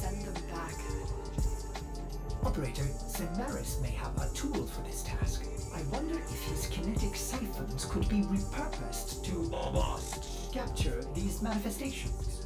send them back. Operator, Zemaris may have a tool for this task. I wonder if his kinetic siphons could be repurposed to capture these manifestations.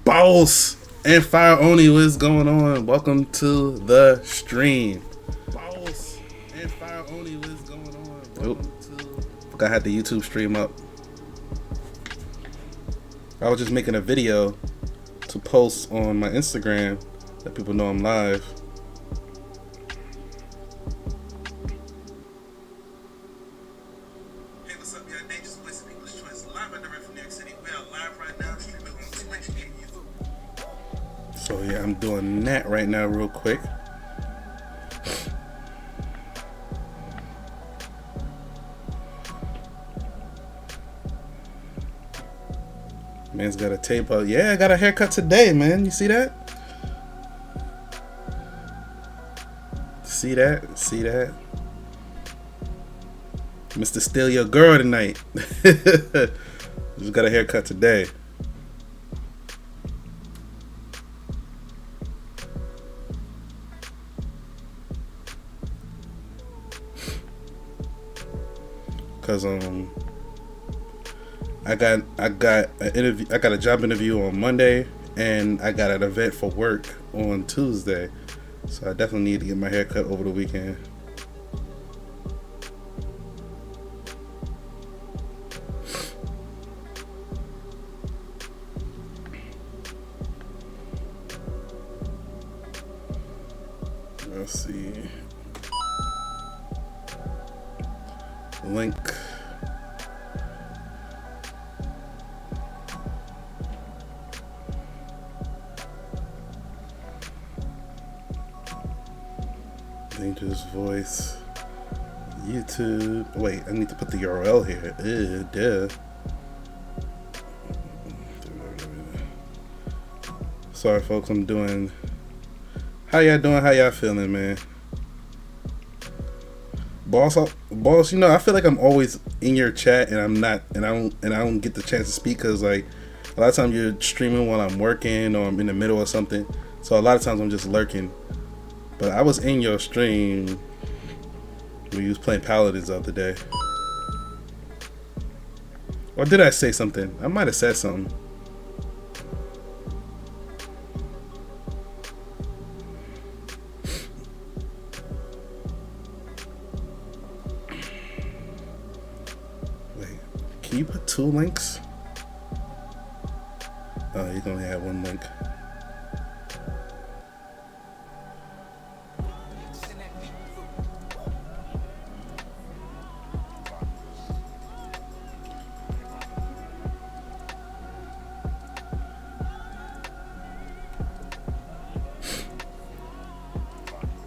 Boss and Fire Oni, what's going on? Welcome to the stream. Boss and Fire Oni, what's going on? Welcome to... I had the YouTube stream up. I was just making a video to post on my Instagram, let people know I'm live. Hey, what's up, y'all? Dangerous Voice of People's Choice, live and direct from New York City. We are live right now, streaming on Twitch and YouTube. So yeah, I'm doing that right now real quick. Man's got a tape out. Yeah, I got a haircut today, man. You see that? See that? See that? Mr. Steal Your Girl tonight. Just got a haircut today. Cause I got an interview. I got a job interview on Monday, and I got an event for work on Tuesday. So I definitely need to get my hair cut over the weekend. Let's see. Link. Dangerous Voice. YouTube. Wait, I need to put the URL here. Ew, duh. Sorry, folks. I'm doing. How y'all doing? How y'all feeling, man? Boss, you know, I feel like I'm always in your chat, and I'm not, and I don't get the chance to speak because like a lot of times you're streaming while I'm working or I'm in the middle of something. So a lot of times I'm just lurking. But I was in your stream when you was playing Paladins the other day. Or did I say something? I might have said something. Can you put 2 links? Oh, you can only have 1 link.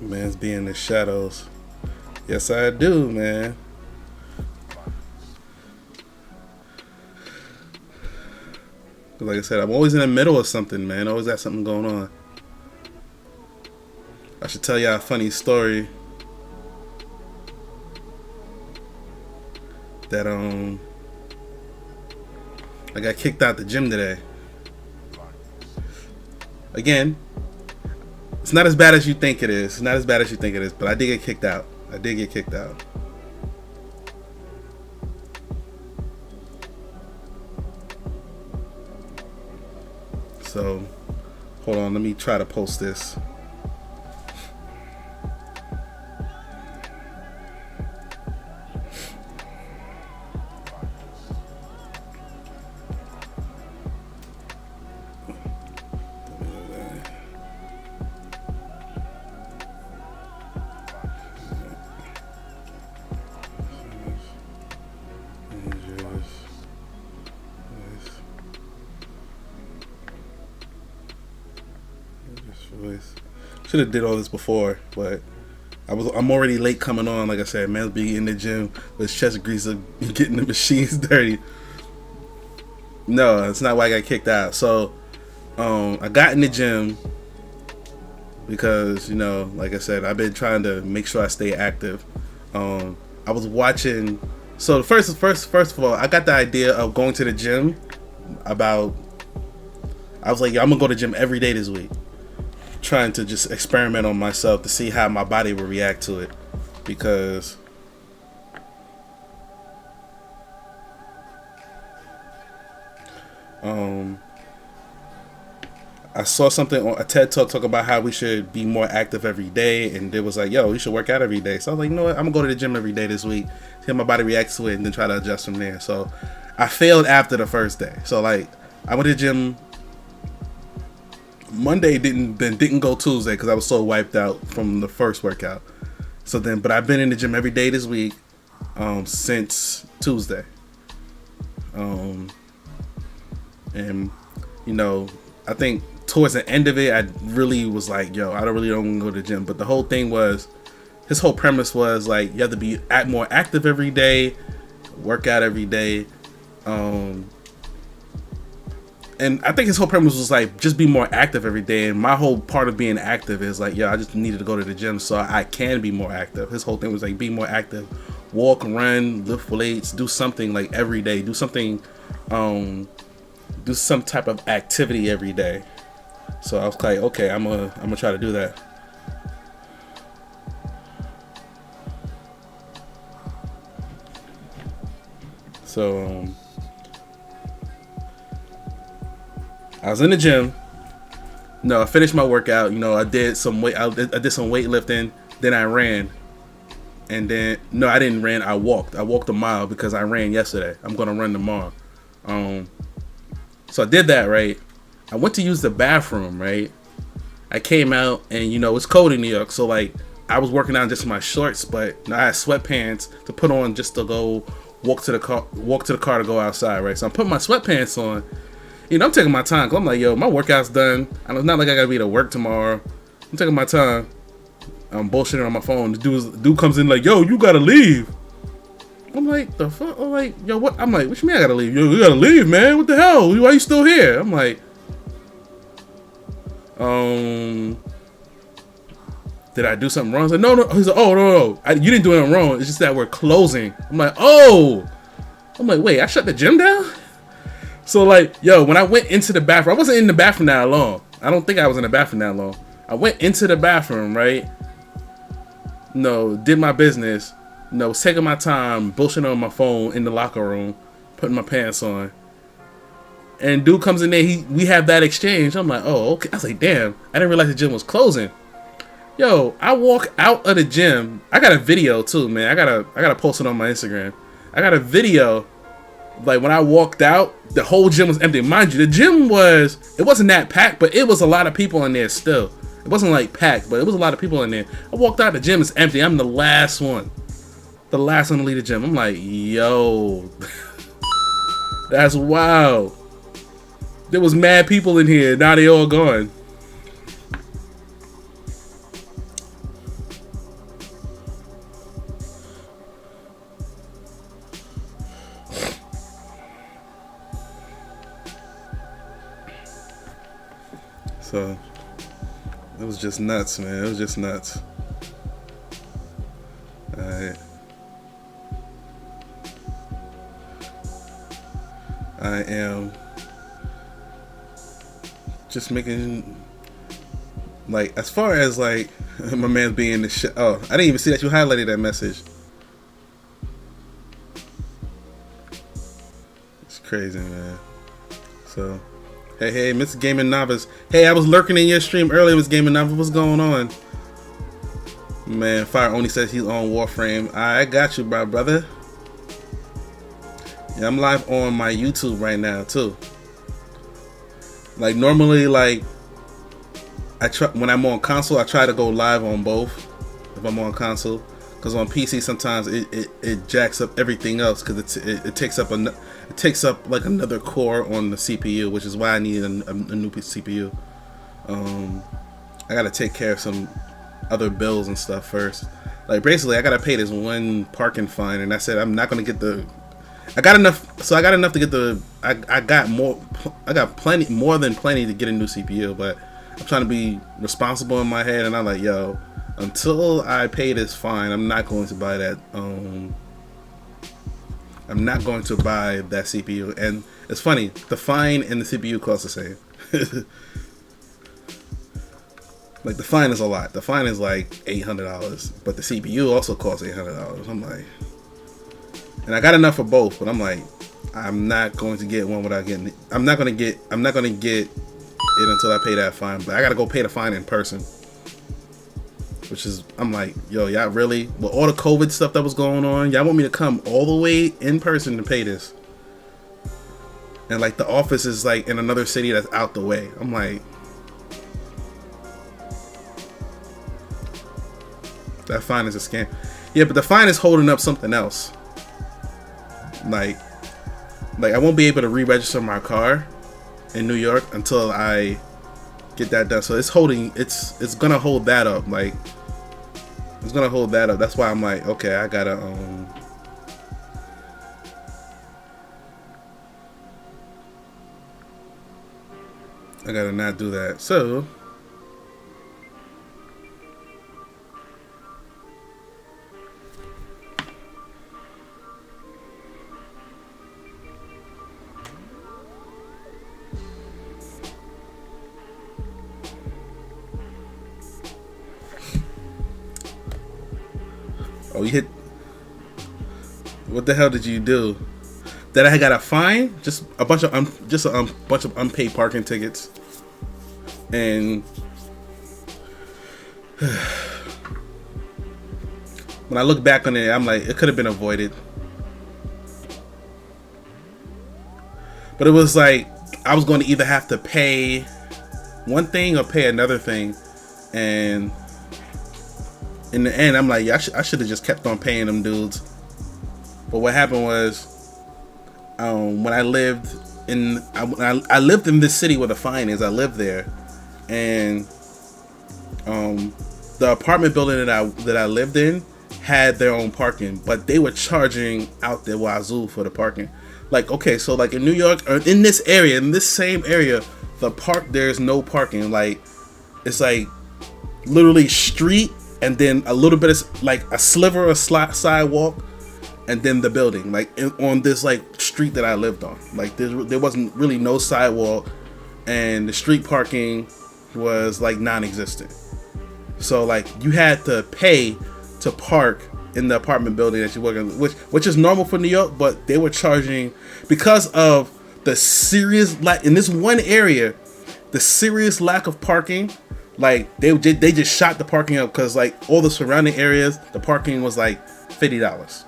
Man's be in the shadows. Yes, I do, man. Like I said, I'm always in the middle of something, man. Always got something going on. I should tell y'all a funny story. That I got kicked out the gym today. Again, it's not as bad as you think it is. It's not as bad as you think it is, but I did get kicked out. I did get kicked out. So, hold on, let me try to post this. Should have did all this before, but I'm already late coming on. Like I said, man's be in the gym with his chest greaser, getting the machines dirty. No, that's not why I got kicked out. So I got in the gym because, you know, like I said, I've been trying to make sure I stay active. I was watching. So first of all, I got the idea of going to the gym I was like, yo, I'm gonna go to the gym every day this week, trying to just experiment on myself to see how my body will react to it, because I saw something on a TED talk about how we should be more active every day, and it was like, yo, you should work out every day. So I was like, you know what, I'm gonna go to the gym every day this week, see how my body reacts to it, and then try to adjust from there. So I failed after the first day. So like, I went to the gym Monday, didn't go Tuesday because I was so wiped out from the first workout. So then, but I've been in the gym every day this week since Tuesday. And you know, I think towards the end of it, I really was like, yo, I don't want to go to the gym. But the whole thing was, his whole premise was like, you have to be more active every day, work out every day. and I think his whole premise was like just be more active every day. And my whole part of being active is like, I just needed to go to the gym so I can be more active. His whole thing was like be more active, walk, run, lift weights, do something like every day, do something, do some type of activity every day. So I was like, okay, I'm gonna try to do that. So I was in the gym. No, I finished my workout. I did some weight. I did some weightlifting. Then I ran, and then no, I didn't run. I walked. I walked a mile because I ran yesterday. I'm gonna run tomorrow. So I did that, right. I went to use the bathroom, right. I came out, and it's cold in New York, so like I was working out just in my shorts, but I had sweatpants to put on just to go walk to the car to go outside, right. So I'm putting my sweatpants on. I'm taking my time, because I'm like, my workout's done. It's not like I gotta be to work tomorrow. I'm taking my time. I'm bullshitting on my phone. The dude comes in like, yo, you gotta leave. I'm like, the fuck? I'm like, yo, what? I'm like, what you mean I gotta leave? Yo, you gotta leave, man. What the hell? Why you still here? I'm like, did I do something wrong? He's like, no. He's like, oh, no. You didn't do anything wrong. It's just that we're closing. I'm like, oh. I'm like, wait, I shut the gym down? So like, when I went into the bathroom, I wasn't in the bathroom that long. I don't think I was in the bathroom that long. I went into the bathroom, right? No, did my business. No, was taking my time, bullshitting on my phone in the locker room, putting my pants on. And dude comes in there, we have that exchange. I'm like, oh, okay. I was like, damn, I didn't realize the gym was closing. I walk out of the gym. I got a video too, man. I gotta post it on my Instagram. I got a video. Like when I walked out, the whole gym was empty. Mind you, the gym it wasn't that packed, but it was a lot of people in there still. It wasn't like packed, but it was a lot of people in there. I walked out, the gym is empty. I'm the last one. The last one to leave the gym. I'm like, yo, that's wild. There was mad people in here. Now they all gone. So it was just nuts, man. It was just nuts. I am just making, like, as far as like my man being the shit. Oh, I didn't even see that you highlighted that message. It's crazy, man. So. Hey, Mr. Gaming Novice. Hey, I was lurking in your stream earlier, Mr. Gaming Novice. What's going on? Man, Fire only says he's on Warframe. I got you, brother. Yeah, I'm live on my YouTube right now, too. Like, normally, like, when I'm on console, I try to go live on both if I'm on console. Because on PC, sometimes it jacks up everything else because it takes up like another core on the CPU, which is why I need a new CPU. I gotta take care of some other bills and stuff first. Like basically, I gotta pay this one parking fine, and I said I'm not gonna get I got enough to get I got plenty, more than plenty to get a new CPU, but I'm trying to be responsible in my head, and I'm like, yo, until I pay this fine, I'm not going to buy that. I'm not going to buy that CPU. And it's funny, the fine and the CPU cost the same. Like the fine is a lot. The fine is like $800, but the CPU also costs $800. I'm like, and I got enough for both, but I'm like, I'm not going to get one without getting. I'm not gonna get it until I pay that fine. But I gotta go pay the fine in person. Which is, I'm like, yo, y'all really, with all the COVID stuff that was going on, y'all want me to come all the way in person to pay this? And like the office is like in another city that's out the way. I'm like, that fine is a scam. Yeah, but the fine is holding up something else. Like I won't be able to re-register my car in New York until I get that done. So it's gonna hold that up. Like it's gonna hold that up. That's why I'm like, okay, I gotta I gotta not do that. So oh, you hit. What the hell did you do? That I got a fine? Just a bunch of bunch of unpaid parking tickets. And when I look back on it, I'm like, it could have been avoided. But it was like I was going to either have to pay one thing or pay another thing, and in the end, I'm like, yeah, I should have just kept on paying them dudes. But what happened was, when I lived in I lived in this city where the fine is. I lived there, and the apartment building that I lived in had their own parking, but they were charging out the wazoo for the parking. Like, okay, so like in New York or in this area, in this same area, there's no parking. Like, it's like literally street and then a little bit of like a sliver of sidewalk, and then the building, like on this like street that I lived on. Like there wasn't really no sidewalk, and the street parking was like non-existent. So like you had to pay to park in the apartment building that you work in, which is normal for New York, but they were charging because of the serious lack in this one area, the serious lack of parking. Like they just shot the parking up because like all the surrounding areas, the parking was like $50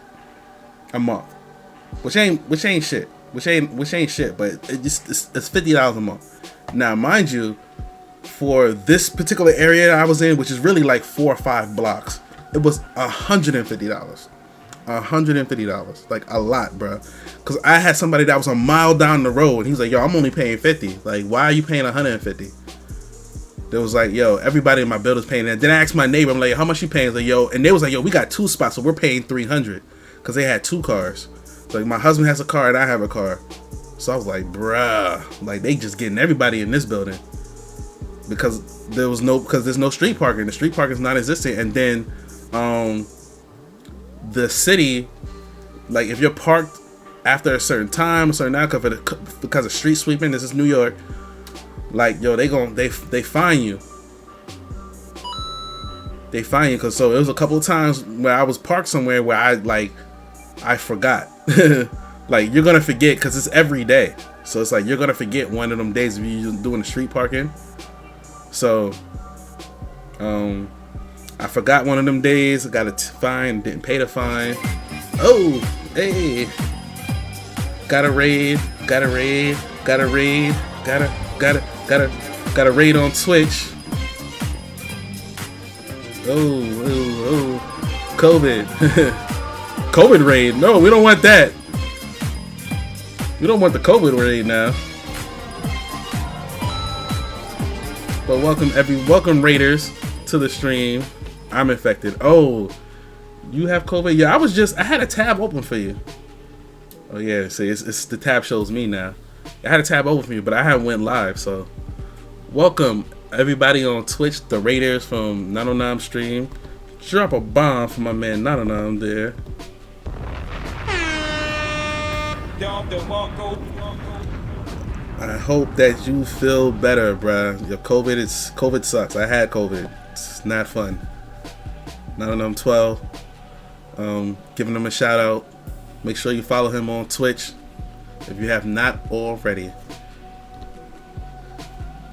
a month, which ain't shit, but it's $50 a month. Now, mind you, for this particular area I was in, which is really like 4 or 5 blocks, it was $150. $150, like a lot, bro. Because I had somebody that was a mile down the road, and he was like, "Yo, I'm only paying 50. Like, why are you paying 150?" They was like, "Yo, everybody in my building's paying that." Then I asked my neighbor, I'm like, "How much you paying?" He's like, "Yo," and they was like, "Yo, we got 2 spots, so we're paying $300 because they had 2 cars." So, like, my husband has a car and I have a car, so I was like, "Bruh, like they just getting everybody in this building because there's no street parking. The street parking is non-existent, and then the city, like if you're parked after a certain time, a certain hour, because of street sweeping, this is New York. Like, yo, they fine you. They fine you because so it was a couple of times where I was parked somewhere where I forgot. Like, you're gonna forget because it's every day. So it's like you're gonna forget one of them days if you're doing the street parking. So I forgot one of them days. I got a fine, didn't pay the fine. Oh, hey, got a raid on Twitch. Oh, COVID. COVID raid. No, we don't want that. We don't want the COVID raid now. But welcome raiders to the stream. I'm infected. Oh, you have COVID? Yeah, I had a tab open for you. Oh yeah, see, it's the tab shows me now. I had a tab open for you, but I haven't went live, so welcome everybody on Twitch, the raiders from 909 stream. Drop a bomb for my man 909 there. I hope that you feel better, bruh. Your COVID sucks. I had COVID. It's not fun. 90912. Giving him a shout out. Make sure you follow him on Twitch if you have not already.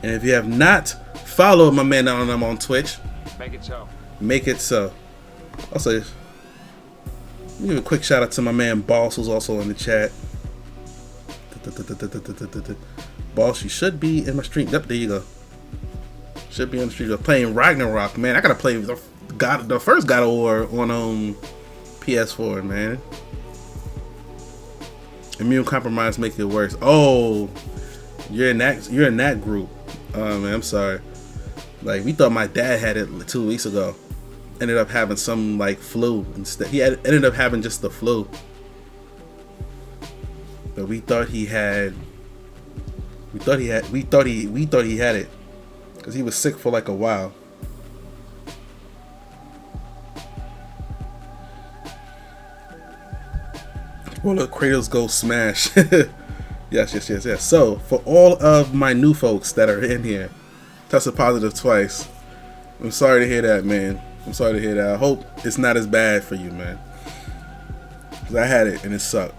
And if you have not followed my man 909 on Twitch, make it so. Also, give a quick shout out to my man Boss, who's also in the chat. Boss, you should be in my stream. Yep, there you go. Should be on the stream. They're playing Ragnarok, man. I gotta play the first God of War on PS4, man. Immune compromise make it worse. Oh, you're in that group. Oh man, I'm sorry. Like, we thought my dad had it 2 weeks ago. Ended up having some like flu instead. He ended up having just the flu. But we thought he had We thought he had it, because he was sick for like a while. Well, look, Kratos go smash. Yes. So, for all of my new folks that are in here, tested positive twice. I'm sorry to hear that, man. I'm sorry to hear that. I hope it's not as bad for you, man. 'Cause I had it and it sucked.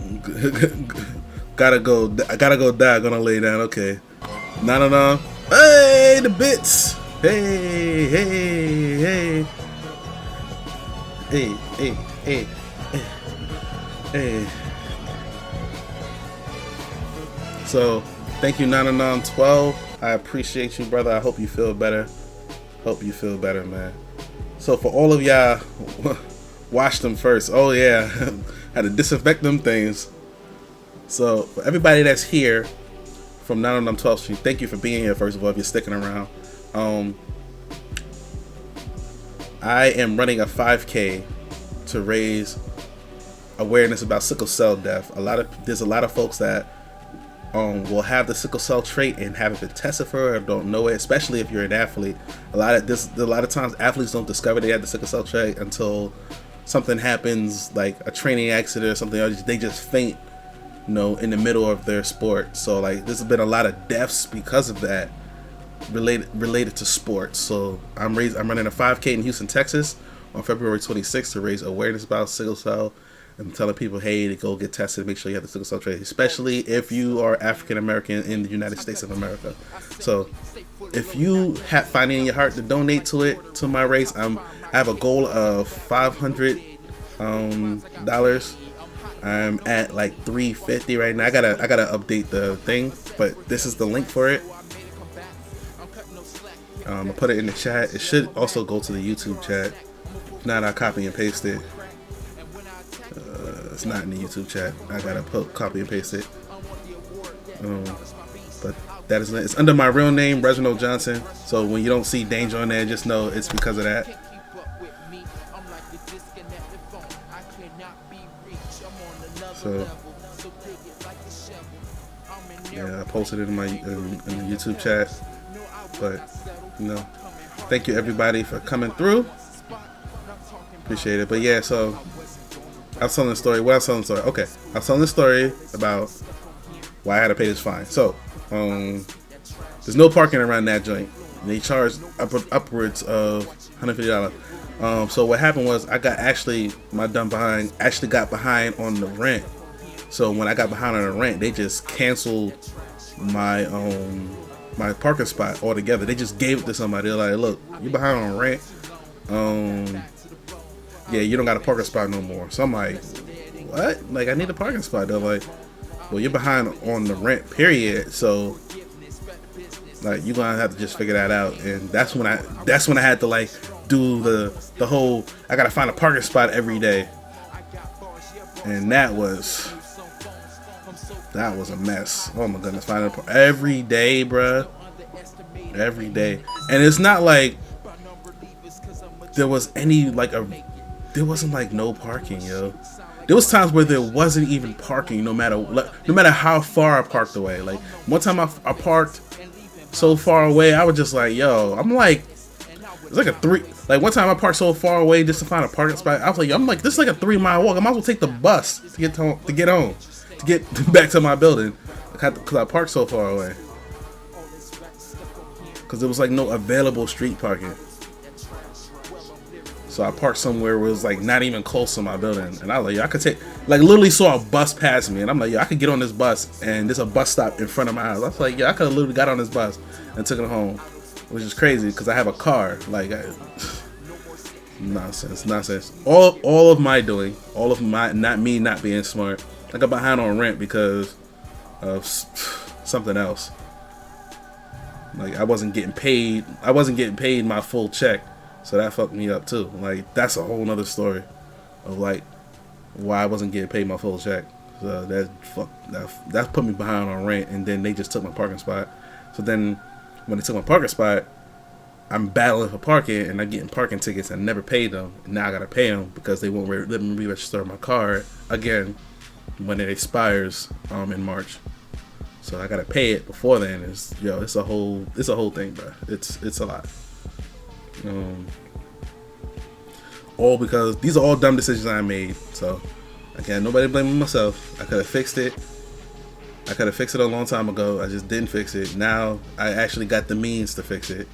I gotta go die. Gonna lay down. Okay. No. Hey, the bits. Hey. So, thank you, Nananon12. I appreciate you, brother. I hope you feel better. Hope you feel better, man. So, for all of y'all, wash them first. Oh, yeah. Had to disinfect them things. So, for everybody that's here from Nananon12 Street, thank you for being here, first of all, if you're sticking around. I am running a 5K to raise awareness about sickle cell death. There's a lot of folks that will have the sickle cell trait and haven't been tested for it or don't know it, especially if you're an athlete. A lot of times athletes don't discover they have the sickle cell trait until something happens, like a training accident or something, or they just faint, in the middle of their sport. So like there's been a lot of deaths because of that related to sports. So I'm running a 5K in Houston, Texas on February 26th to raise awareness about sickle cell. I'm telling people, hey, to go get tested, make sure you have the sickle cell trait, especially if you are African American in the United States of America. So if you find it in your heart to donate to my race, I have a goal of $500. I'm at like $350 right now. I gotta update the thing, but this is the link for it. I'll put it in the chat. It should also go to the YouTube chat. If not, I'll copy and paste it. It's not in the YouTube chat. I gotta copy and paste it. But it's under my real name, Reginald Johnson. So when you don't see Danger on there, just know it's because of that. So yeah, I posted it in the YouTube chat. But thank you everybody for coming through. Appreciate it. But yeah, so I was telling the story. Okay, I was telling the story about why I had to pay this fine. So, there's no parking around that joint. They charged upwards of $150. So what happened was my dumb behind actually got behind on the rent. So when I got behind on the rent, they just canceled my my parking spot altogether. They just gave it to somebody. They're like, look, you're behind on rent. Yeah, you don't got a parking spot no more. So I'm like, what? Like, I need a parking spot. They're like, well, you're behind on the rent, period. So, like, you're gonna have to just figure that out. And that's when I had to like do the whole, I gotta find a parking spot every day. And that was a mess. Oh my goodness, finding every day, bruh. Every day. And it's not like there was there wasn't like no parking, yo. There was times where there wasn't even parking, no matter how far I parked away. Like one time I parked so far away, I was just like, yo, I'm like, it's like one time I parked so far away just to find a parking spot. I was like, this is like a 3-mile walk. I might as well take the bus to get back to my building because I parked so far away. Because there was like no available street parking. So I parked somewhere where it was like not even close to my building. And I was like, I could literally saw a bus pass me. And I'm like, I could get on this bus. And there's a bus stop in front of my house. I was like, I could have literally got on this bus and took it home. Which is crazy because I have a car. Like, nonsense. All of my not being smart. I got behind on rent because of something else. Like, I wasn't getting paid my full check. So that fucked me up too. Like, that's a whole nother story of like why I wasn't getting paid my full check. So that put me behind on rent, and then they just took my parking spot. So then when they took my parking spot, I'm battling for parking, and I'm getting parking tickets. I never paid them, and now I gotta pay them because they won't let me re-register my car again when it expires in March. So I gotta pay it before then. It's a whole thing, bro. It's a lot. All because these are all dumb decisions I made. So again, nobody blaming myself. I could have fixed it. A long time ago. I just didn't fix it. Now I actually got the means to fix it,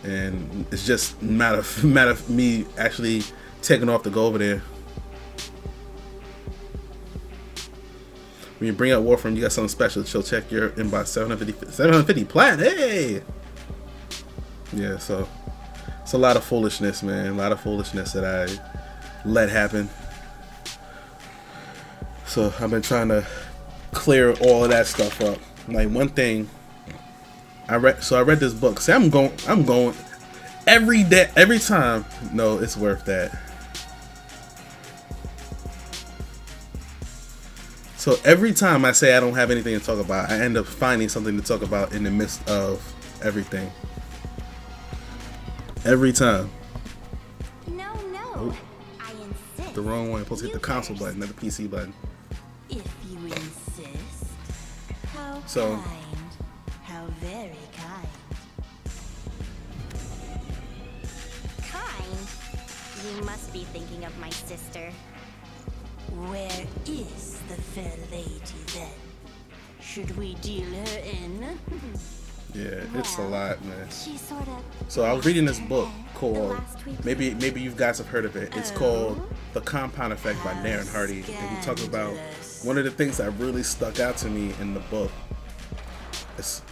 and it's just matter of me actually taking off to go over there. When you bring up Warframe, you got something special. She'll check your inbox. 750 plat. Hey. Yeah. So it's a lot of foolishness, man. A lot of foolishness that I let happen. So I've been trying to clear all of that stuff up. Like one thing I read this book. See, I'm going every day, every time. No, it's worth that. So every time I say I don't have anything to talk about, I end up finding something to talk about in the midst of everything. Every time. No. Oh, I insist. the wrong one. I'm supposed to hit the console button, not the PC button. If you insist. How So- kind. How very kind. Kind? You must be thinking of my sister. Where is the fair lady then? Should we deal her in? Yeah, it's a lot, man. She sort of. So I was reading this book called, maybe you guys have heard of it. It's called The Compound Effect by Darren Hardy, and he talks about one of the things that really stuck out to me in the book. It's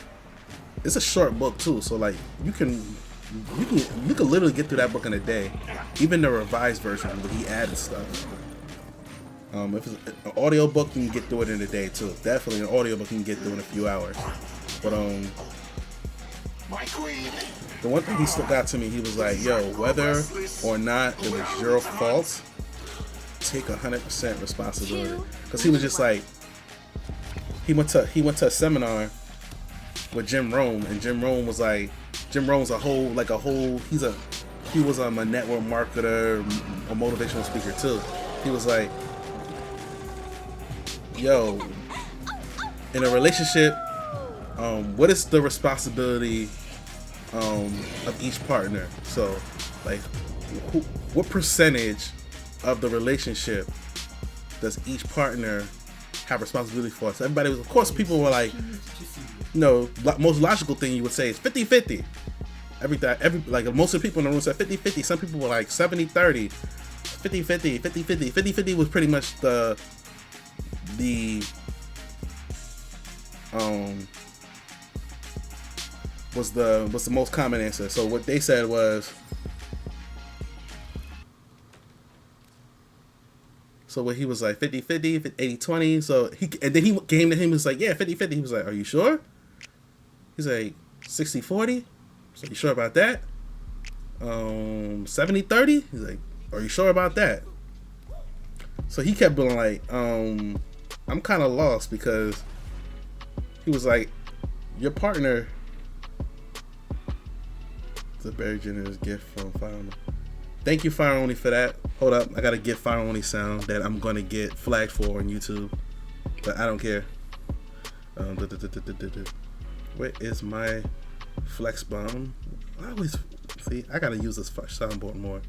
a short book too, so like you can literally get through that book in a day. Even the revised version where he added stuff. If it's an audio book, you can get through it in a day too. Definitely an audio book you can get through in a few hours. But My queen. the one thing he stuck out to me, he was like, yo, whether or not it was your fault, take 100% responsibility. Because he was just like, he went to a seminar with Jim Rome, and Jim Rome was a whole, he was a network marketer, a motivational speaker too. He was like, yo, in a relationship, what is the responsibility of each partner? So, like, what percentage of the relationship does each partner have responsibility for? So everybody was, of course, people were like, most logical thing you would say is 50-50. Like most of the people in the room said 50-50. Some people were like 70-30, 50-50, 50-50. 50-50 was pretty much the was the most common answer. So what they said was, so what he was like 50-50, 80-20. So then he came to him and was like, yeah, 50-50. He was like, are you sure? He's like 60-40. So you sure about that? 70-30. He's like, are you sure about that? So he kept being like, I'm kind of lost, because he was like, your partner. It's a very generous gift from Fire Only. Thank you, Fire Only, for that. Hold up, I gotta get Fire Only sound that I'm gonna get flagged for on YouTube, but I don't care. Where is my flex bomb? I gotta use this soundboard more.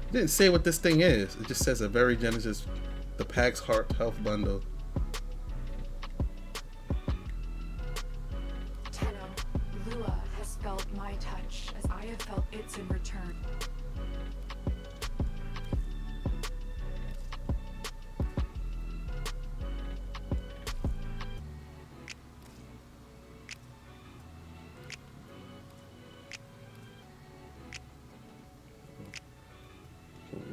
It didn't say what this thing is. It just says a very generous, the PAX Heart Health Bundle. Lua has felt my touch as I have felt its in return.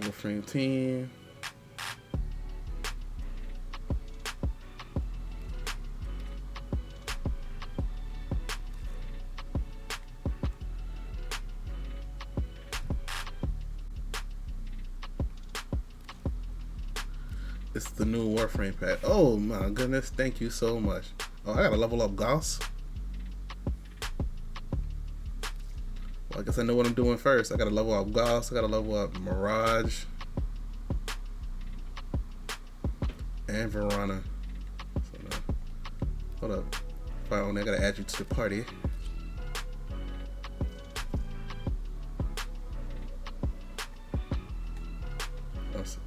Warframe team. It's the new Warframe pad. Oh my goodness, thank you so much. Oh, I gotta level up Gauss. Well, I guess I know what I'm doing first. I gotta level up Gauss. I gotta level up Mirage. And Verona. So, no. Hold up. Fire only, I gotta add you to the party.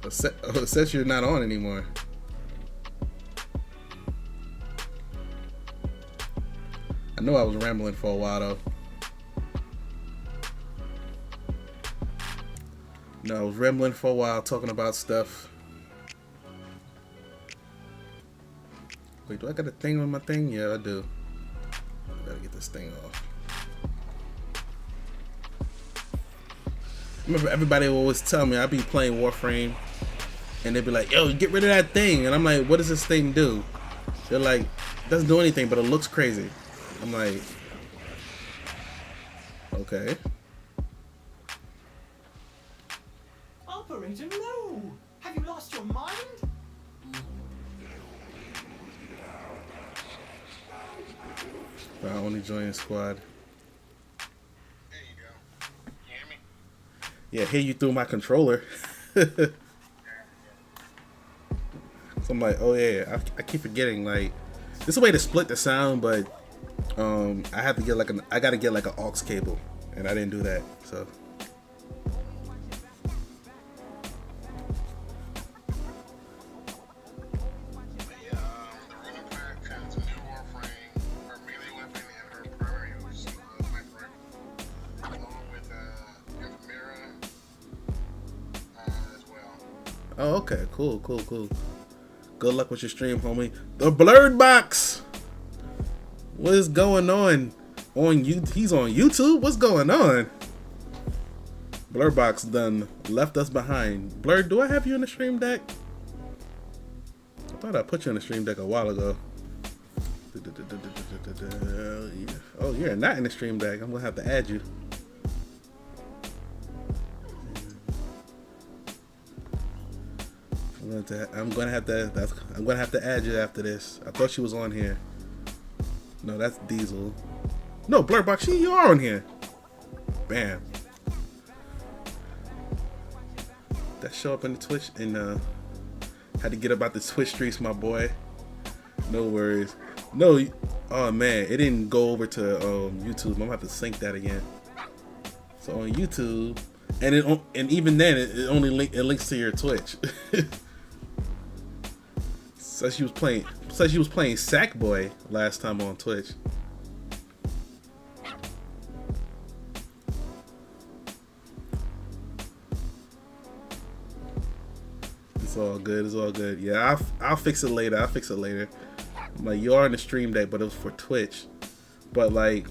It says you're not on anymore. I know I was rambling for a while though. No, I was rambling for a while talking about stuff. Wait, do I got a thing on my thing? Yeah, I do. I gotta get this thing off. Remember, everybody would always tell me I'd be playing Warframe, and they'd be like, "Yo, get rid of that thing," and I'm like, "What does this thing do?" They're like, "It doesn't do anything, but it looks crazy." I'm like, "Okay." Operator, no! Have you lost your mind? I only join the squad. There you go. You hear me? Yeah, hear you through my controller. So I'm like, oh yeah, I keep forgetting. Like, there's a way to split the sound, but I have to get like I gotta get like an aux cable, and I didn't do that. So. But yeah, the running pack has a new Warframe, her melee weapon, and her primary sniper, along with Ephemera as well. Oh, okay, cool. Good luck with your stream, homie. The Blurred Box. What is going on? He's on YouTube. What's going on? Blurred Box done left us behind. Blurred, do I have you in the stream deck? I thought I put you in the stream deck a while ago. Oh, you're not in the stream deck. I'm gonna have to add you. I'm gonna have to add you after this. I thought she was on here. No, that's Diesel. No, Blurbox, you are on here. Bam. That show up in the Twitch and had to get about the Twitch streets, my boy. No worries. No, oh man, it didn't go over to YouTube. I'm gonna have to sync that again. So on YouTube, and even then, it only links to your Twitch. Says she was playing Sackboy last time on Twitch. It's all good. Yeah, I'll fix it later. I'm like, you are in the stream deck, but it was for Twitch. But like,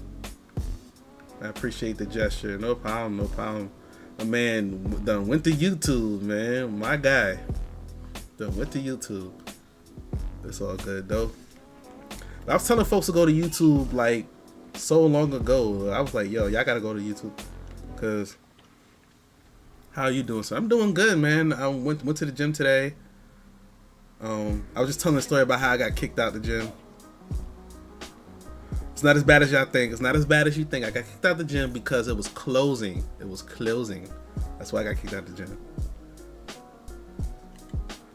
I appreciate the gesture. No problem. A man done went to YouTube, man. My guy done went to YouTube. It's all good though. I was telling folks to go to YouTube like so long ago. I was like, yo, y'all gotta go to YouTube. Cause how you doing? So I'm doing good, man. I went to the gym today. I was just telling a story about how I got kicked out the gym. It's not as bad as y'all think. It's not as bad as you think. I got kicked out the gym because it was closing. That's why I got kicked out the gym.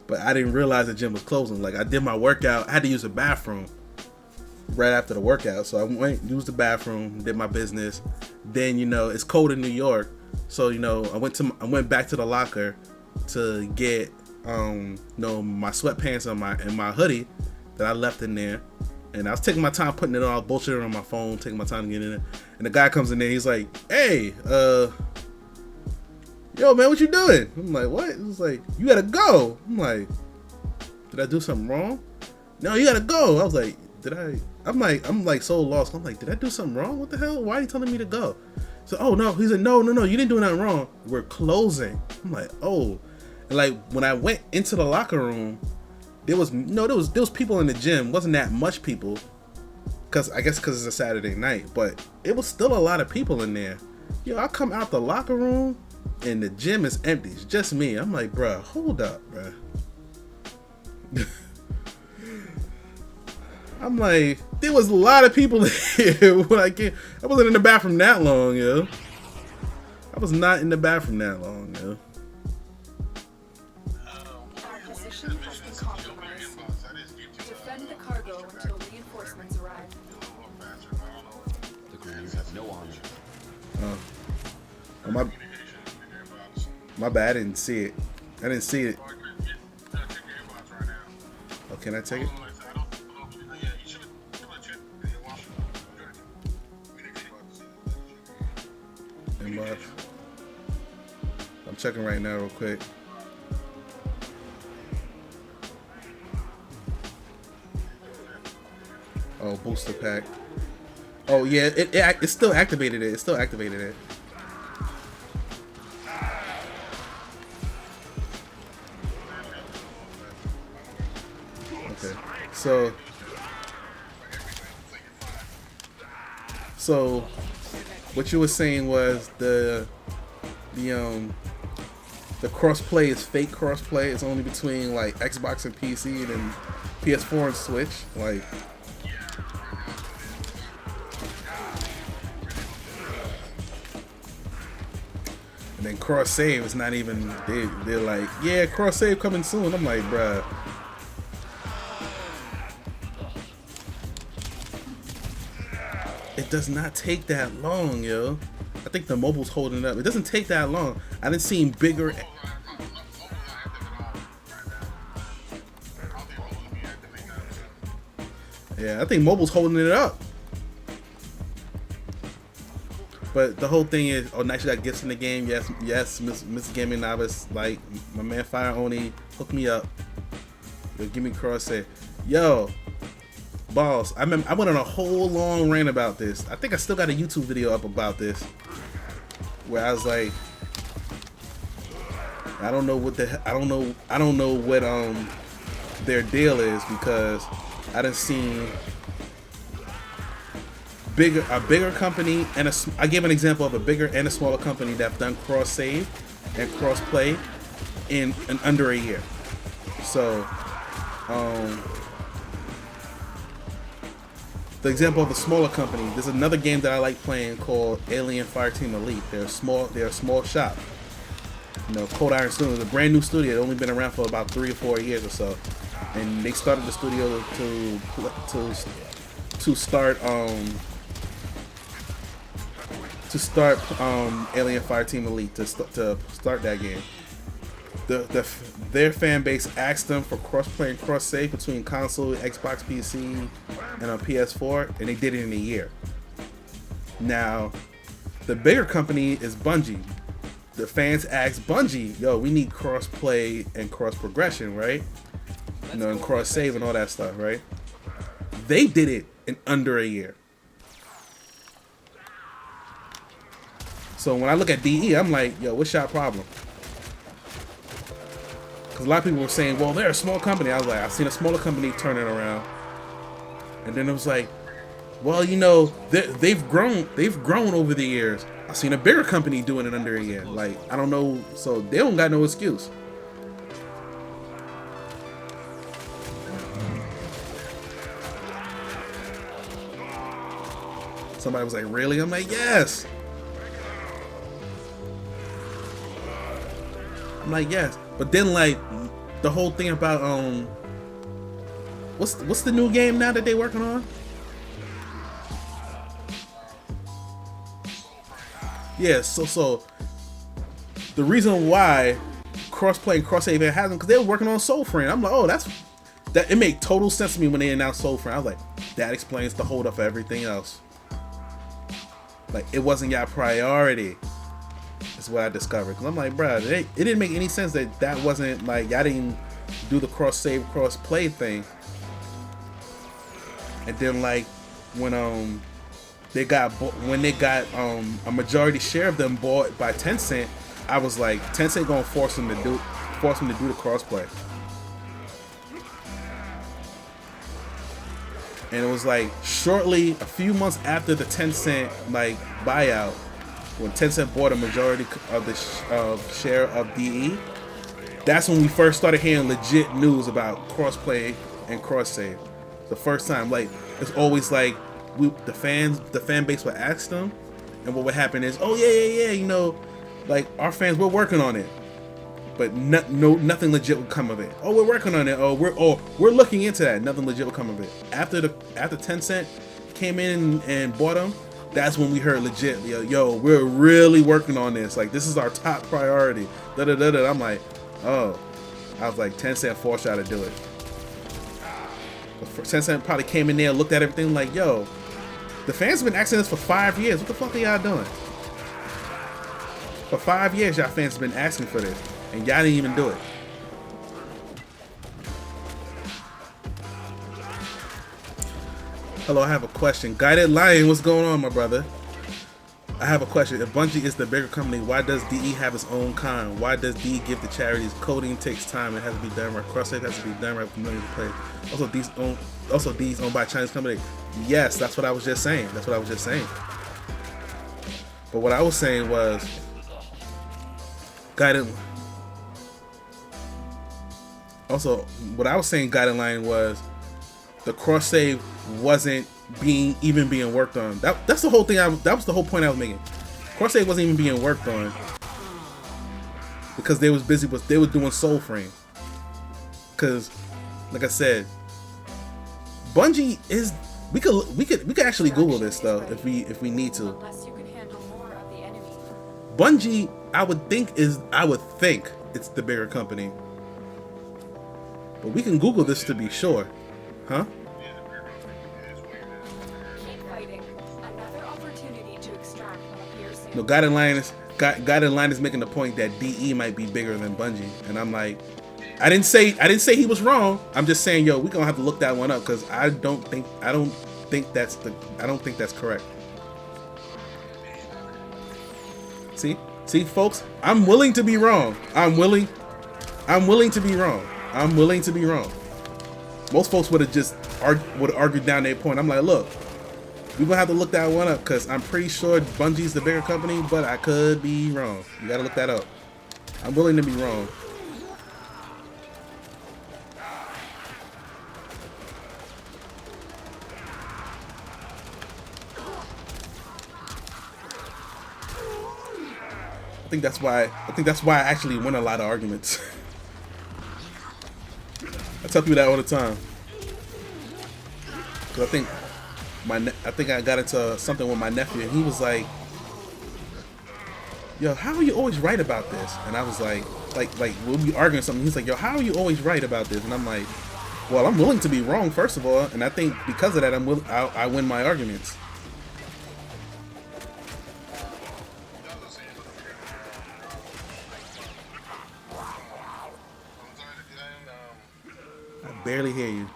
But I didn't realize the gym was closing. Like, I did my workout. I had to use the bathroom right after the workout. So I went, used the bathroom, did my business. Then, it's cold in New York. So, I went back to the locker to get, my sweatpants and my hoodie that I left in there. And I was taking my time putting it on. I was bullshitting on my phone, taking my time to get in there. And the guy comes in there. He's like, hey, yo, man, what you doing? I'm like, what? It was like, you gotta go. I'm like, did I do something wrong? No, you gotta go. I was like, I'm like so lost. I'm like, did I do something wrong? What the hell? Why are you telling me to go? So, oh no. He's like, no, you didn't do nothing wrong. We're closing. I'm like, oh. And like, when I went into the locker room, there was people in the gym. Wasn't that much people. Cause it's a Saturday night, but it was still a lot of people in there. I come out the locker room and the gym is empty. It's just me. I'm like, bruh, hold up, bruh. I'm like, there was a lot of people here when I wasn't in the bathroom that long, yo. I was not in the bathroom that long, yo. Our position has been compromised. Oh, my bad. I didn't see it. I didn't see it. Oh, can I take it? Inbox. I'm checking right now, real quick. Oh, booster pack. Oh yeah, it still activated it. It still activated it. Okay, so what you were saying was the crossplay is fake crossplay. It's only between like Xbox and PC, and then PS4 and Switch. Like, and then cross save is not even. They're like, yeah, cross save coming soon. I'm like, bruh. It does not take that long, yo. I think the mobile's holding up. It doesn't take that long. I didn't see bigger. Yeah, I think mobile's holding it up. But the whole thing is, oh, nice, you got gifts in the game. Yes, Miss Gaming Novice. Like, my man Fire Oni, hook me up. Yo, give me cross save. Yo, boss, I went on a whole long rant about this. I think I still got a YouTube video up about this, where I was like, I don't know what their deal is, because I done seen a bigger company and I gave an example of a bigger and a smaller company that have done cross save and cross play in under a year. So the example of a smaller company, there's another game that I like playing called Alien Fireteam Elite. They're a small shop. You know, Cold Iron Studio is a brand new studio. They've only been around for about 3 or 4 years or so, and they started the studio to start Alien Fireteam Elite, to start that game. Their fan base asked them for cross-play and cross-save between console, Xbox, PC, and on PS4, and they did it in a year. Now, the bigger company is Bungie. The fans asked Bungie, yo, we need cross-play and cross-progression, right? You know, and cross-save and all that stuff, right? They did it in under a year. So when I look at DE, I'm like, yo, what's your problem? Because a lot of people were saying, well, they're a small company. I was like, I've seen a smaller company turn it around. And then it was like, well, you know, they've grown over the years. I've seen a bigger company doing it under a year. Like, I don't know, so they don't got no excuse. Somebody was like, really? I'm like, yes. I'm like, yes. But then, like, the whole thing about what's the new game now that they working on? Yeah, so the reason why crossplay and cross-save hasn't, because they were working on Soulframe. I'm like, oh, that it made total sense to me when they announced Soulframe. I was like, that explains the hold up for everything else. Like, it wasn't your priority. Is what I discovered. Because I'm like, bruh, it didn't make any sense that wasn't, like, y'all didn't do the cross-save, cross-play thing. And then, like, when they got a majority share of them bought by Tencent, I was like, Tencent gonna force them to do the crossplay. And it was like shortly, a few months after the Tencent like buyout, when Tencent bought a majority of the share of DE, that's when we first started hearing legit news about crossplay and cross-save. The first time, like, it's always like the fan base would ask them, and what would happen is, oh yeah, you know, like, our fans, we're working on it, but nothing legit would come of it. Oh, we're working on it. We're looking into that. Nothing legit would come of it. After Tencent came in and bought them, that's when we heard legit, yo, we're really working on this. Like, this is our top priority. Da da da da. I'm like, oh. I was like, Tencent forced y'all to do it. Tencent probably came in there, looked at everything like, yo, the fans have been asking this for 5 years. What the fuck are y'all doing? For 5 years, y'all fans have been asking for this, and y'all didn't even do it. Hello, I have a question. Guided Lion, what's going on, my brother? I have a question. If Bungie is the bigger company, why does DE have its own kind? Why does DE give the charities? Coding takes time. It has to be done right. Cross-save has to be done right for millions of players. Also, these owned by a Chinese company. Yes, that's what I was just saying. That's what I was just saying. But what I was saying was, Guided. Also, what I was saying, Guided Line, was the cross-save wasn't being worked on. That's the whole thing. That was the whole point I was making. Cross-save wasn't even being worked on because they was busy. They were doing Soulframe. Because, like I said, Bungie is. We could actually Google this though if we need to. Unless you can handle more of the enemy. Bungie, I would think it's the bigger company, but we can Google this to be sure, huh? Keep fighting. Another opportunity to extract will appear soon. No, Guided Line is making the point that DE might be bigger than Bungie, and I'm like, I didn't say he was wrong. I'm just saying, yo, we gonna have to look that one up because I don't think that's correct. See, folks, I'm willing to be wrong. I'm willing to be wrong. Most folks would have just argued down their point. I'm like, look, we're gonna have to look that one up because I'm pretty sure Bungie's the bigger company, but I could be wrong. You gotta look that up. I'm willing to be wrong. I think that's why I actually win a lot of arguments. I tell people that all the time. Cause I think I got into something with my nephew, and he was like, "Yo, how are you always right about this?" And I was like we'll be arguing something. He's like, "Yo, how are you always right about this?" And I'm like, "Well, I'm willing to be wrong first of all, and I think because of that, I win my arguments." Barely hear you.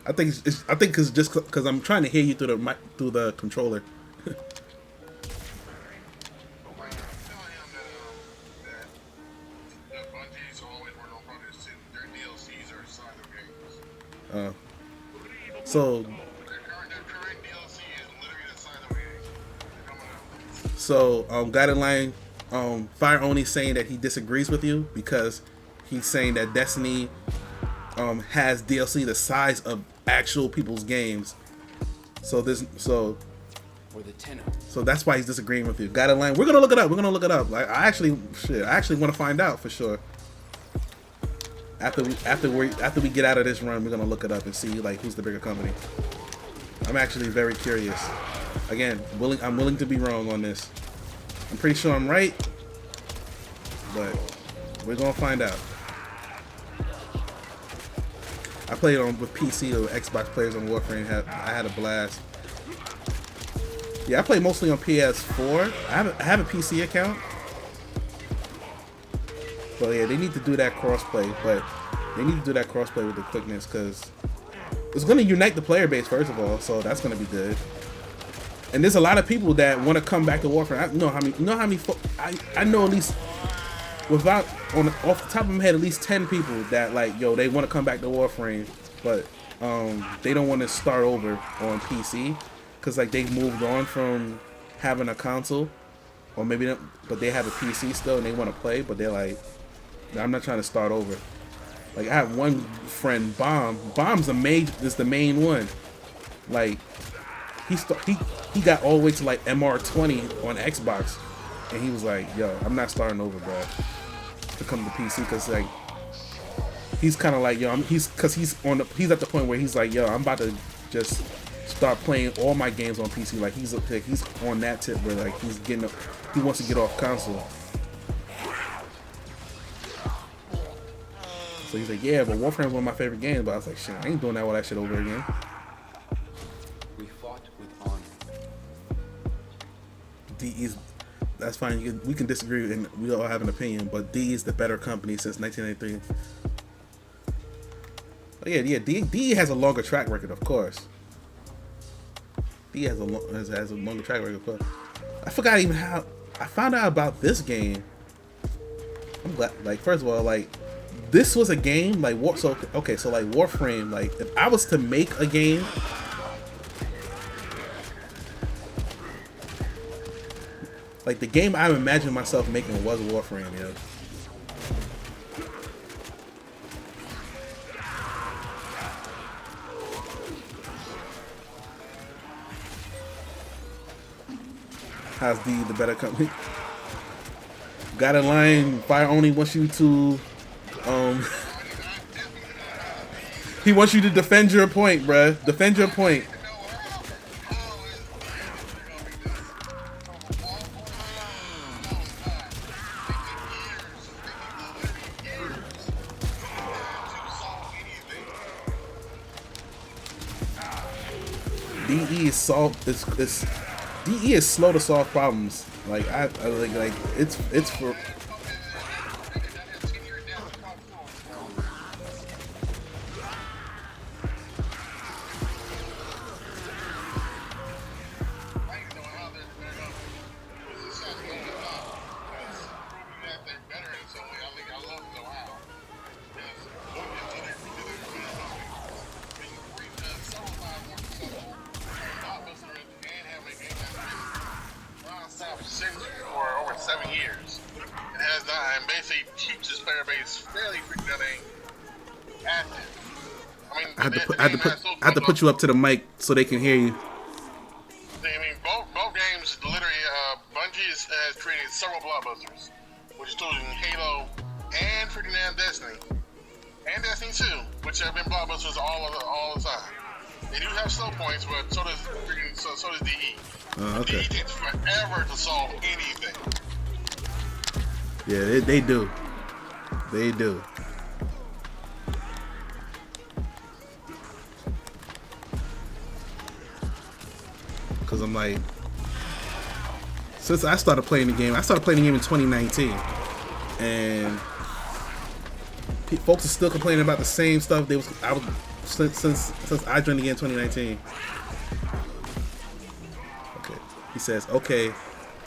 I think it's just because I'm trying to hear you through the controller. Guided Line, Fire Only saying that he disagrees with you because he's saying that Destiny has DLC the size of actual people's games. So that's why he's disagreeing with you. Guided Line, we're gonna look it up. Like I actually want to find out for sure. After we get out of this run, we're gonna look it up and see like who's the bigger company. I'm actually very curious. Again, I'm willing to be wrong on this. I'm pretty sure I'm right, but we're gonna find out. I played with PC or Xbox players on Warframe. I had a blast. Yeah, I play mostly on PS4. I have a PC account. But yeah, they need to do that crossplay. But they need to do that crossplay with the quickness because it's going to unite the player base first of all. So that's going to be good. And there's a lot of people that want to come back to Warframe. I know how many. I know at least. Off the top of my head, at least 10 people that like, yo, they want to come back to Warframe, but they don't want to start over on PC because like they moved on from having a console, or maybe not, but they have a PC still and they want to play, but they're like, I'm not trying to start over. Like I have one friend, Bomb's is the main one. Like he got all the way to like MR20 on Xbox. And he was like, yo, I'm not starting over, bro, to come to PC, because like he's kind of like, yo, he's at the point where he's like, yo, I'm about to just start playing all my games on PC. Like he's on that tip where like he wants to get off console. So he's like, yeah, but Warframe is one of my favorite games. But I was like, shit, I ain't doing that shit over again. We fought with honor. DE's, that's fine. We can disagree and we all have an opinion, but DE is the better company since 1993. Oh yeah. DE has a longer track record, of course. DE has a longer track record, of course. I forgot even how I found out about this game. I'm glad. Like, first of all, like, this was a game like so like Warframe. Like, if I was to make a game, like the game I imagined myself making was Warframe, yo. How's the better company? Got a line, fire only wants you to he wants you to defend your point, bruh. Defend your point. DE is slow to solve problems. Like I like it's for. For over 7 years. It has not, and basically keeps its player base fairly freaking active. I mean, I had to put you up to the mic so they can hear you. I mean, both games literally, Bungie has created several blockbusters, which including Halo and freaking Destiny, and Destiny 2, which have been blockbusters all the time. They do have slow points, but so does DE. Okay. DE takes forever to solve anything. Yeah, they do. They do. Cause I'm like, since I started playing the game in 2019, and folks are still complaining about the same stuff since I joined the game in 2019. Okay, he says, okay,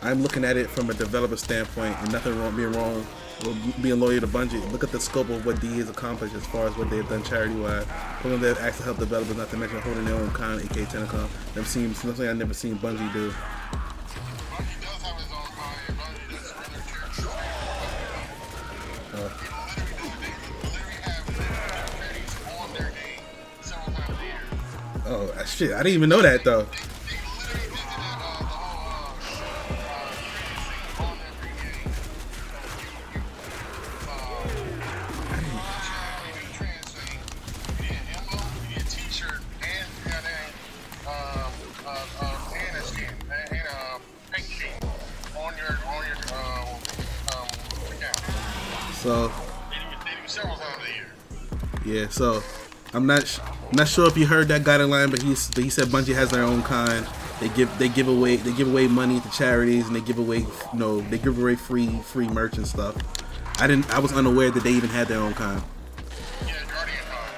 I'm looking at it from a developer standpoint, and nothing being wrong with being loyal to Bungie. Look at the scope of what DE has accomplished as far as what they've done charity-wise. Program they've actually helped developers, not to mention holding their own con, aka Telecom. That seems something I've never seen Bungie do. Bungie does have his own con, and Bungie does further charity. Oh shit! I didn't even know that though. So yeah, so I'm not sure if you heard that guideline, but he said Bungie has their own con. They give away money to charities, and they give away free merch and stuff. I was unaware that they even had their own con. Yeah, Guardian Con.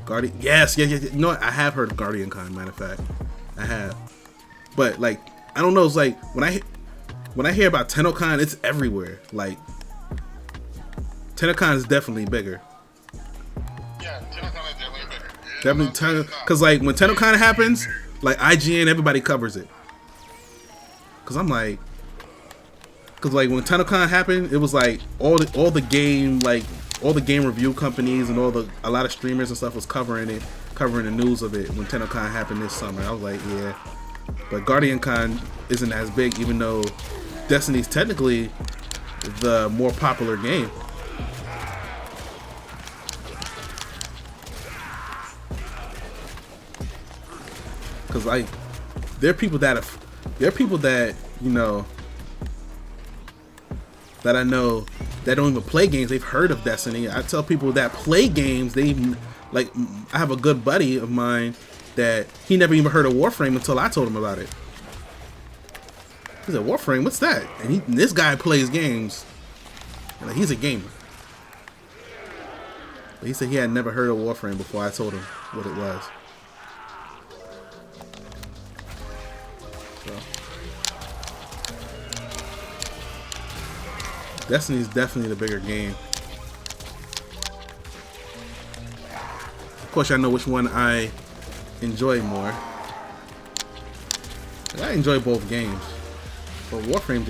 Guardian, yes, yeah. You know what? I have heard of Guardian Con. Matter of fact, I have. But like, I don't know. It's like when I hear about TennoCon, it's everywhere. Like, TennoCon is definitely bigger. Yeah, TennoCon is definitely bigger. Definitely, because like when TennoCon happens, like IGN, everybody covers it. Cause I'm like, cause like when TennoCon happened, it was like all the game review companies and a lot of streamers and stuff was covering the news of it when TennoCon happened this summer. I was like, yeah, but Guardian Con isn't as big, even though Destiny's technically the more popular game. Cause like there are people that you know that I know that don't even play games. They've heard of Destiny. I tell people that play games, I have a good buddy of mine that he never even heard of Warframe until I told him about it. He said, Warframe, what's that? And this guy plays games. And like, he's a gamer. But he said he had never heard of Warframe before I told him what it was. So. Destiny is definitely the bigger game. Of course, I know which one I enjoy more. I enjoy both games, but Warframe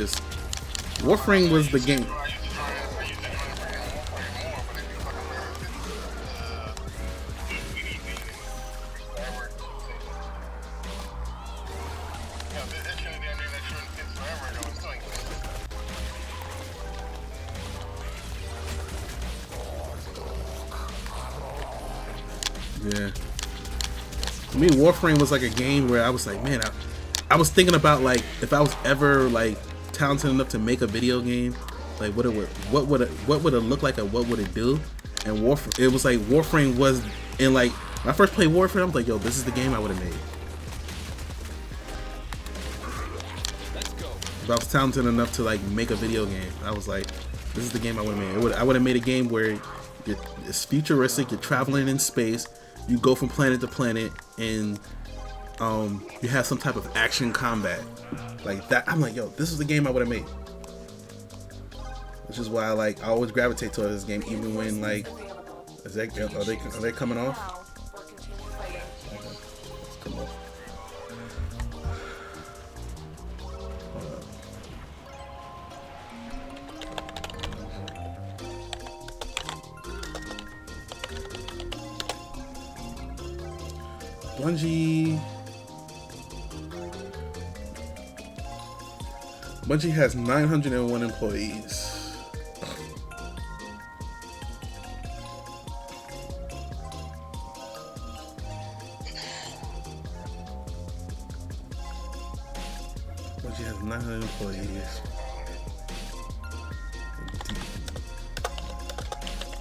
was the game. Yeah. To me, Warframe was like a game where I was like, man, I was thinking about like if I was ever like talented enough to make a video game, like what would it look like, or what would it do? And it was like Warframe was in like when I first played Warframe, I was like, yo, this is the game I would have made. If I was talented enough to like make a video game, I was like, this is the game I would have made. I would have made a game where it's futuristic, you're traveling in space. You go from planet to planet, and you have some type of action combat like that. I'm like, yo, this is the game I would have made. Which is why I always gravitate towards this game, even when like, are they coming off? Okay, let's come off. Bungie has 901 employees. Bungie has 900 employees.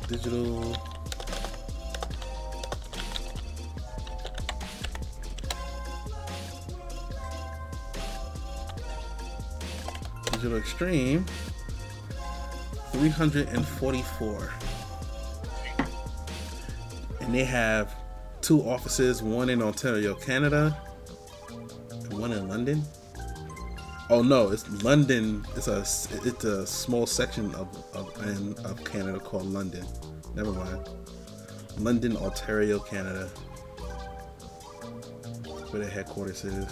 Digital. Digital Extreme, 344. And they have 2 offices, one in Ontario, Canada, and one in London. Oh no, it's London. It's a small section of Canada called London. Never mind. London, Ontario, Canada. Where their headquarters is.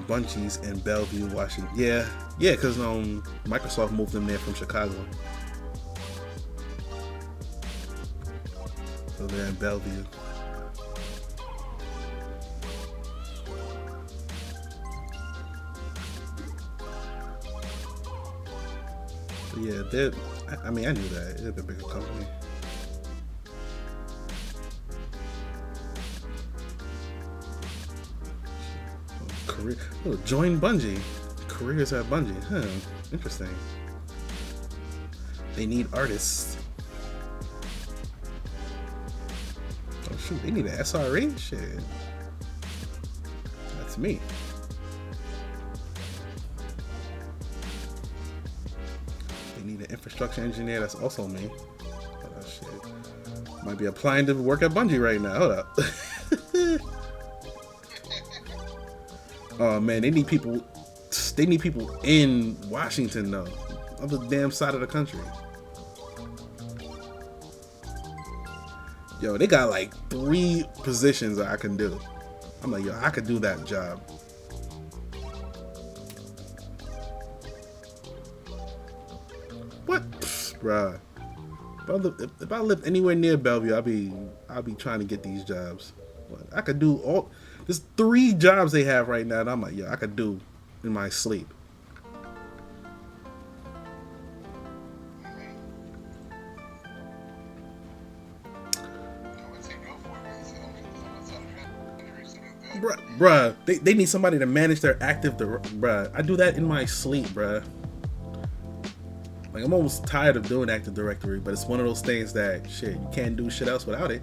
Bungie's in Bellevue, Washington. Yeah, because Microsoft moved them there from Chicago, so they're in Bellevue. So yeah, I mean, I knew that they're the bigger company. Join Bungie. Careers at Bungie. Huh. Interesting. They need artists. Oh shoot, they need an SRE? Shit. That's me. They need an infrastructure engineer. That's also me. Oh shit. Might be applying to work at Bungie right now. Hold up. Oh man, they need people in Washington though, on the damn side of the country. Yo, they got like 3 positions that I can do. I'm like, yo, I could do that job. What, bruh? If I lived anywhere near Bellevue, I'll be trying to get these jobs. I could do all. There's 3 jobs they have right now, and I'm like, yeah, I could do in my sleep. bruh, they need somebody to manage their active, bruh. I do that in my sleep, bruh. Like, I'm almost tired of doing Active Directory, but it's one of those things that, shit, you can't do shit else without it.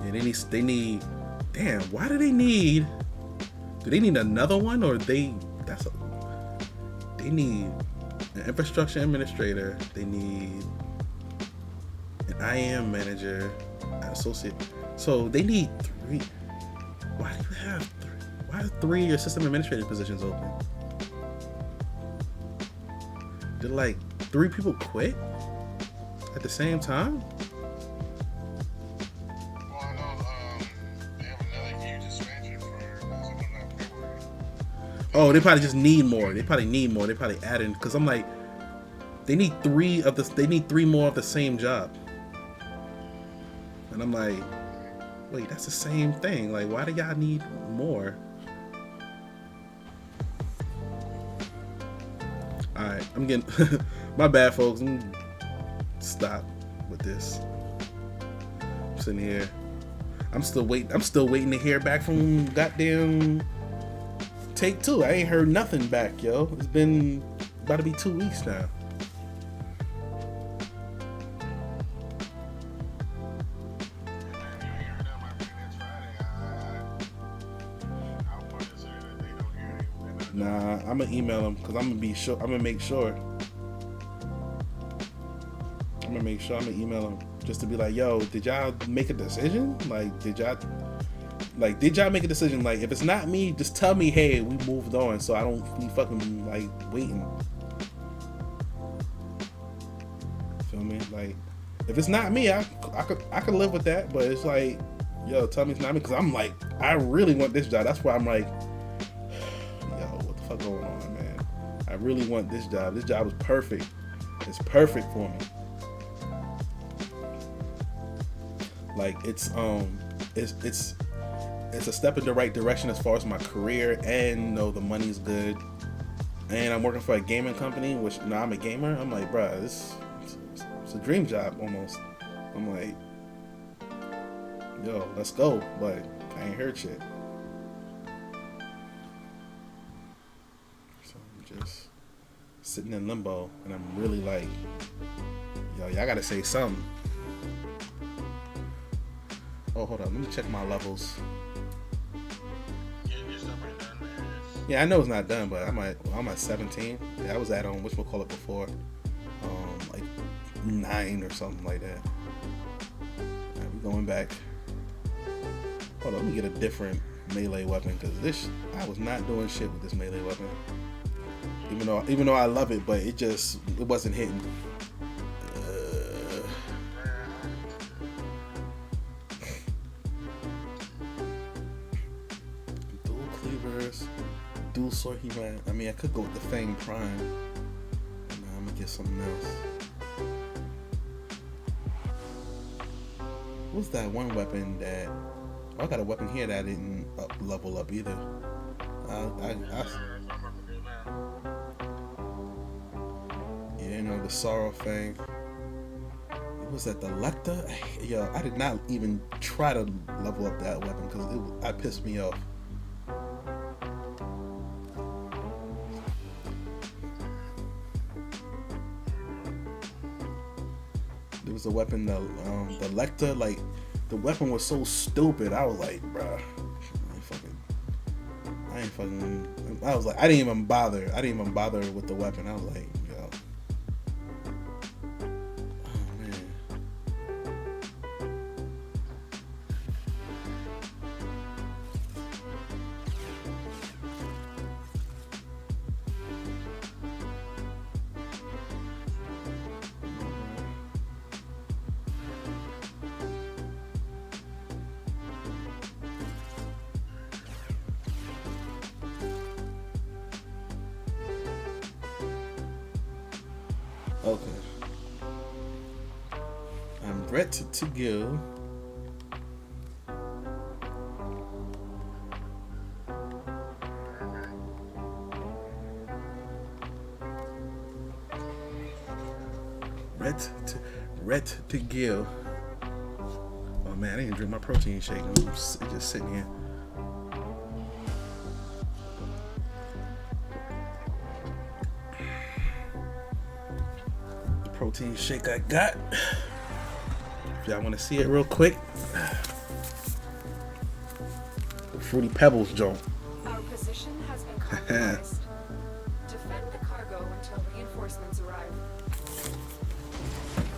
Yeah, they need, damn, why do they need another one, or they need an infrastructure administrator, they need an IAM manager, an associate. So they need 3. Why do you have 3? Why are 3 of your system administrator positions open? Did like 3 people quit at the same time? Well, I know they have another huge expansion for February. Oh, they probably just need more. They probably add in, because I'm like, they need 3 more of the same job. And I'm like, wait, that's the same thing. Like, why do y'all need more? Alright, I'm getting my bad, folks. Stop with this. I'm sitting here. I'm still waiting to hear back from goddamn Take Two. I ain't heard nothing back, yo. It's been about to be 2 weeks now. Nah, I'm gonna email them because I'm gonna be sure. I'm gonna make sure. I'm gonna email them just to be like, yo, did y'all make a decision? Like, did y'all make a decision? Like, if it's not me, just tell me, hey, we moved on, so I don't be fucking like waiting. Feel me? Like, if it's not me, I could live with that. But it's like, yo, tell me it's not me, because I'm like, I really want this job. That's why I'm like, going on, man. I really want this job. This job is perfect. It's perfect for me. Like, it's a step in the right direction as far as my career, and the money's good, and I'm working for a gaming company, which now I'm a gamer. I'm like, bruh, it's a dream job almost. I'm like, yo, let's go, but I ain't heard shit. Just sitting in limbo, and I'm really like, yo, y'all gotta say something. Oh, hold on, let me check my levels. Yeah, I know it's not done, but I'm at 17. Yeah, I was at whatchamacallit before, like 9 or something like that. Right, we going back. Hold on, let me get a different melee weapon, because I was not doing shit with this melee weapon. Even though I love it, but it wasn't hitting. Dual cleavers, dual sword. I mean, I could go with the Fang Prime. Nah, I'm gonna get something else. What's that one weapon that? I got a weapon here that I didn't level up either. The sorrow thing. It was that the Lecter. Yo, I did not even try to level up that weapon because it pissed me off. There was a weapon, the Lecter. Like, the weapon was so stupid. I was like, bruh, I was like, I didn't even bother with the weapon. I was like, yo. Okay. I'm ready to go. Red to go. Oh man, I didn't drink my protein shake. I'm just sitting here. The protein shake I got. If y'all want to see it real quick. The Fruity Pebbles joint. Our position has been compromised. Defend the cargo until reinforcements arrive.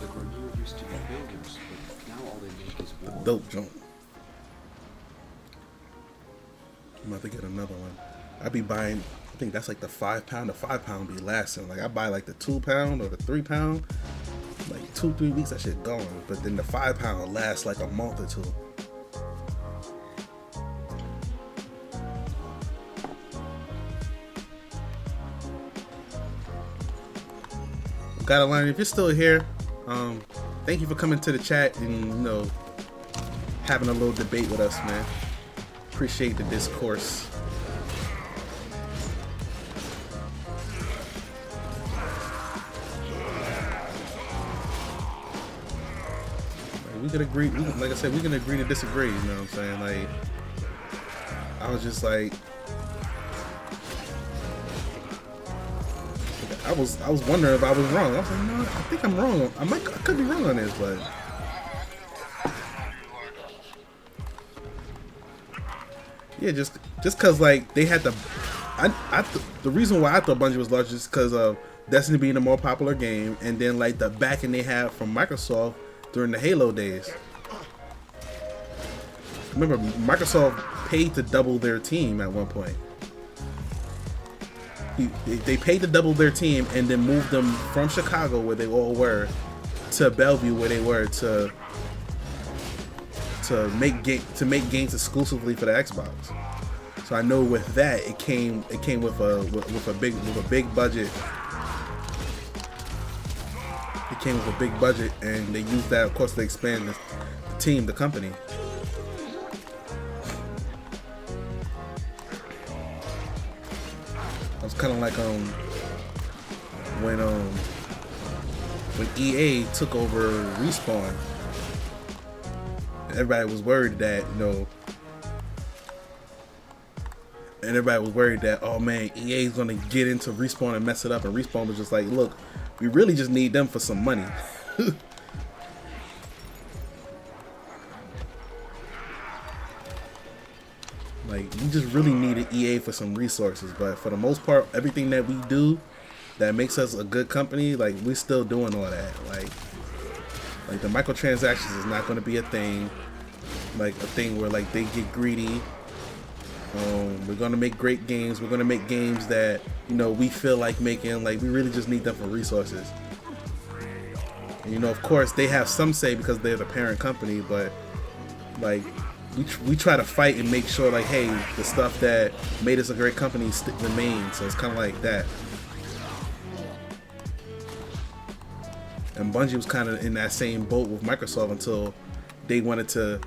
The Grenier used to be builders, but now all they make is walls. Dope joint. I'm about to get another one. I be buying, I think that's like the 5 pound. The 5 pound be lasting. Like I buy like the 2 pound or the 3 pound. Like 2-3 weeks that shit gone. But then the 5 pound lasts like a month or two. Gotta learn. If you're still here, thank you for coming to the chat and having a little debate with us, man. Appreciate the discourse. We could agree. Like I said, we can agree to disagree. You know what I'm saying? Like, I was just like. I was wondering if I was wrong. I was like, no, I think I'm wrong. I could be wrong on this, but yeah, just cause like they had the, the reason why I thought Bungie was large is because of Destiny being a more popular game, and then like the backing they had from Microsoft during the Halo days. Remember, Microsoft paid to double their team at one point. They paid to double their team and then moved them from Chicago, where they all were, to Bellevue, where they were, to make games exclusively for the Xbox. So I know with that it came with a big budget. It came with a big budget, and they used that, of course, to expand the team, the company. It was kind of like when EA took over Respawn. Everybody was worried that oh man, EA is gonna get into Respawn and mess it up, and Respawn was just like, look, we really just need them for some money. Like, we just really needed EA for some resources, but for the most part, everything that we do that makes us a good company, like, we're still doing all that. Like the microtransactions is not going to be a thing, like a thing where like they get greedy. We're going to make great games. We're going to make games that we feel like making. Like, we really just need them for resources. And, of course, they have some say because they're the parent company, but like. We try to fight and make sure, like, hey, the stuff that made us a great company remains. So it's kind of like that. And Bungie was kind of in that same boat with Microsoft until they wanted to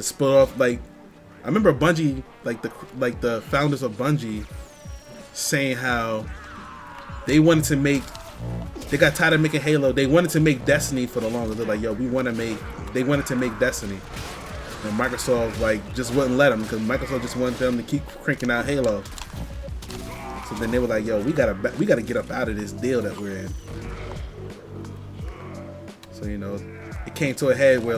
split off. Like, I remember Bungie, like the founders of Bungie, saying how they got tired of making Halo. They wanted to make Destiny for the longest. They're like, yo, they wanted to make Destiny. And Microsoft just wouldn't let them, because Microsoft just wanted them to keep cranking out Halo. So then they were like, "Yo, we gotta get up out of this deal that we're in." So it came to a head where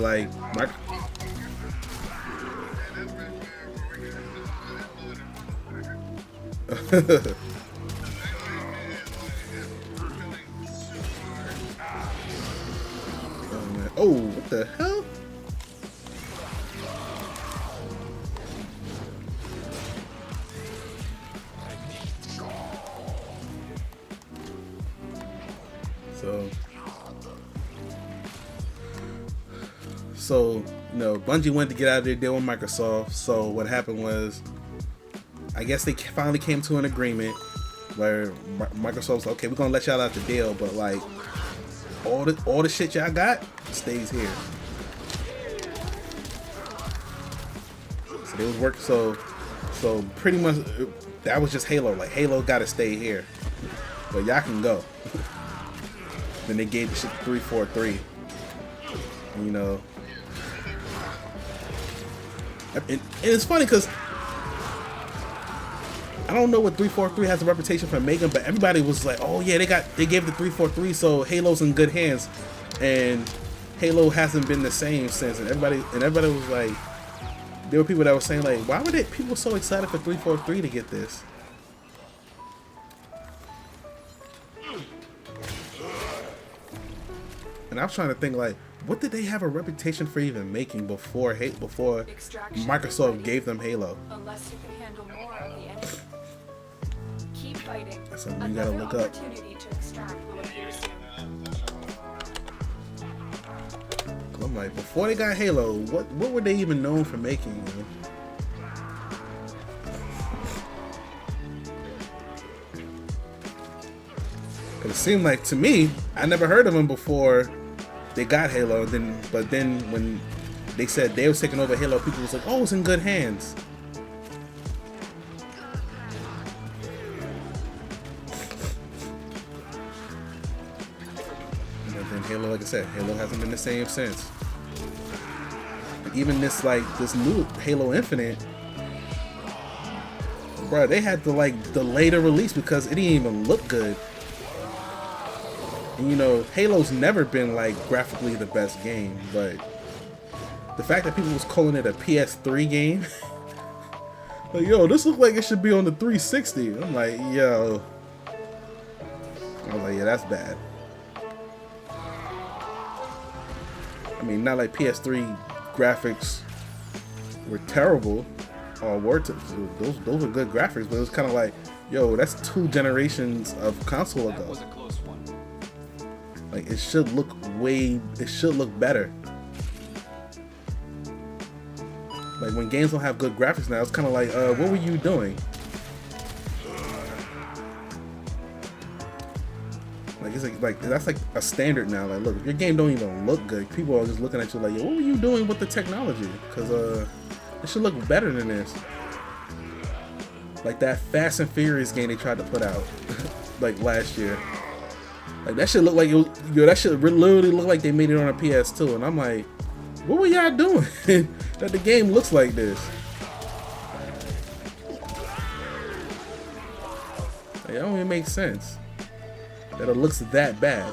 oh, what the hell? So Bungie went to get out of their deal with Microsoft. So what happened was, I guess they finally came to an agreement where Microsoft's like, okay, we're gonna let y'all out the deal, but like all the shit y'all got stays here. So they was working. So pretty much that was just Halo. Like, Halo gotta stay here, but y'all can go. Then they gave the shit 343. And it's funny because I don't know what 343 has a reputation for making, but everybody was like, "Oh yeah, they gave the 343, so Halo's in good hands," and Halo hasn't been the same since. And everybody was like, there were people that were saying like, "Why were people so excited for 343 to get this?" And I was trying to think like, what did they have a reputation for even making before Extraction Microsoft ready. gave them Halo? Unless you can handle more of the enemy. Keep fighting. That's something you gotta Another look up. opportunity to extract will appear soon. I'm like, before they got Halo, what were they even known for making? You know? Cause it seemed like to me, I never heard of them before they got Halo. But then when they said they was taking over Halo, people was like, "Oh, it's in good hands." And then Halo, like I said, Halo hasn't been the same since. And even this new Halo Infinite, bro, they had to delay the release because it didn't even look good. And you know, Halo's never been graphically the best game, but the fact that people was calling it a PS3 game, like, yo, this looks like it should be on the 360. I'm like, yo, yeah, that's bad. I mean, not like PS3 graphics were terrible, or those were good graphics, but it was kind of like, yo, that's 2 generations of console That ago. was a close one. Like, it should look better. Like, when games don't have good graphics now, it's kind of like, what were you doing? Like, it's like that's like a standard now. Like, look, if your game don't even look good, people are just looking at you like, yo, what were you doing with the technology? Because it should look better than this. Like that Fast and Furious game they tried to put out like last year. Like, that shit look like that shit literally look like they made it on a PS2, and I'm like, what were y'all doing that the game looks like this? Like, it don't even make sense that it looks that bad.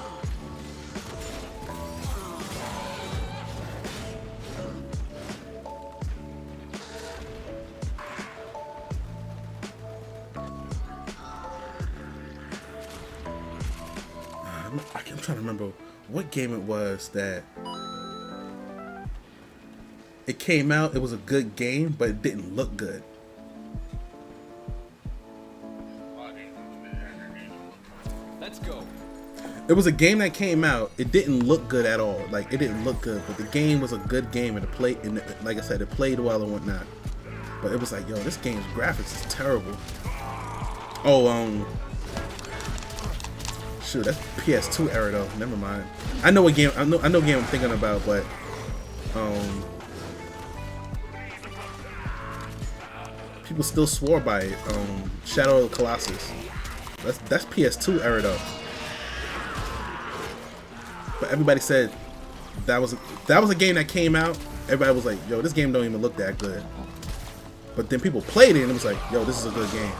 I'm trying to remember what game it was that it came out. It was a good game, but it didn't look good. Let's go. It was a game that came out. It didn't look good at all. Like, it didn't look good, but the game was a good game, and it played. And like I said, it played well and whatnot. But it was like, yo, this game's graphics is terrible. Oh, shoot, that's PS2 era though. Never mind. I know what game. I know game I'm thinking about, but people still swore by it. Shadow of the Colossus. That's PS2 era though. But everybody said that was a game that came out. Everybody was like, yo, this game don't even look that good. But then people played it and it was like, yo, this is a good game.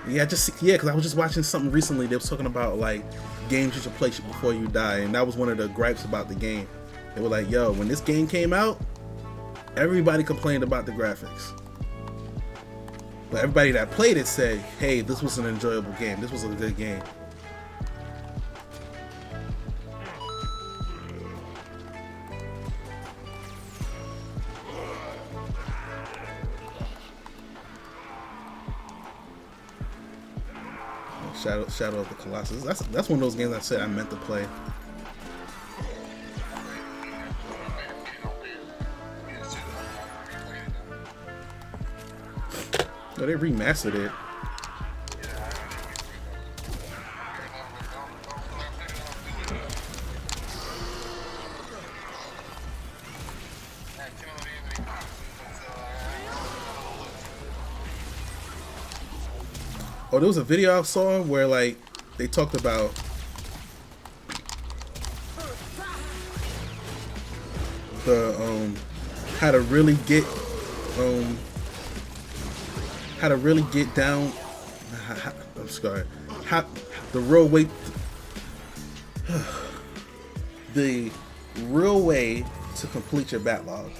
Yeah, because I was just watching something recently. They was talking about like games you should play before you die, and that was one of the gripes about the game. They were like, yo, when this game came out, everybody complained about the graphics. But everybody that played it said, hey, this was an enjoyable game. This was a good game. Shadow of the Colossus. That's one of those games I said I meant to play. No, they remastered it. Oh, there was a video I saw where like they talked about how to really get down. I'm sorry. How the real way. The real way to complete your backlog.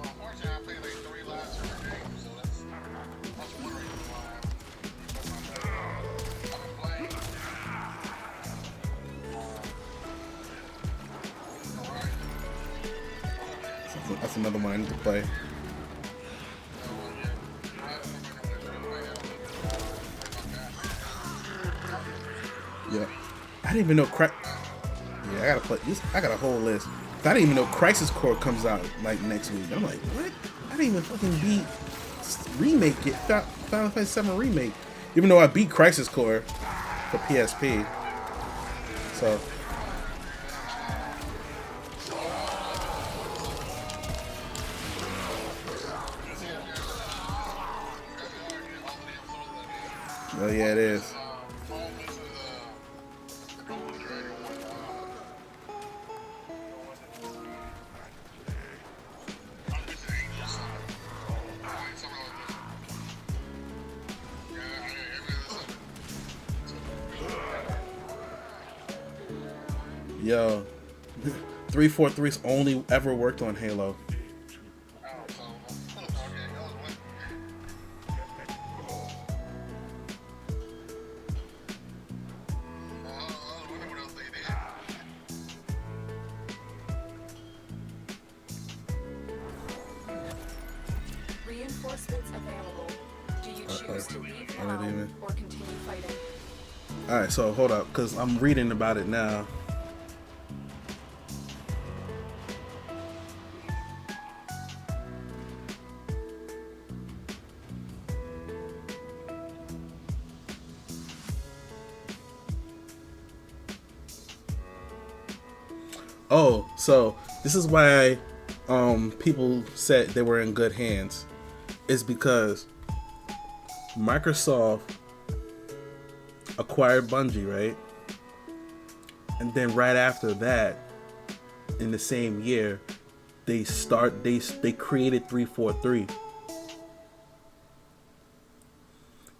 Unfortunately, I played like 3 live server games, so that's one reason why I've been playing. That's another one I need to play. Yeah, I didn't even know crack. Yeah, I gotta play this. I got a whole list. I didn't even know Crisis Core comes out like next week. I'm like, what? I didn't even fucking beat remake it. Final Fantasy VII remake. Even though I beat Crisis Core for PSP. So. Oh yeah, it is. Yo, 343's only ever worked on Halo. Reinforcements available. Do you choose to leave I didn't now even- or continue fighting? Alright, so hold up, because I'm reading about it now. Oh, so this is why people said they were in good hands. It's because Microsoft acquired Bungie, right? And then right after that, in the same year, they created 343.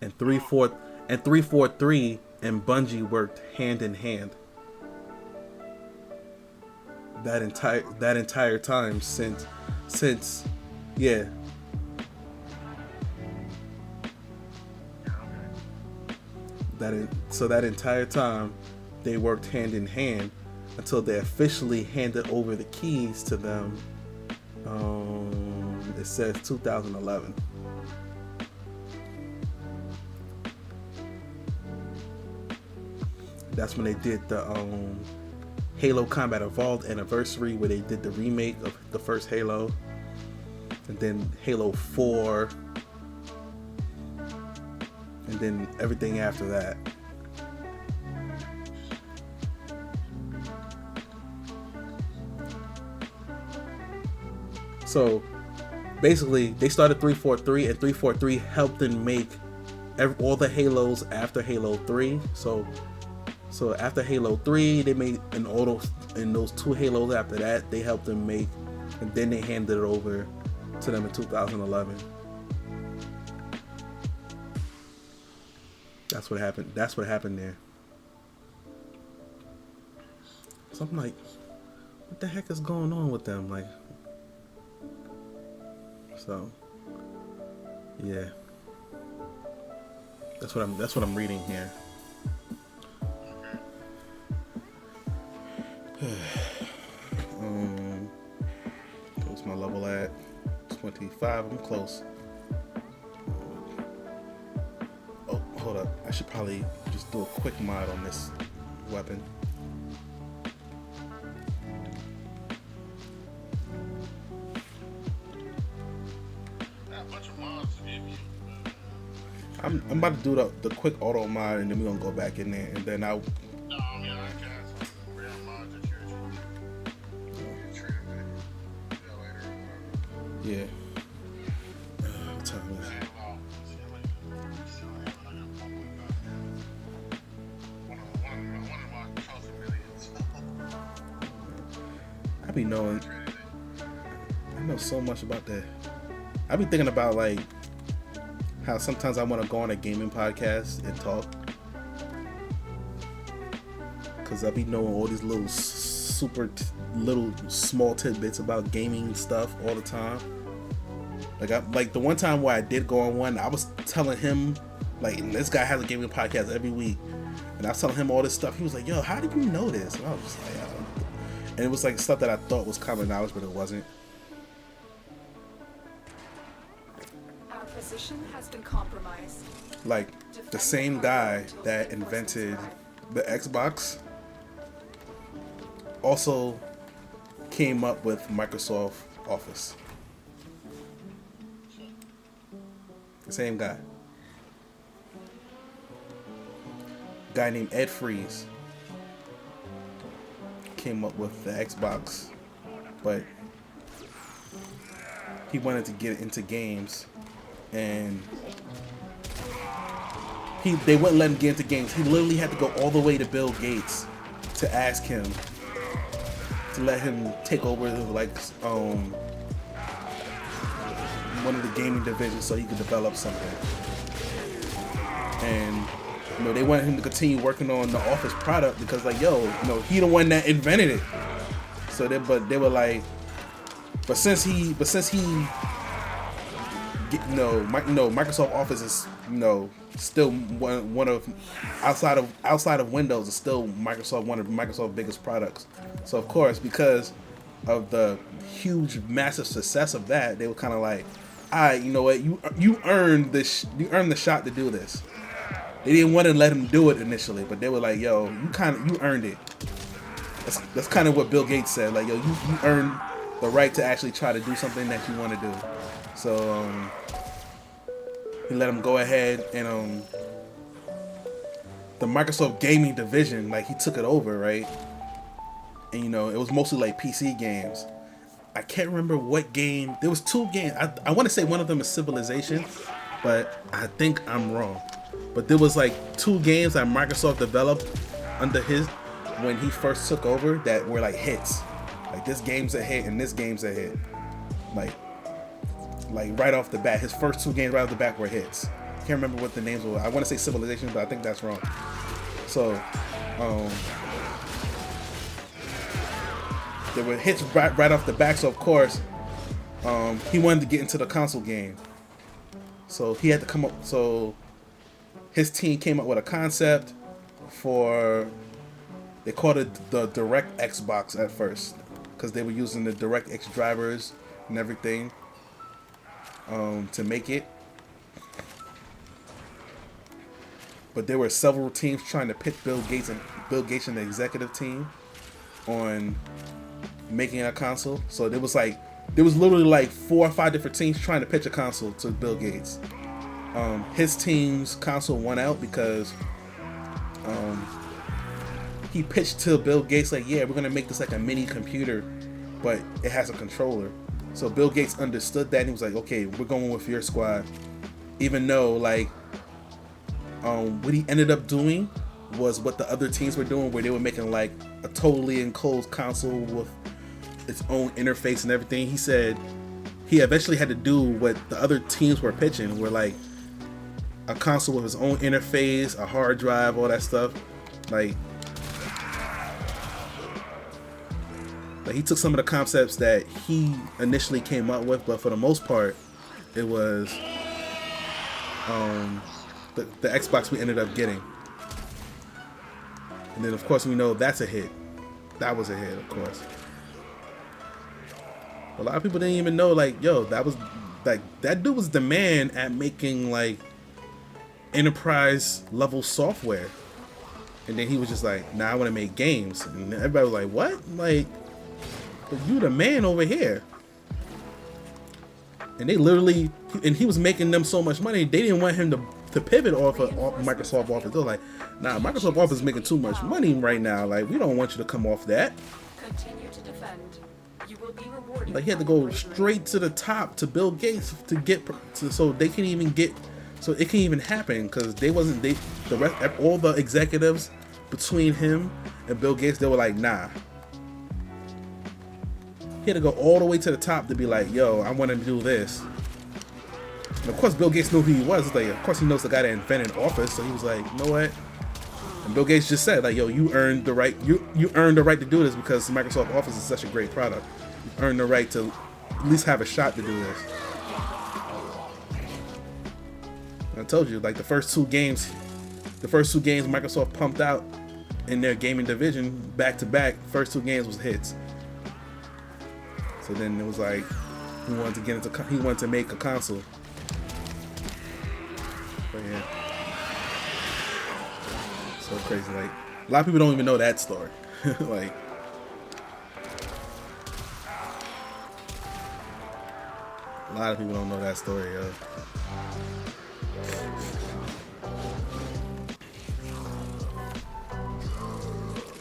And 343 and Bungie worked hand in hand. That entire time since yeah. So that entire time they worked hand in hand until they officially handed over the keys to them. It says 2011. That's when they did the Halo Combat Evolved anniversary, where they did the remake of the first Halo, and then Halo 4, and then everything after that. So basically, they started 343, and 343 helped them make all the Halos after Halo 3. So after Halo 3, they made those 2 Halos after that, they helped them make, and then they handed it over to them in 2011. That's what happened. That's what happened there. So I'm like, what the heck is going on with them? Like, so yeah, that's what I'm reading here. What's my level at? 25. I'm close. Oh, hold up. I should probably just do a quick mod on this weapon. I'm about to do the quick auto mod, and then we're gonna go back in there, and then I'll. No, I mean, I got some real mods that you're treating later. Yeah. What time is it? be knowing. I know so much about that. I be thinking about like how sometimes I want to go on a gaming podcast and talk, cause I be knowing all these little little small tidbits about gaming stuff all the time. Like the one time where I did go on one, I was telling him like this guy has a gaming podcast every week, and I was telling him all this stuff. He was like, "Yo, how did you know this?" And I was just like, and it was like stuff that I thought was common knowledge, but it wasn't. Our position has been compromised. Like the same guy that invented the Xbox also came up with Microsoft Office. The same guy. Guy named Ed Freeze came up with the Xbox, but he wanted to get into games, and they wouldn't let him get into games. He literally had to go all the way to Bill Gates to ask him to let him take over like one of the gaming divisions so he could develop something. And you know, they wanted him to continue working on the Office product because like, yo, you know, he the one that invented it. So they were like, but since he you know, Microsoft Office is, you know, still one of outside of Windows is still one of Microsoft's biggest products. So of course, because of the huge massive success of that, they were kind of like, all right, you know what, you earned this, you earned the shot to do this. They didn't want to let him do it initially, but they were like, yo, you earned it. That's kind of what Bill Gates said, like, yo, you earned the right to actually try to do something that you want to do. So he let him go ahead, and the Microsoft gaming division, like, he took it over, right? And you know, it was mostly like PC games. I can't remember what game. There was 2 games. I want to say one of them is Civilization, but I think I'm wrong. But there was like 2 games that Microsoft developed under when he first took over that were like hits. Like this game's a hit and this game's a hit. Like right off the bat, his first 2 games right off the bat were hits. Can't remember what the names were. I want to say Civilization, but I think that's wrong. So there were hits right off the bat. So of course, he wanted to get into the console game. So he had to come up. So his team came up with a concept for, they called it the Direct Xbox at first, because they were using the DirectX drivers and everything to make it. But there were several teams trying to pitch Bill Gates and the executive team on making a console. So there was literally like 4 or 5 different teams trying to pitch a console to Bill Gates. His team's console won out because he pitched to Bill Gates like, yeah, we're gonna make this like a mini computer, but it has a controller. So Bill Gates understood that and he was like, okay, we're going with your squad. Even though like what he ended up doing was what the other teams were doing, where they were making like a totally enclosed console with its own interface and everything. He said he eventually had to do what the other teams were pitching, where like a console with its own interface, a hard drive, all that stuff. Like he took some of the concepts that he initially came up with, but for the most part, it was the Xbox we ended up getting. And then of course we know that's a hit. That was a hit, of course. A lot of people didn't even know, like, yo, that was like, that dude was the man at making like enterprise level software. And then he was just like, nah, I want to make games. And everybody was like, what? Like, but you the man over here. And they literally, and he was making them so much money, they didn't want him to pivot off of Microsoft Office. They were like, nah, Microsoft Office is making too much money right now. Like, we don't want you to come off that. Continue to defend. You will be rewarded. Like, he had to go straight to the top to Bill Gates to get so they can even get, so it can even happen, because all the executives between him and Bill Gates, they were like, nah. He had to go all the way to the top to be like, yo, I want to do this. And of course, Bill Gates knew who he was. Like, of course, he knows the guy that invented Office. So he was like, you know what? And Bill Gates just said, like, yo, you earned the right. You earned the right to do this because Microsoft Office is such a great product. You earned the right to at least have a shot to do this. I told you, like the first two games Microsoft pumped out in their gaming division back to back. First two games was hits. So then it was like he wanted to make a console. But yeah, so crazy. Like a lot of people don't even know that story. Like a lot of people don't know that story, yo.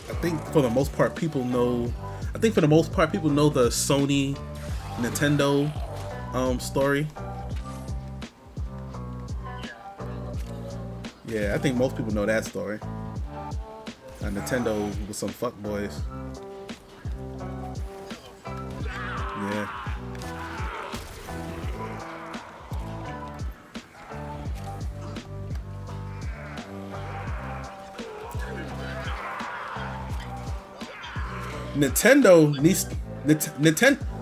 I think for the most part people know the Sony Nintendo story. Yeah, I think most people know that story. Nintendo was some fuckboys. Yeah. Nintendo.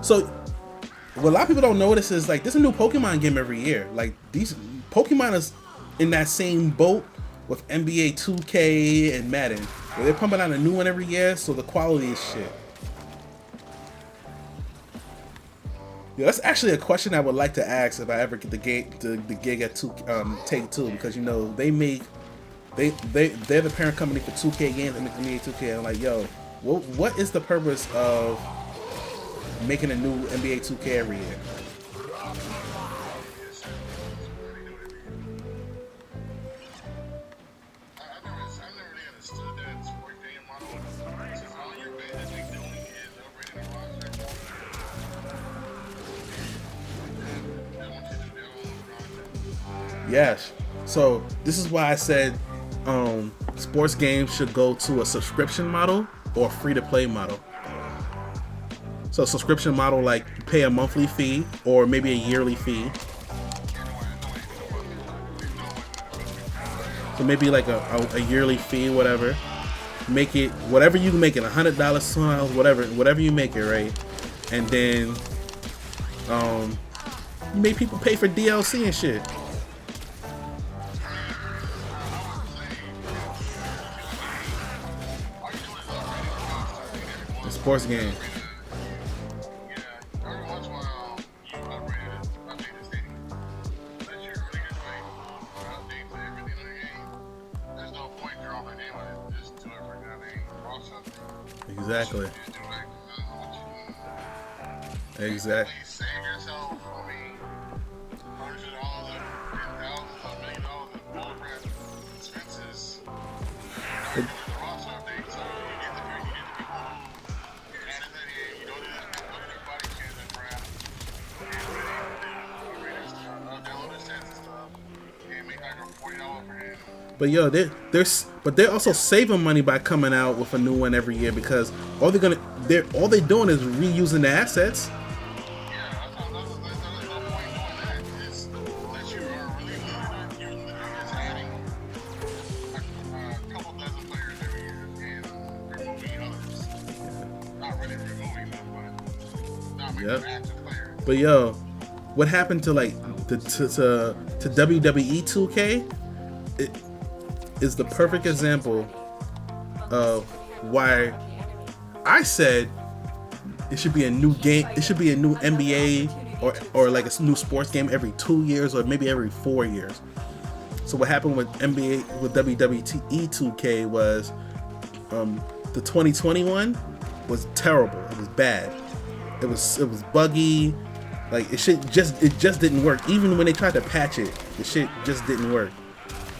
So, what a lot of people don't notice is like there's a new Pokemon game every year. Like these Pokemon is in that same boat with NBA 2K and Madden, where they're pumping out a new one every year. So the quality is shit. Yeah, that's actually a question I would like to ask if I ever get the gig at Take-Two, because you know they're the parent company for 2K games and NBA 2K. And I'm like, yo, what is the purpose of making a new NBA 2K every year? Yes. So this is why I said sports games should go to a subscription model or free-to-play model. So subscription model, like you pay a monthly fee or maybe a yearly fee. So maybe like a yearly fee, whatever. Make it whatever you can make it, $100, $200, whatever you make it, right? And then you make people pay for DLC and shit. A sports game. Exactly. Exactly. But yo, they're also saving money by coming out with a new one every year, because all they're doing is reusing the assets. Yep. But yo, what happened to like to WWE 2K? It is the perfect example of why I said it should be a new game. It should be a new NBA or like a new sports game every 2 years or maybe every 4 years. So what happened with WWE 2K was the 2021 was terrible. It was bad. It was buggy. Like it just didn't work. Even when they tried to patch it, the shit just didn't work.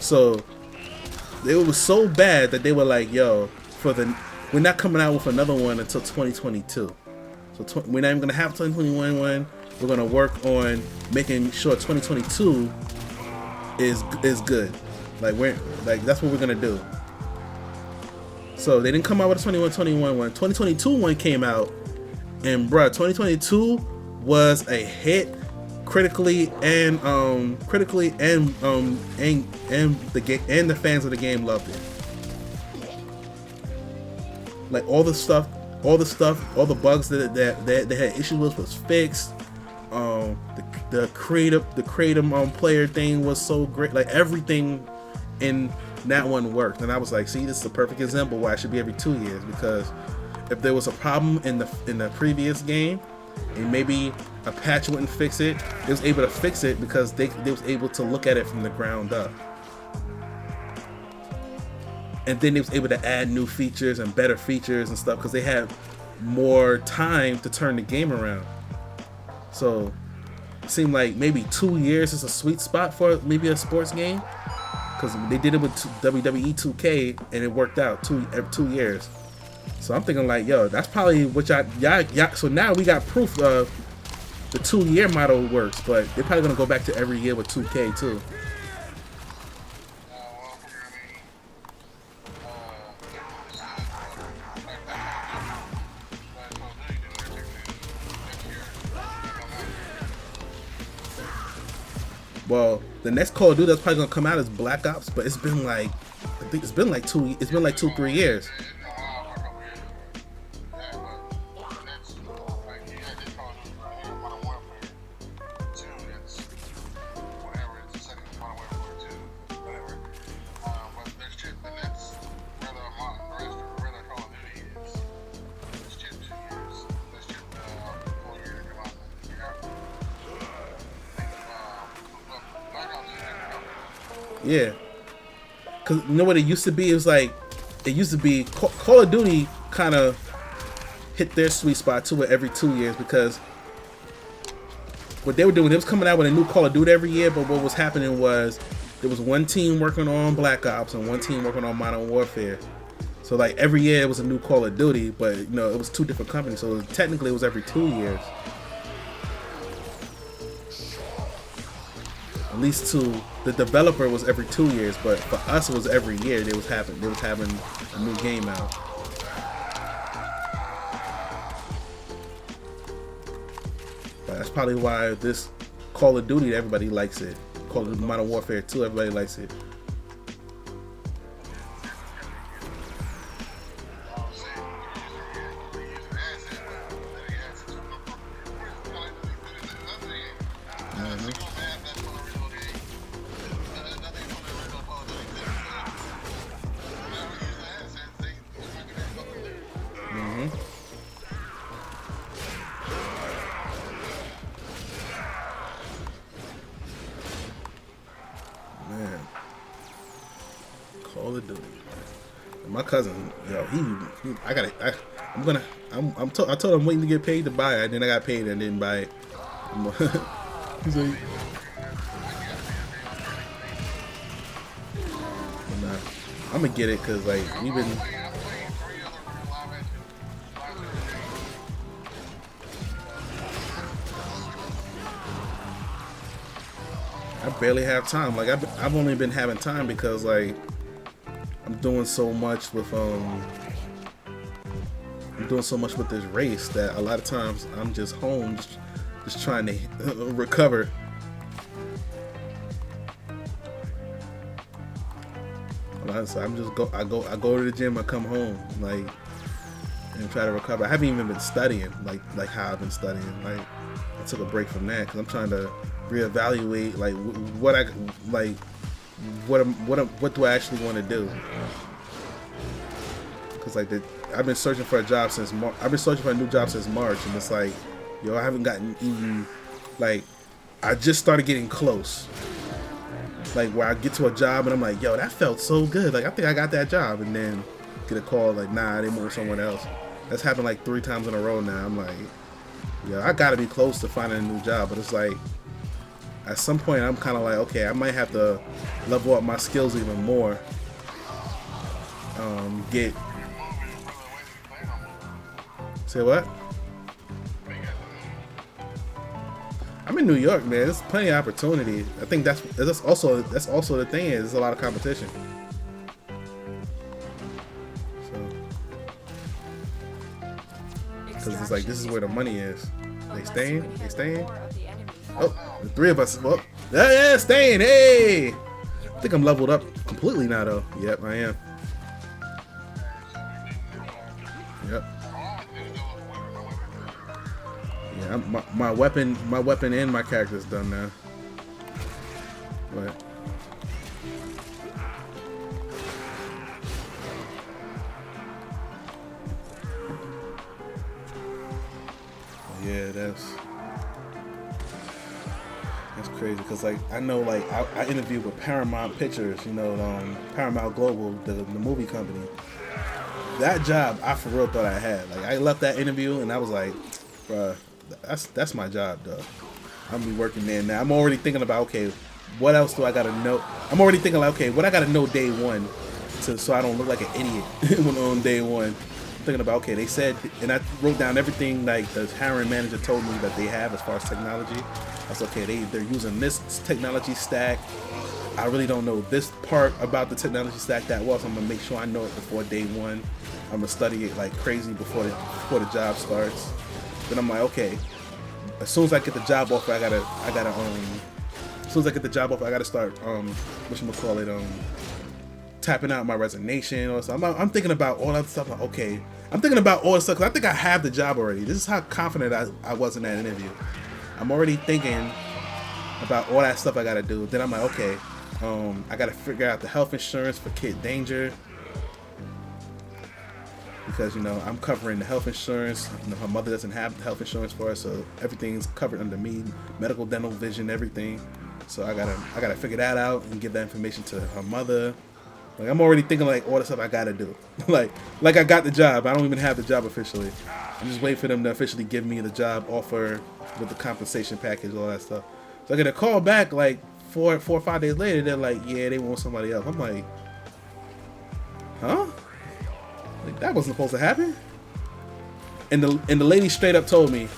So it was so bad that they were like, "Yo, we're not coming out with another one until 2022. So we're not even gonna have 2021 one. We're gonna work on making sure 2022 is good. Like that's what we're gonna do." So they didn't come out with a 21 one. 2022 one came out, And bruh, 2022 was a hit critically and the game and the fans of the game loved it. Like all the bugs that they had issues with was fixed. The creative player thing was so great. Like everything in that one worked, and I was like, see, this is a perfect example why it should be every 2 years, because if there was a problem in the previous game and maybe a patch wouldn't fix it, they was able to fix it because they was able to look at it from the ground up. And then they was able to add new features and better features and stuff because they had more time to turn the game around. So it seemed like maybe 2 years is a sweet spot for maybe a sports game, because they did it with WWE 2K and it worked out 2 years. So I'm thinking like, yo, that's probably what y'all. So now we got proof of the 2-year model works, but they're probably gonna go back to every year with 2K too. Well, the next Call of Duty that's probably gonna come out is Black Ops, but it's been like, I think it's been like 2-3 years. Yeah, because you know what it used to be? It used to be Call of Duty kind of hit their sweet spot too every 2 years, because what they were doing, they was coming out with a new Call of Duty every year, but what was happening was there was one team working on Black Ops and one team working on Modern Warfare. So like every year it was a new Call of Duty, but you know, it was 2 different companies, so technically it was every 2 years. At least to the developer was every 2 years, but for us it was every year. They was having a new game out. But that's probably why this Call of Duty, everybody likes it. Call of Duty Modern Warfare 2, everybody likes it. Man, Call of Duty. My cousin, yo, I told him I'm waiting to get paid to buy it, and then I got paid and didn't buy it. He's like, nah, I'm gonna get it because like we've been. I barely have time. Like I've only been having time because like I'm doing so much with this race that a lot of times I'm just home, just trying to recover. So I go to the gym, I come home, like, and try to recover. I haven't even been studying like how I've been studying. Like I took a break from that because I'm trying to reevaluate like what do I actually want to do? Because like I've been searching for a job since I've been searching for a new job since March, and it's like, yo, I haven't gotten even like I just started getting close. Like where I get to a job and I'm like, yo, that felt so good. Like I think I got that job, and then get a call like, nah, they moved someone else. That's happened like 3 times in a row now. I'm like, yo, I gotta be close to finding a new job, but it's like at some point I'm kind of like, okay, I might have to level up my skills even more. Say what? I'm in New York, man. There's plenty of opportunity. I think that's also the thing is there's a lot of competition. So, because it's like this is where the money is. They staying? They staying? The enemy. Oh, the three of us. Well, yeah, staying. Hey, I think I'm leveled up completely now, though. Yep, I am. Yep. Yeah, my weapon and my character's done now. But yeah, that's crazy. Because like I know, like I interviewed with Paramount Pictures, you know, Paramount Global, the movie company. That job, I for real thought I had. Like I left that interview and I was like, bruh, that's my job, though. I'm gonna be working there now. I'm already thinking about, okay, what else do I gotta know? I'm already thinking like, okay, what I gotta know day one, so I don't look like an idiot when on day one. I'm thinking about, okay, they said, and I wrote down everything like the hiring manager told me that they have as far as technology. I was okay, they're using this technology stack. I really don't know this part about the technology stack that well, so I'm gonna make sure I know it before day one. I'm gonna study it like crazy before the job starts. Then I'm like, okay, as soon as I get the job offer, I gotta as soon as I get the job offer, I gotta start whatchamacallit, tapping out my resignation or something. I'm thinking about all that stuff. Like, okay, I'm thinking about all the stuff because I think I have the job already. This is how confident I was in that interview. I'm already thinking about all that stuff I gotta do. Then I'm like, okay, I gotta figure out the health insurance for Kid Danger. Because, you know, I'm covering the health insurance. You know, her mother doesn't have the health insurance for her, so everything's covered under me, medical, dental, vision, everything. So I gotta figure that out and give that information to her mother. Like I'm already thinking like all the stuff I gotta do. like I got the job. I don't even have the job officially. I'm just waiting for them to officially give me the job offer with the compensation package, all that stuff. So I get a call back like four or 5 days later. They're like, yeah, they want somebody else. I'm like, huh? Like, that wasn't supposed to happen. And the lady straight up told me,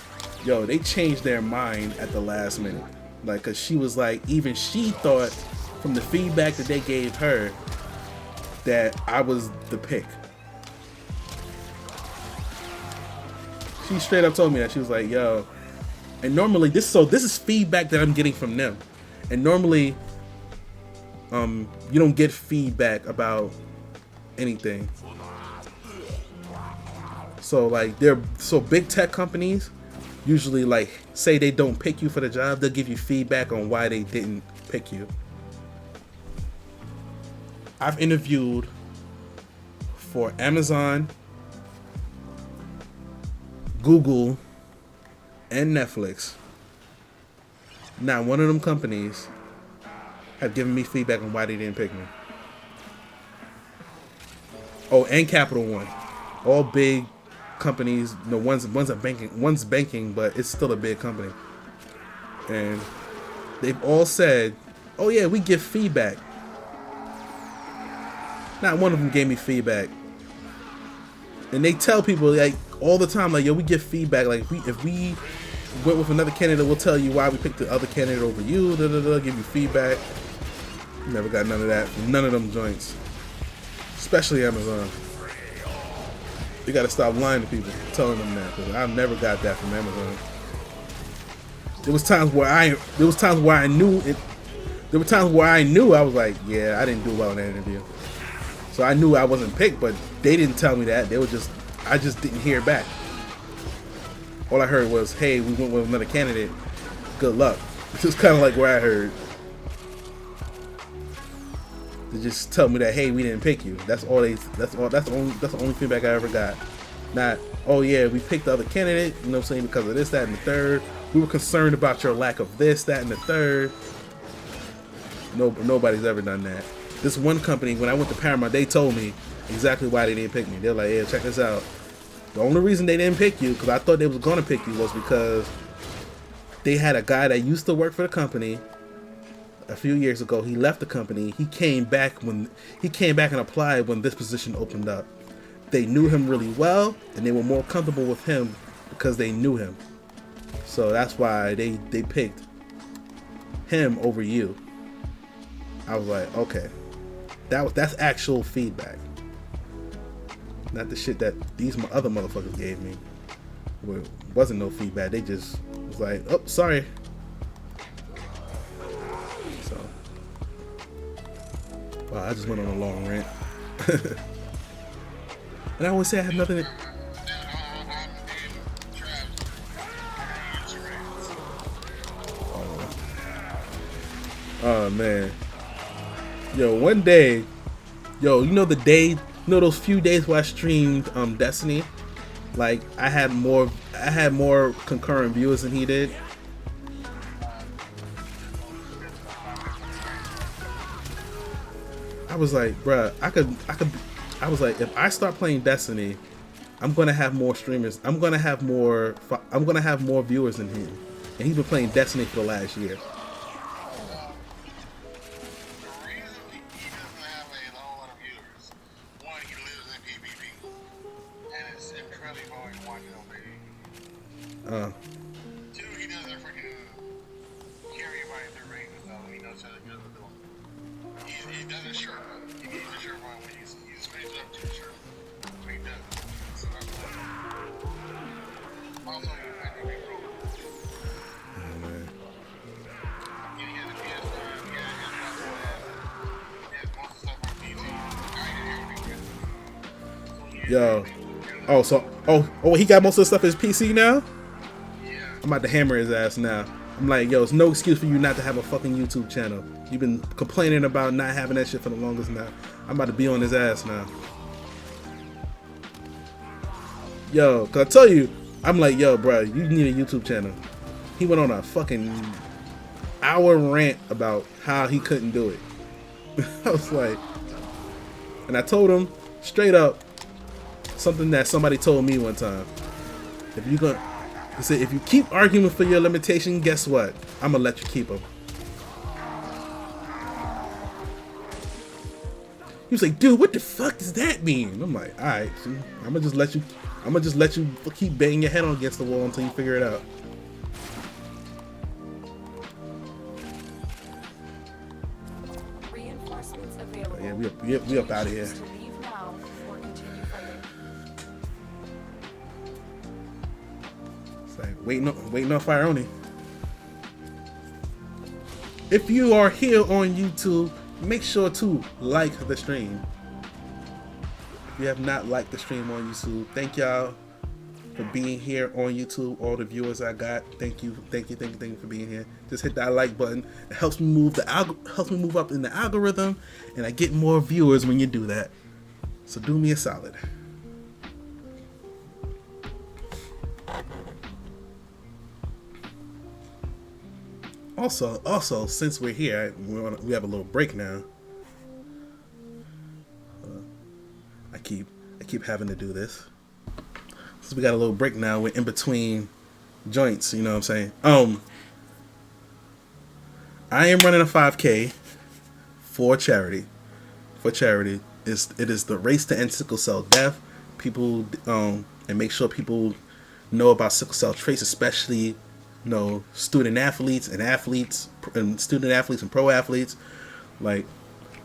yo, they changed their mind at the last minute. Like, cause she was like, even she thought from the feedback that they gave her that I was the pick. She straight up told me that. She was like, yo, and normally this is feedback that I'm getting from them. And normally you don't get feedback about anything. So like big tech companies usually like say they don't pick you for the job, they'll give you feedback on why they didn't pick you. I've interviewed for Amazon, Google, and Netflix. Not one of them companies have given me feedback on why they didn't pick me. Oh, and Capital One. All big companies. No, one's banking, but it's still a big company. And they've all said, oh yeah, we give feedback. Not one of them gave me feedback. And they tell people like all the time, like, yo, we give feedback. Like if we went with another candidate, we'll tell you why we picked the other candidate over you. Give you feedback. Never got none of that from none of them joints. Especially Amazon. You gotta stop lying to people, telling them that, because I've never got that from Amazon. There was times where I knew it. There were times where I knew I was like, yeah, I didn't do well in that interview. So I knew I wasn't picked, but they didn't tell me that. I just didn't hear back. All I heard was, hey, we went with another candidate. Good luck. It's just kind of like where I heard. They just tell me that, hey, we didn't pick you. That's the only feedback I ever got. Not, oh yeah, we picked the other candidate, you know what I'm saying, because of this, that, and the third. We were concerned about your lack of this, that, and the third. Nobody's ever done that. This one company, when I went to Paramount, they told me exactly why they didn't pick me. They're like, yeah, check this out. The only reason they didn't pick you, because I thought they was going to pick you, was because they had a guy that used to work for the company a few years ago. He left the company. He came back and applied when this position opened up. They knew him really well, and they were more comfortable with him because they knew him. So that's why they picked him over you. I was like, okay, that's actual feedback, not the shit that these other motherfuckers gave me. where wasn't no feedback. They just was like, oh, sorry. So, wow, I just went on a long rant. And I always say I have nothing to... Oh, man. Yo, one day, yo, you know the day, you know those few days where I streamed Destiny? Like, I had more concurrent viewers than he did. I was like, bruh, I was like, if I start playing Destiny, I'm gonna have more streamers. I'm gonna have more viewers than him. And he's been playing Destiny for the last year. Two, he doesn't freaking carry anybody through rain, so he knows how to get the door. He doesn't shirt. He needs a shirt on when he's raised up to the shirt. So he does. So that's what. Also, he might be broke. Oh, man. He has a PS5. He has most stuff on PC. Yo. Oh, he got most of the stuff in his PC now? I'm about to hammer his ass now. I'm like, yo, it's no excuse for you not to have a fucking YouTube channel. You've been complaining about not having that shit for the longest now. I'm about to be on his ass now. Yo, cause I tell you, I'm like, yo, bro, you need a YouTube channel. He went on a fucking hour rant about how he couldn't do it. I was like, and I told him straight up something that somebody told me one time. He said, if you keep arguing for your limitation, guess what? I'm gonna let you keep them. He was like, dude, what the fuck does that mean? I'm like, all right, I'm gonna just let you keep banging your head on against the wall until you figure it out. Reinforcements available. Yeah, we up out of here. To leave now or continue fighting. It's like waiting on fire only. If you are here on YouTube, make sure to like the stream. If you have not liked the stream on YouTube, thank y'all for being here on YouTube. All the viewers I got, thank you for being here. Just hit that like button. It helps me move up in the algorithm, and I get more viewers when you do that. So do me a solid. Also, since we're here, we have a little break now. I keep having to do this. Since we got a little break now, we're in between joints. You know what I'm saying? I am running a 5K for charity. It is the race to end sickle cell death. People and make sure people know about sickle cell traits, especially student athletes and student athletes and pro athletes. Like,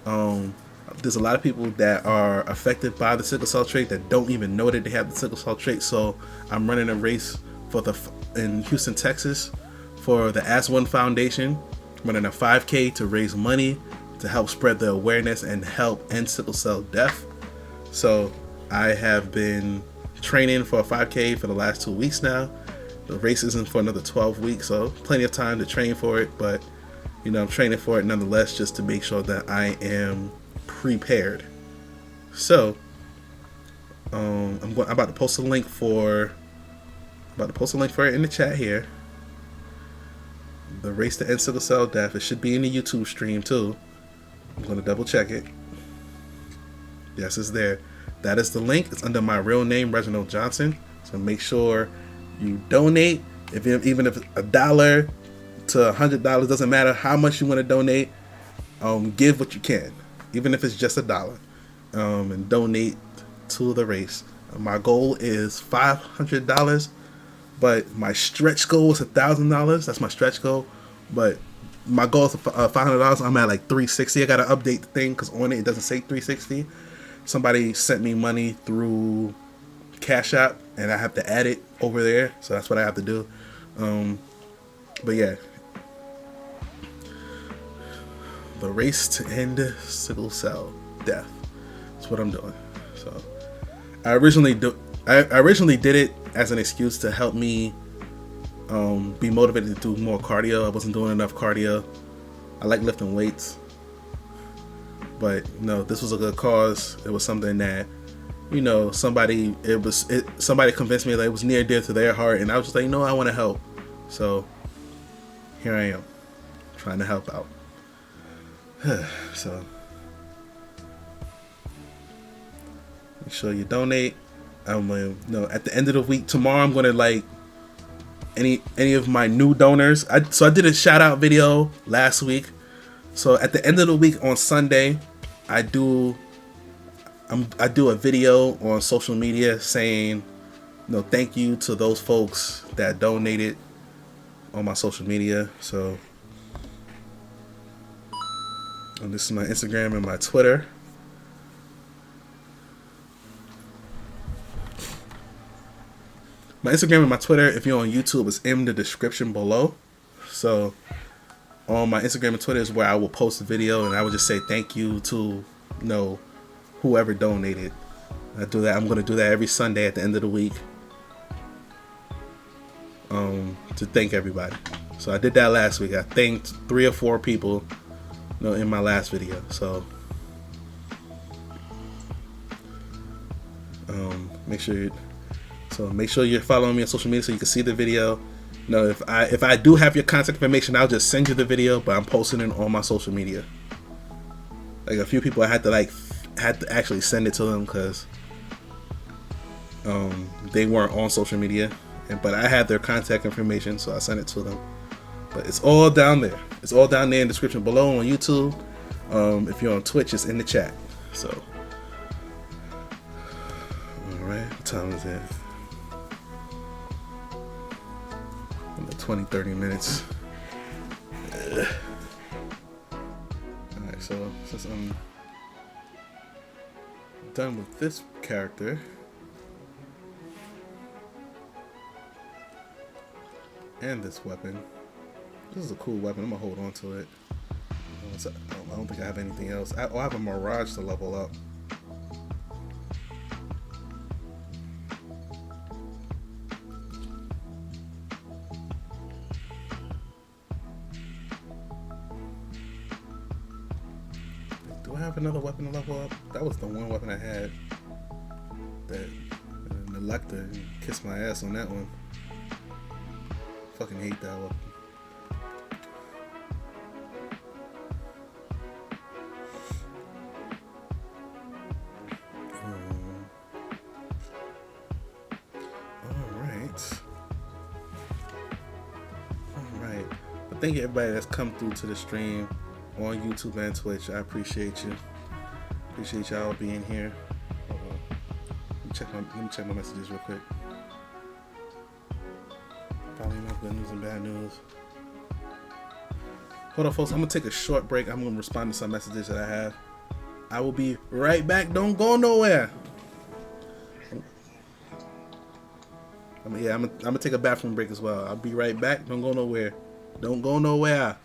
there's a lot of people that are affected by the sickle cell trait that don't even know that they have the sickle cell trait. So I'm running a race in Houston, Texas, for the As One Foundation. I'm running a 5K to raise money to help spread the awareness and help end sickle cell death. So I have been training for a 5K for the last 2 weeks now. The race isn't for another 12 weeks, so plenty of time to train for it. But I'm training for it nonetheless, just to make sure that I am prepared. So I'm about to post a link for it in the chat here. The race to end sickle cell death. It should be in the YouTube stream too. I'm going to double check it. Yes, it's there. That is the link. It's under my real name, Reginald Johnson. So make sure you donate. Even if it's $1 to $100, doesn't matter how much you want to donate. Give what you can, even if it's just $1, and donate to the race. My goal is $500, but my stretch goal is $1,000. That's my stretch goal, but my goal is $500. I'm at like $360. I gotta update the thing because on it doesn't say $360. Somebody sent me money through Cash App and I have to add it over there, so that's what I have to do. But yeah, the race to end sickle cell death. That's what I'm doing. So I originally did it as an excuse to help me be motivated to do more cardio. I wasn't doing enough cardio. I like lifting weights, but no, this was a good cause. It was something that, you know, somebody convinced me that it was near and dear to their heart, and I was just like, you know, I want to help. So here I am, trying to help out. So make sure you donate. I'm no, at the end of the week tomorrow, I'm gonna like any of my new donors. So I did a shout out video last week. So at the end of the week on Sunday, I do a video on social media saying, thank you to those folks that donated on my social media. So, and this is my Instagram and my Twitter. My Instagram and my Twitter, if you're on YouTube, is in the description below. So on my Instagram and Twitter is where I will post the video, and I will just say thank you to whoever donated. I do that. I'm gonna do that every Sunday at the end of the week, to thank everybody. So I did that last week. I thanked 3 or 4 people, in my last video. So make sure you're following me on social media so you can see the video. If I do have your contact information, I'll just send you the video, but I'm posting it on my social media. Like a few people, I had to actually send it to them because they weren't on social media, but I had their contact information, so I sent it to them. But it's all down there. It's all down there in the description below on YouTube. If you're on Twitch, it's in the chat. So, all right, what time is it? 20-30 minutes. Alright, so since I'm done with this character, and this weapon, this is a cool weapon. I'm gonna hold on to it. I don't think I have anything else. I have a Mirage to level up. Do I have another weapon to level up? That was the one weapon I had. That Electa kissed my ass on that one. Fucking hate that weapon. Alright. But thank you everybody that's come through to the stream on YouTube and Twitch. I appreciate you. Appreciate y'all being here. Hold on. Let me check my messages real quick. Probably enough good news and bad news. Hold on, folks. I'm gonna take a short break. I'm gonna respond to some messages that I have. I will be right back. Don't go nowhere. I'm gonna take a bathroom break as well. I'll be right back. Don't go nowhere. Don't go nowhere.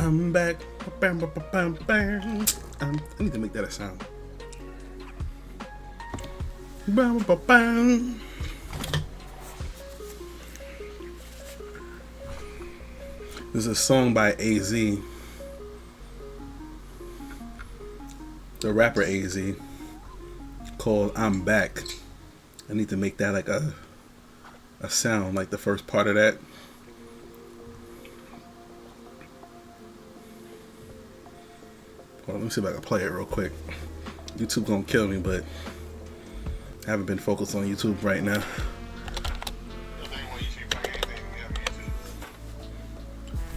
I'm back. Bam, bam, bam, bam. I need to make that a sound. Bam, bam, bam. There's a song by AZ, the rapper AZ, called "I'm Back." I need to make that like a sound, like the first part of that. Hold on, let me see if I can play it real quick. YouTube gonna kill me, but I haven't been focused on YouTube right now.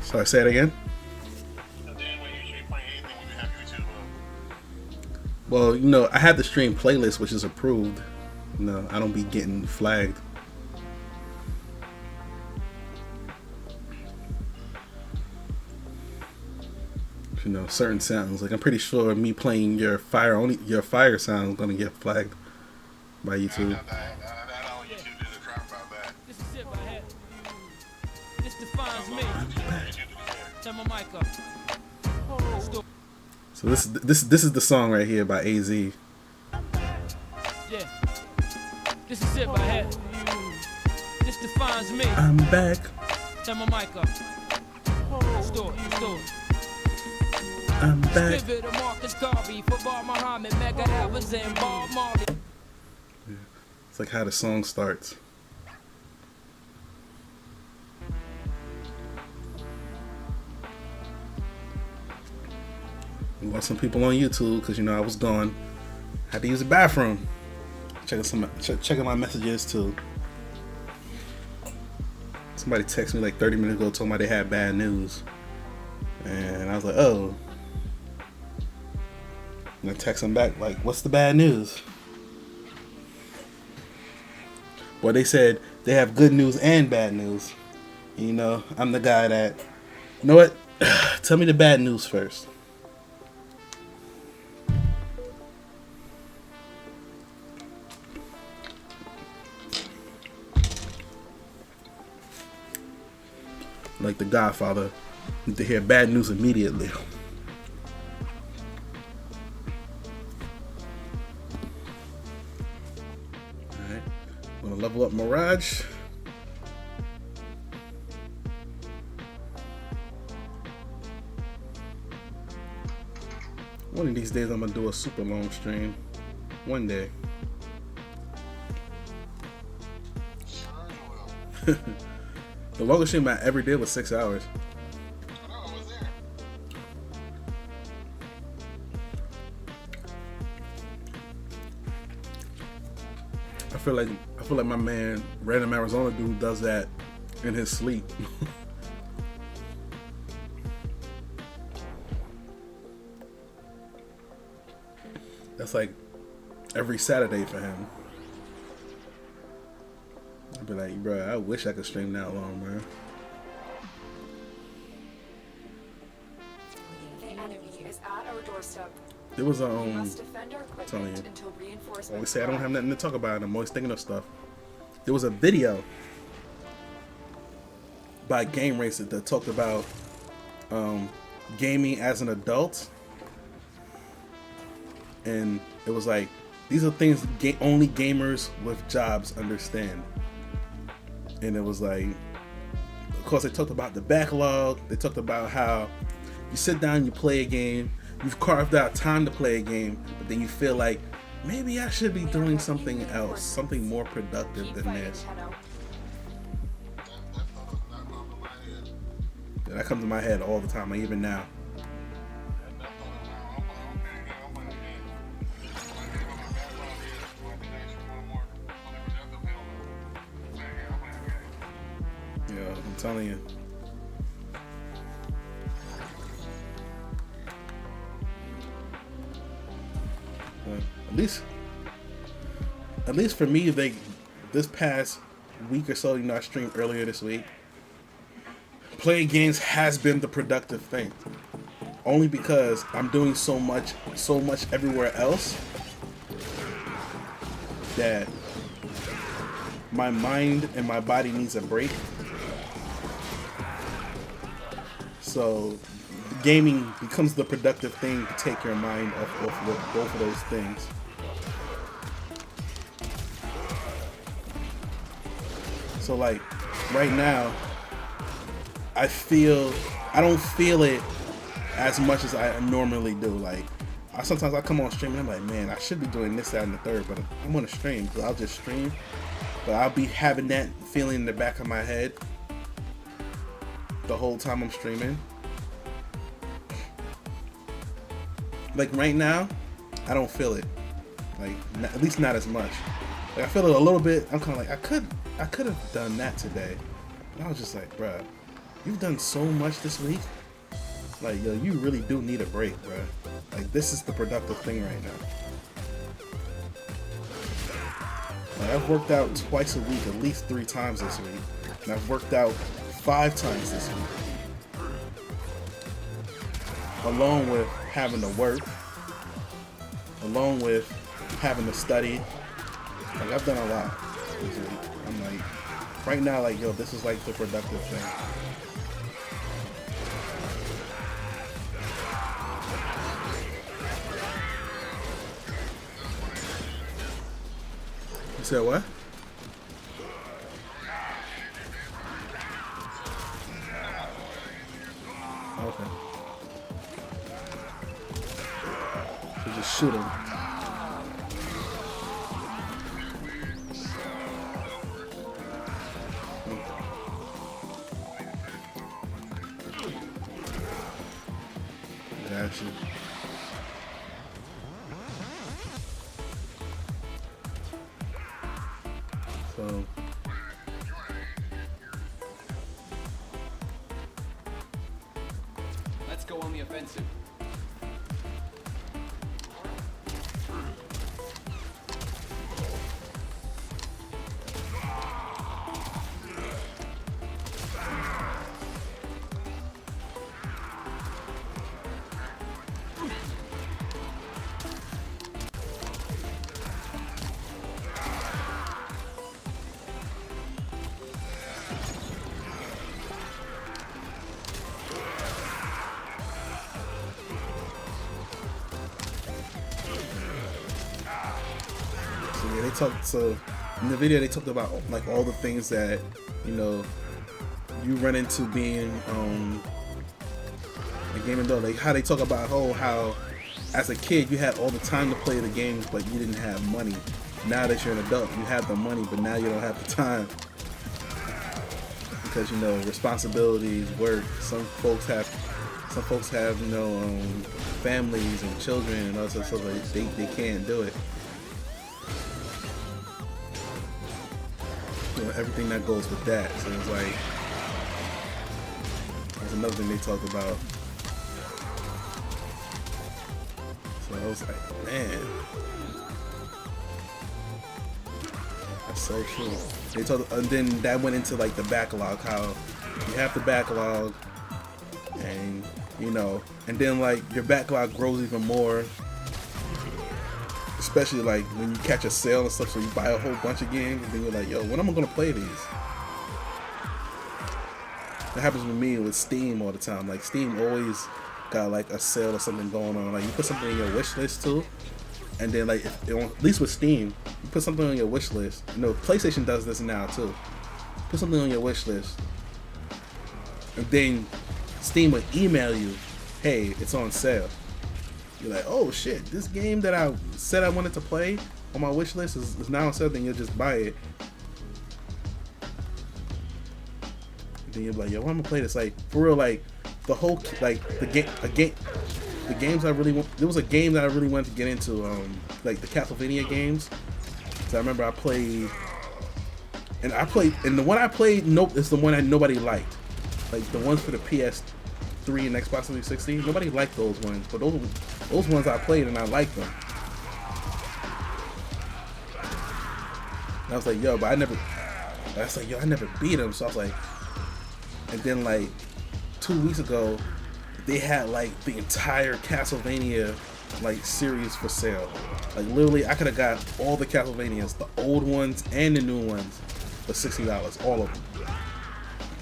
Sorry, say it again. Well, you know, I have the stream playlist, which is approved. No, I don't be getting flagged. You know, certain sounds. Like, I'm pretty sure me playing your fire sound is gonna get flagged by YouTube. So this is the song right here by AZ. Yeah, this is it right here. This defines me. I'm back. Turn my mic up. Store. I'm back. Give it a Marcus Garvey, football Muhammad, Mega Evans, and Bob Marley. Yeah. It's like how the song starts. We lost some people on YouTube because, you know, I was gone. Had to use the bathroom. Checking my messages too. Somebody texted me like 30 minutes ago, told me they had bad news, and I was like, oh. And I text them back like, what's the bad news? Well, they said they have good news and bad news. You know, I'm the guy that, you know what? Tell me the bad news first. Like the Godfather, need to hear bad news immediately. Alright, I'm gonna level up Mirage. One of these days I'm gonna do a super long stream. One day. The longest stream I ever did was 6 hours. I feel like my man Random Arizona dude does that in his sleep. That's like every Saturday for him. I'd be like, bro, I wish I could stream that long, man. The enemy is at our doorstep. There was We must defend our telling equipment you. until reinforcements Always say I don't have arrive. nothing to talk about, and I'm always thinking of stuff. There was a video by Game Racer that talked about gaming as an adult, and it was like, these are things only gamers with jobs understand. And it was like, of course, they talked about the backlog. They talked about how you sit down, you play a game, you've carved out time to play a game, but then you feel like, maybe I should be doing something else, something more productive Keep than fighting, this. Tenno. Yeah, that comes to my head all the time, like even now. Yeah, I'm telling you. At least for me, this past week or so, you know, I streamed earlier this week. Playing games has been the productive thing, only because I'm doing so much everywhere else that my mind and my body needs a break. So gaming becomes the productive thing to take your mind off of both of those things. So like right now, I don't feel it as much as I normally do. Like sometimes I come on stream and I'm like, man, I should be doing this, that, and the third, but I'm on a stream, so I'll just stream. But I'll be having that feeling in the back of my head the whole time I'm streaming. Like right now, I don't feel it. Like at least not as much. Like I feel it a little bit. I'm kind of like I could have done that today. And I was just like, bruh, you've done so much this week. Like yo, you really do need a break, bruh. Like this is the productive thing right now. Like, I've worked out twice a week, at least 3 times this week, and I've worked out 5 times this week. Along with having to work, along with having to study. Like I've done a lot this week. I'm like, right now, like yo, this is like the productive thing. You said what? Okay. So just shoot him. Gotcha. So Let's go on the offensive. So in the video they talked about like all the things that you you run into being a gaming adult. Like how they talk about how as a kid you had all the time to play the games but you didn't have money. Now that you're an adult you have the money but now you don't have the time because responsibilities, work. Some folks have families and children and all that stuff, like they can't do it. Everything that goes with that. So it's like that's another thing they talked about. So I was like, man, that's so true. They talked, and then that went into like the backlog, how you have the backlog, and and then like your backlog grows even more. Especially like when you catch a sale and stuff, so you buy a whole bunch of games and then you're like, yo, when am I gonna play these? That happens with me with Steam all the time. Like Steam always got like a sale or something going on. Like you put something in your wish list too, and then like at least with Steam, you put something on your wish list. PlayStation does this now too. Put something on your wish list, and then Steam would email you, hey, it's on sale. You're like, oh shit, this game that I said I wanted to play on my wish list is now on sale, then you'll just buy it. And then you're like, yo, I'm gonna play this. Like, for real, like, the whole, like, the games I really want, there was a game that I really wanted to get into, like, the Castlevania games. So I remember I played, and the one I played, is the one that nobody liked. Like, the ones for the PS3 and Xbox 360, nobody liked those ones, but those ones I played and I liked them. And I was like, yo, but I never beat them. So I was like, and then like 2 weeks ago, they had like the entire Castlevania like series for sale. Like literally, I could have got all the Castlevanias, the old ones and the new ones, for $60, all of them.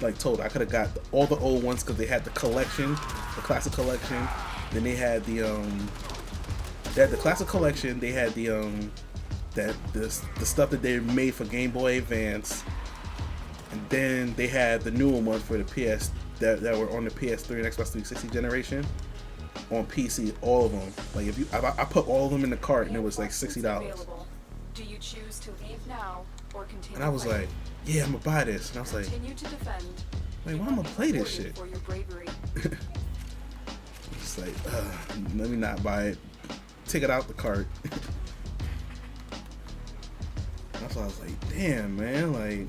like total. I could have got all the old ones because they had the collection, the classic collection. Then they had the classic collection. They had the stuff that they made for Game Boy Advance, and then they had the newer ones for the PS that were on the PS3 and Xbox 360 generation on PC. All of them. Like I put all of them in the cart and it was like $60. Do you choose to leave now or continue? And I was like, yeah, I'm gonna buy this. And I was like, continue to defend. wait, why am I gonna play this shit? For your bravery. It's like, let me not buy it. Take it out the cart. That's why I was like, damn, man, like,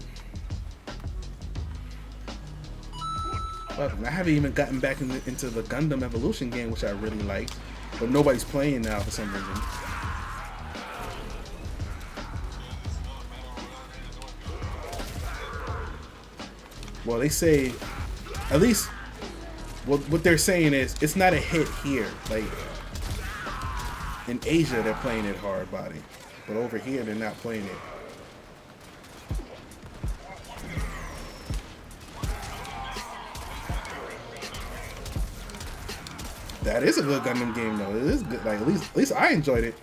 I haven't even gotten back into the Gundam Evolution game, which I really liked, but nobody's playing now for some reason. Well, they say, at least, what they're saying is, it's not a hit here. Like, in Asia, they're playing it hard body, but over here, they're not playing it. That is a good Gundam game, though. It is good. Like, at least I enjoyed it.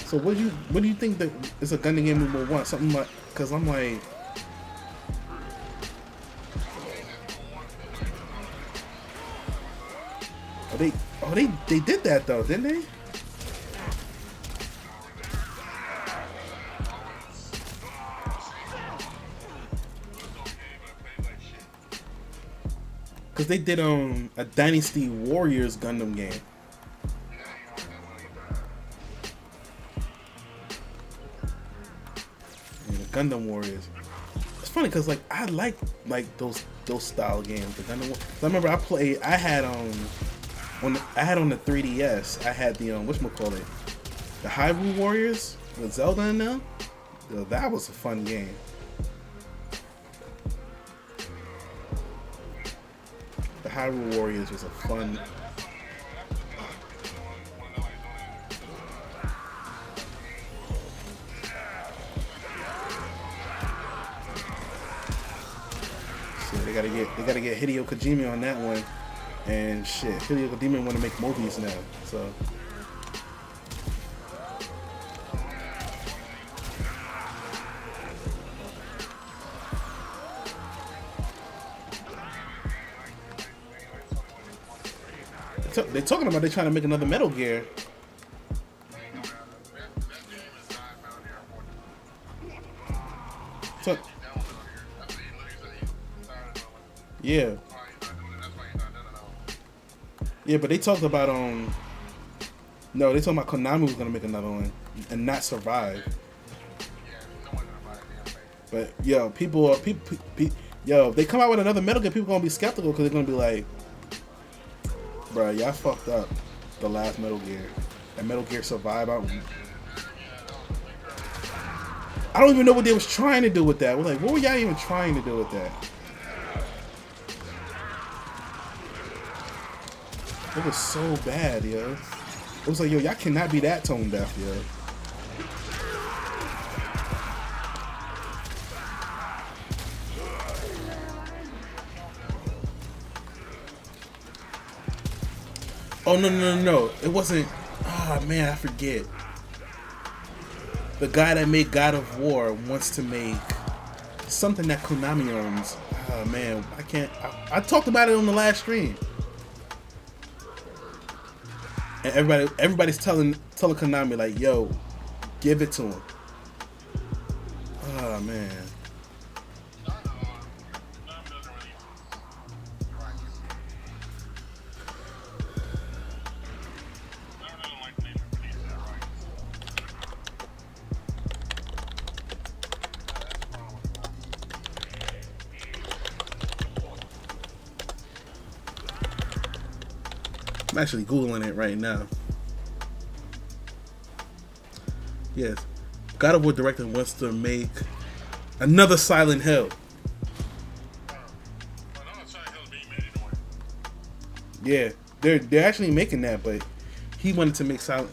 So what do you think that is a Gundam game we will want? Something like, because I'm like, they did that though, didn't they? Because they did a Dynasty Warriors Gundam game. And the Gundam Warriors. It's funny because like I like those style games. The Gundam. I remember I had on the 3DS. I had the whatchamacallit, the Hyrule Warriors with Zelda in them. Yo, that was a fun game. The Hyrule Warriors was a fun. So they gotta get Hideo Kojima on that one, and shit, Hideo Kojima want to make movies now, so. They're talking about they're trying to make another Metal Gear. So, yeah. Yeah, but they talked about no, they talking about Konami was gonna make another one and not survive. But yo, people, yo, if they come out with another Metal Gear, people gonna be skeptical because they're gonna be like, bruh, y'all fucked up the last Metal Gear. And Metal Gear Survive. I don't even know what they was trying to do with that. We're like, what were y'all even trying to do with that? It was so bad, yo. It was like, yo, y'all cannot be that tone deaf, yo. Oh, no. It wasn't. Ah, man, I forget. The guy that made God of War wants to make something that Konami owns. Ah, man, I can't. I talked about it on the last stream. And everybody's telling Konami, like, yo, give it to him. Oh, man. I'm actually Googling it right now. Yes. God of War director wants to make another Silent Hill. Yeah, they're actually making that, but he wanted to make Silent.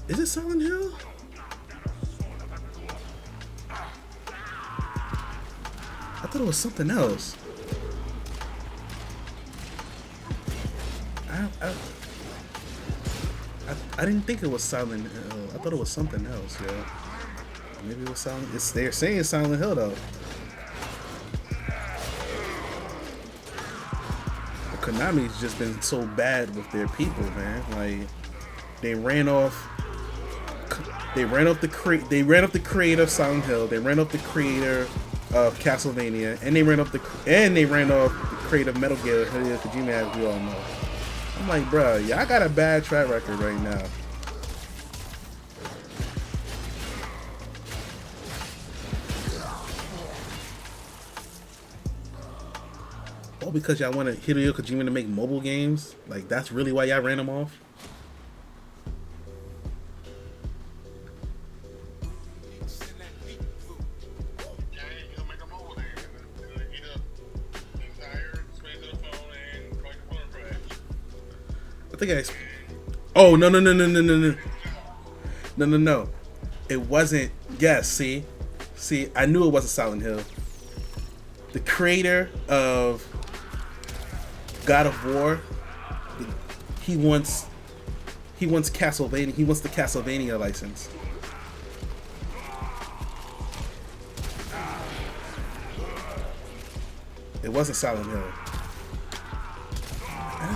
Is it Silent Hill? thought it was something else. I didn't think it was Silent Hill. I thought it was something else, yo. Maybe it was Silent. They're saying Silent Hill though. But Konami's just been so bad with their people, man. Like they ran off the creator of Silent Hill. They ran off the creator of Castlevania, and they ran off the creator of Metal Gear, Hideo Kojima, as we all know. I'm like, bruh, y'all got a bad track record right now. Oh, because y'all wanted Hideo Kojima to make mobile games? Like, that's really why y'all ran him off? I think oh, no. No. It wasn't. Yes, see, I knew it wasn't Silent Hill. The creator of God of War, he wants Castlevania. He wants the Castlevania license. It wasn't Silent Hill. And I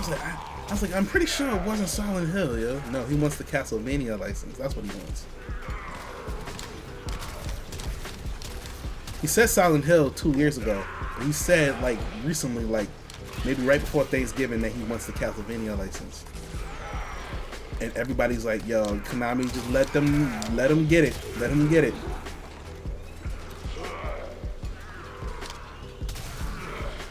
was like, I'm pretty sure it wasn't Silent Hill, yo. No, he wants the Castlevania license. That's what he wants. He said Silent Hill 2 years ago. He said, like, recently, like, maybe right before Thanksgiving, that he wants the Castlevania license. And everybody's like, yo, Konami, just let him get it. Let him get it.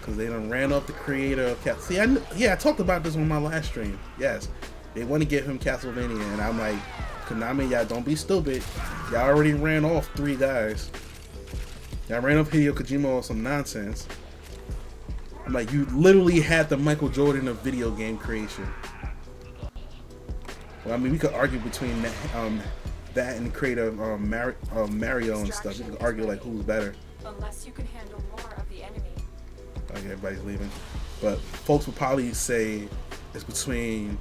Because they done ran off the creator of See, I talked about this on my last stream. Yes, they want to give him Castlevania, and I'm like, Konami, y'all don't be stupid. Y'all already ran off 3 guys. Y'all ran off Hideo Kojima on some nonsense. I'm like, you literally had the Michael Jordan of video game creation. Well, I mean, we could argue between that and the creator of Mario and stuff. We could argue like who's better. Unless you can handle more of the enemy. Okay, everybody's leaving, but folks would probably say it's between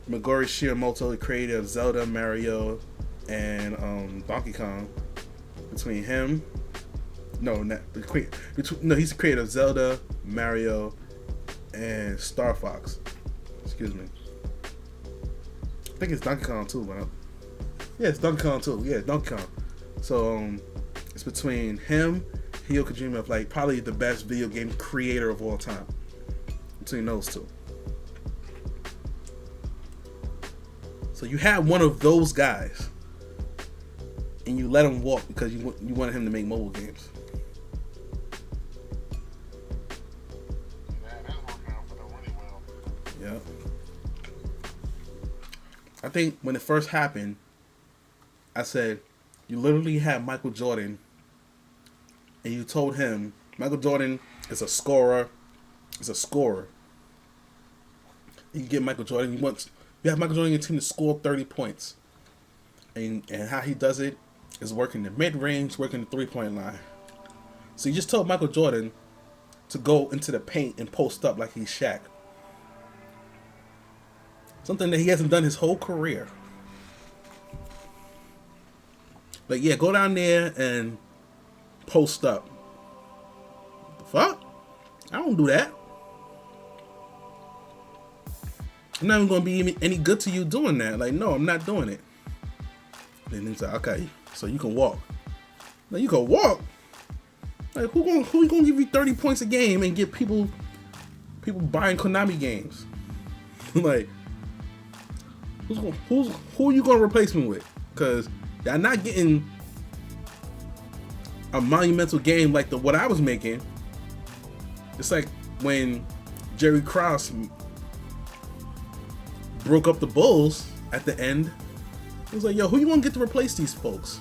Meguro Shigemoto, the creator of Zelda, Mario, and Donkey Kong. Between him, he's the creator of Zelda, Mario, and Star Fox. Excuse me. I think it's Donkey Kong too, but yeah, it's Donkey Kong too. Yeah, Donkey Kong. So it's between him, Hideo Kojima, like probably the best video game creator of all time. Between those two. So you had one of those guys, and you let him walk because you wanted him to make mobile games. That is working out for them really well. Yeah. I think when it first happened, I said, you literally had Michael Jordan, and you told him Michael Jordan is a scorer. You get Michael Jordan. You have Michael Jordan in your team to score 30 points, and how he does it is working the mid range, working the 3-point line. So you just told Michael Jordan to go into the paint and post up like he's Shaq. Something that he hasn't done his whole career. Like, yeah, go down there and post up. The fuck? I don't do that. I'm not even going to be any good to you doing that. Like, no, I'm not doing it. Then he's like, okay, so you can walk. Now you can walk? Like, who gonna give you 30 points a game and get people buying Konami games? Like, who are you gonna replace me with? Because y'all not getting a monumental game like what I was making. It's like when Jerry Krause broke up the Bulls at the end. It was like, yo, who you gonna get to replace these folks?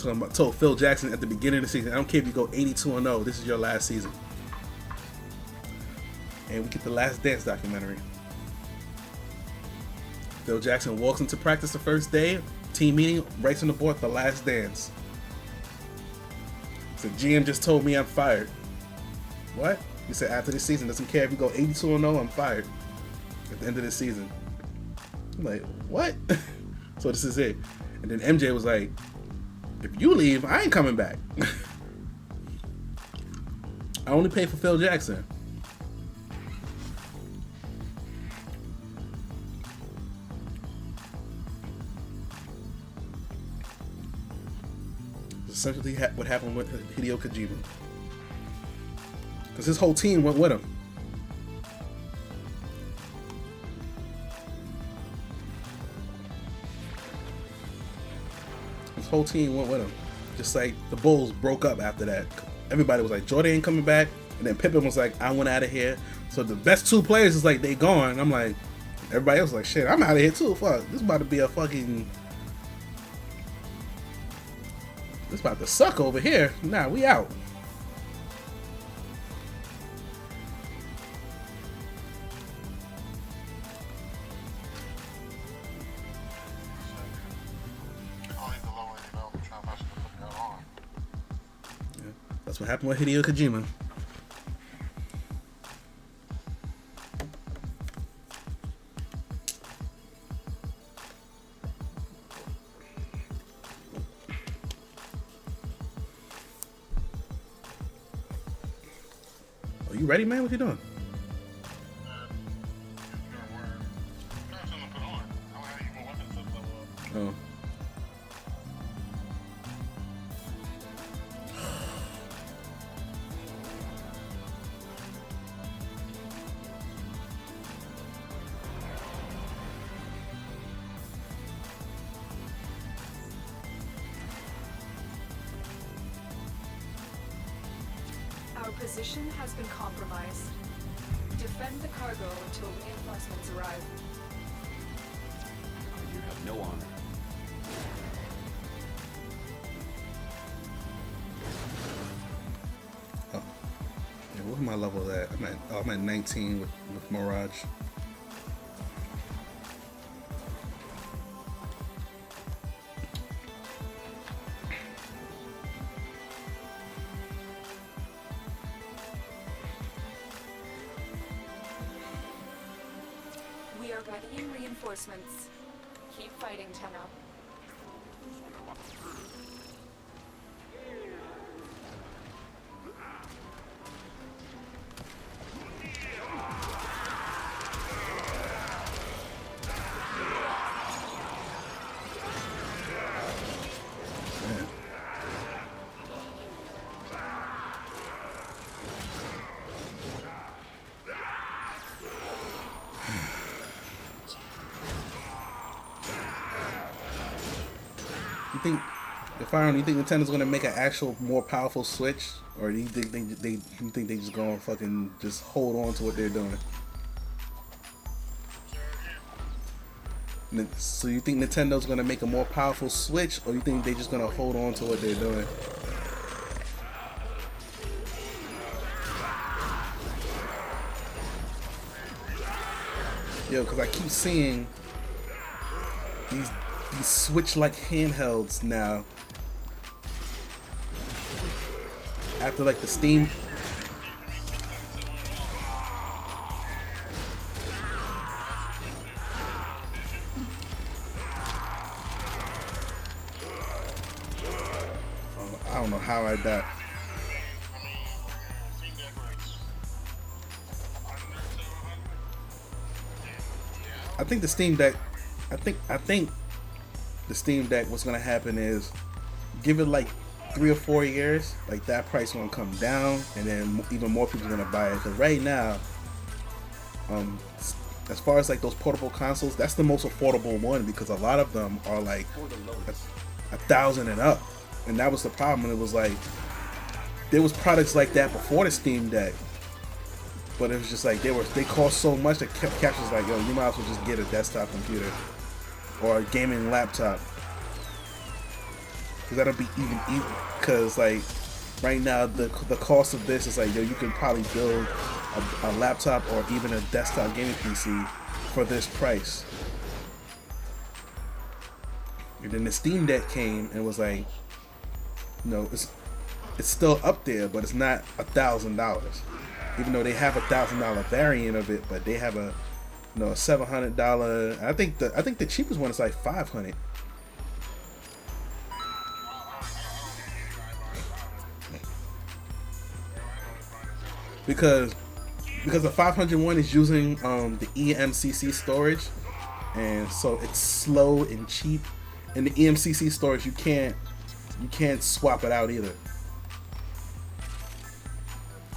I told Phil Jackson at the beginning of the season, I don't care if you go 82-0, this is your last season. And we get the Last Dance documentary. Phil Jackson walks into practice the first day, team meeting, writes on the board, The Last Dance. So GM just told me I'm fired. What? He said after this season, doesn't care if you go 82-0, I'm fired. At the end of this season. I'm like, what? So this is it. And then MJ was like, if you leave, I ain't coming back. I only pay for Phil Jackson. Essentially what happened with Hideo Kojima. Because his whole team went with him. His whole team went with him. Just like the Bulls broke up after that. Everybody was like, Jordan ain't coming back. And then Pippen was like, I went out of here. So the best two players is like, they gone. I'm like, everybody else was like, shit, I'm out of here too. Fuck, this is about to be a fucking... It's about to suck over here. Nah, we out. Yeah, that's what happened with Hideo Kojima. You ready, man? What you doing? Oh. Our position has been compromised. Defend the cargo until reinforcements arrive. You have no honor. Oh. Yeah, what's my level at? I'm at 19 with Mirage. We are readying reinforcements. Keep fighting, Tenno. You think Nintendo's gonna make an actual more powerful Switch, or do you think they just gonna fucking just hold on to what they're doing? So you think Nintendo's gonna make a more powerful Switch, or you think they just gonna hold on to what they're doing? Yo, because I keep seeing these Switch-like handhelds now. After like the Steam. I don't know how I died. I think the Steam Deck. I think the Steam Deck. What's gonna happen is, give it like 3 or 4 years, like that price gonna come down, and then even more people are gonna buy it. Because right now, as far as like those portable consoles, that's the most affordable one, because a lot of them are like $1,000 and up, and that was the problem. It was like there was products like that before the Steam Deck, but it was just like they cost so much that Capcom's like, yo, you might as well just get a desktop computer or a gaming laptop. Cause that'll be even. Cause like right now the cost of this is like, yo, you can probably build a laptop or even a desktop gaming PC for this price. And then the Steam Deck came and was like, you know, it's still up there, but it's not $1,000. Even though they have $1,000 variant of it, but they have a, you know, a $700. I think the cheapest one is like $500. Because the 501 is using the eMCC storage, and so it's slow and cheap. And the eMCC storage, you can't swap it out either.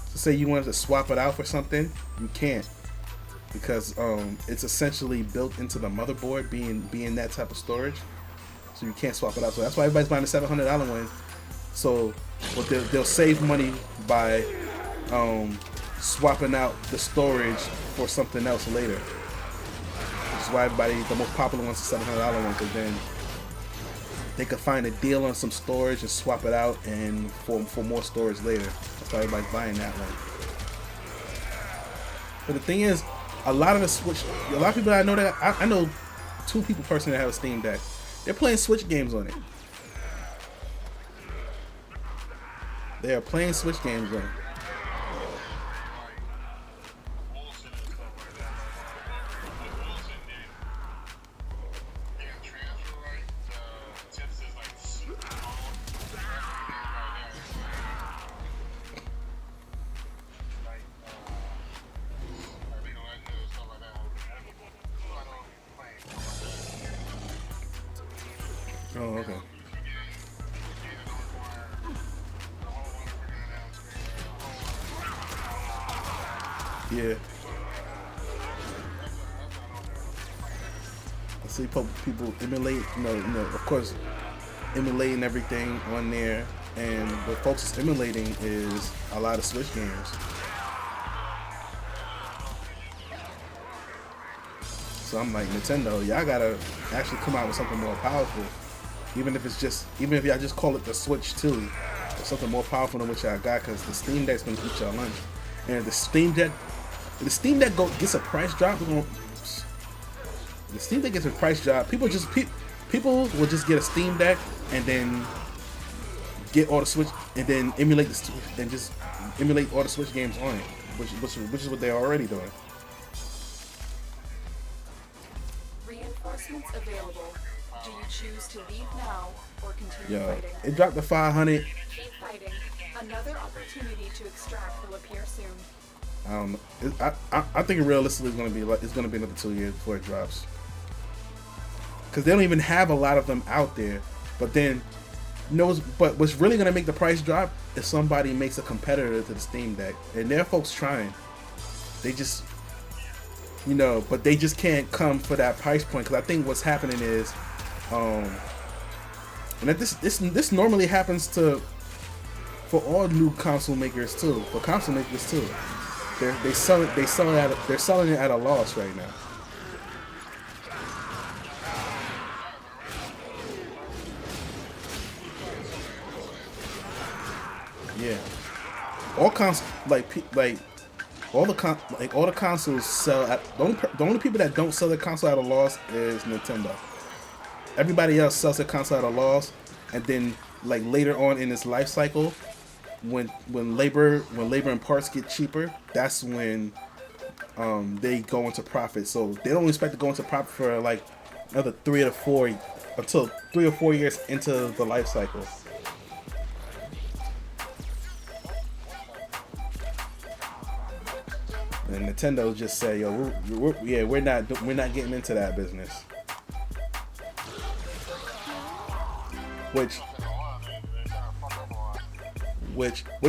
So say you wanted to swap it out for something, you can't, because it's essentially built into the motherboard, being that type of storage. So you can't swap it out. So that's why everybody's buying the $700 one. So what they'll save money by swapping out the storage for something else later. Which is why the most popular one's the $700 one, because then they could find a deal on some storage and swap it out and for more storage later. That's why everybody's buying that one. But the thing is, a lot of people I know that I know 2 people personally that have a Steam Deck. They're playing Switch games on it. They are playing Switch games on it. Oh, okay. Yeah. I see people emulate, of course, emulating everything on there, and what folks is emulating is a lot of Switch games. So I'm like, Nintendo, y'all gotta actually come out with something more powerful. Even if y'all just call it the Switch 2, or something more powerful than what y'all got, because the Steam Deck's gonna eat y'all lunch. And if the Steam Deck gets a price drop, the Steam Deck gets a price drop. People will just get a Steam Deck and then get all the Switch, and then emulate all the Switch games on it, which is what they're already doing. Reinforcements available. Do you choose to leave now or continue fighting? It dropped to 500. Keep fighting. Another opportunity to extract will appear soon. I don't know. I think realistically it's gonna be another 2 years before it drops. Because they don't even have a lot of them out there. But then, but what's really gonna make the price drop is somebody makes a competitor to the Steam Deck, and there are folks trying. They just, but they just can't come for that price point. Because I think what's happening is, and that this normally happens for all new console makers too. For console makers too, they're selling it at a loss right now. Yeah, all all the consoles sell at the only people that don't sell their console at a loss is Nintendo. Everybody else sells their console at a loss, and then later on in its life cycle, when labor and parts get cheaper, that's when they go into profit. So they don't expect to go into profit for another 3 or 4 until 3 or 4 years into the life cycle. And Nintendo just say, "Yo, we're not getting into that business." Which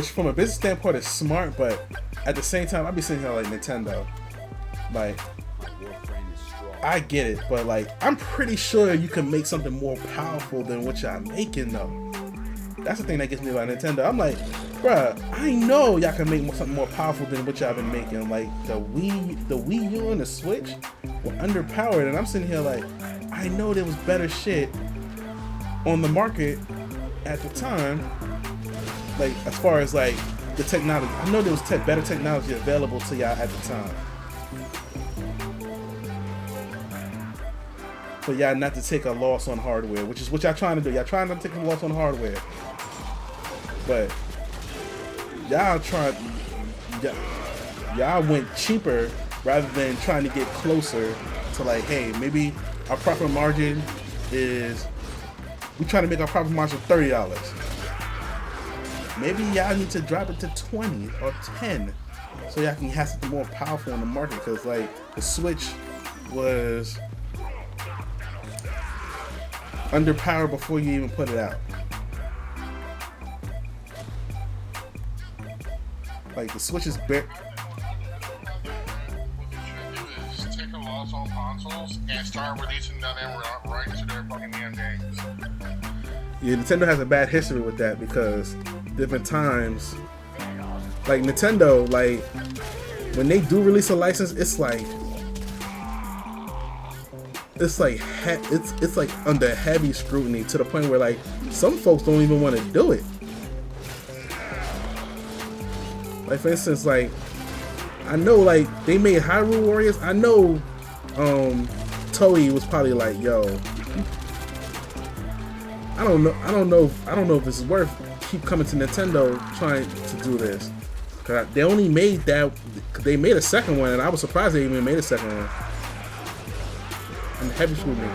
from a business standpoint is smart, but at the same time, I'd be sitting here like, Nintendo, I get it, but I'm pretty sure you can make something more powerful than what y'all making though. That's the thing that gets me about Nintendo. I'm like, bruh, I know y'all can make something more powerful than what y'all been making. Like the Wii U and the Switch were underpowered, and I'm sitting here like, I know there was better shit on the market at the time. As far as the technology, I know there was better technology available to y'all at the time. for y'all not to take a loss on hardware, which is what y'all trying to do. Y'all trying not to take a loss on hardware, but y'all went cheaper rather than trying to get closer to like, hey, maybe our profit margin is, we trying to make our profit margin $30. Maybe y'all need to drop it to 20 or 10 so y'all can have something more powerful in the market, because like the Switch was underpowered before you even put it out. Like the Switch is bare. Take a loss on consoles and start releasing them right to their fucking damn games. Yeah, Nintendo has a bad history with that, because different times, like Nintendo, like when they do release a license, it's like under heavy scrutiny, to the point where like some folks don't even want to do it. Like for instance, like I know like they made Hyrule Warriors. I know Toei was probably like, yo, I don't know if it's worth keep coming to Nintendo trying to do this. Cause they only made that, they made a second one, and I was surprised they even made a second one. And heavy scrutiny.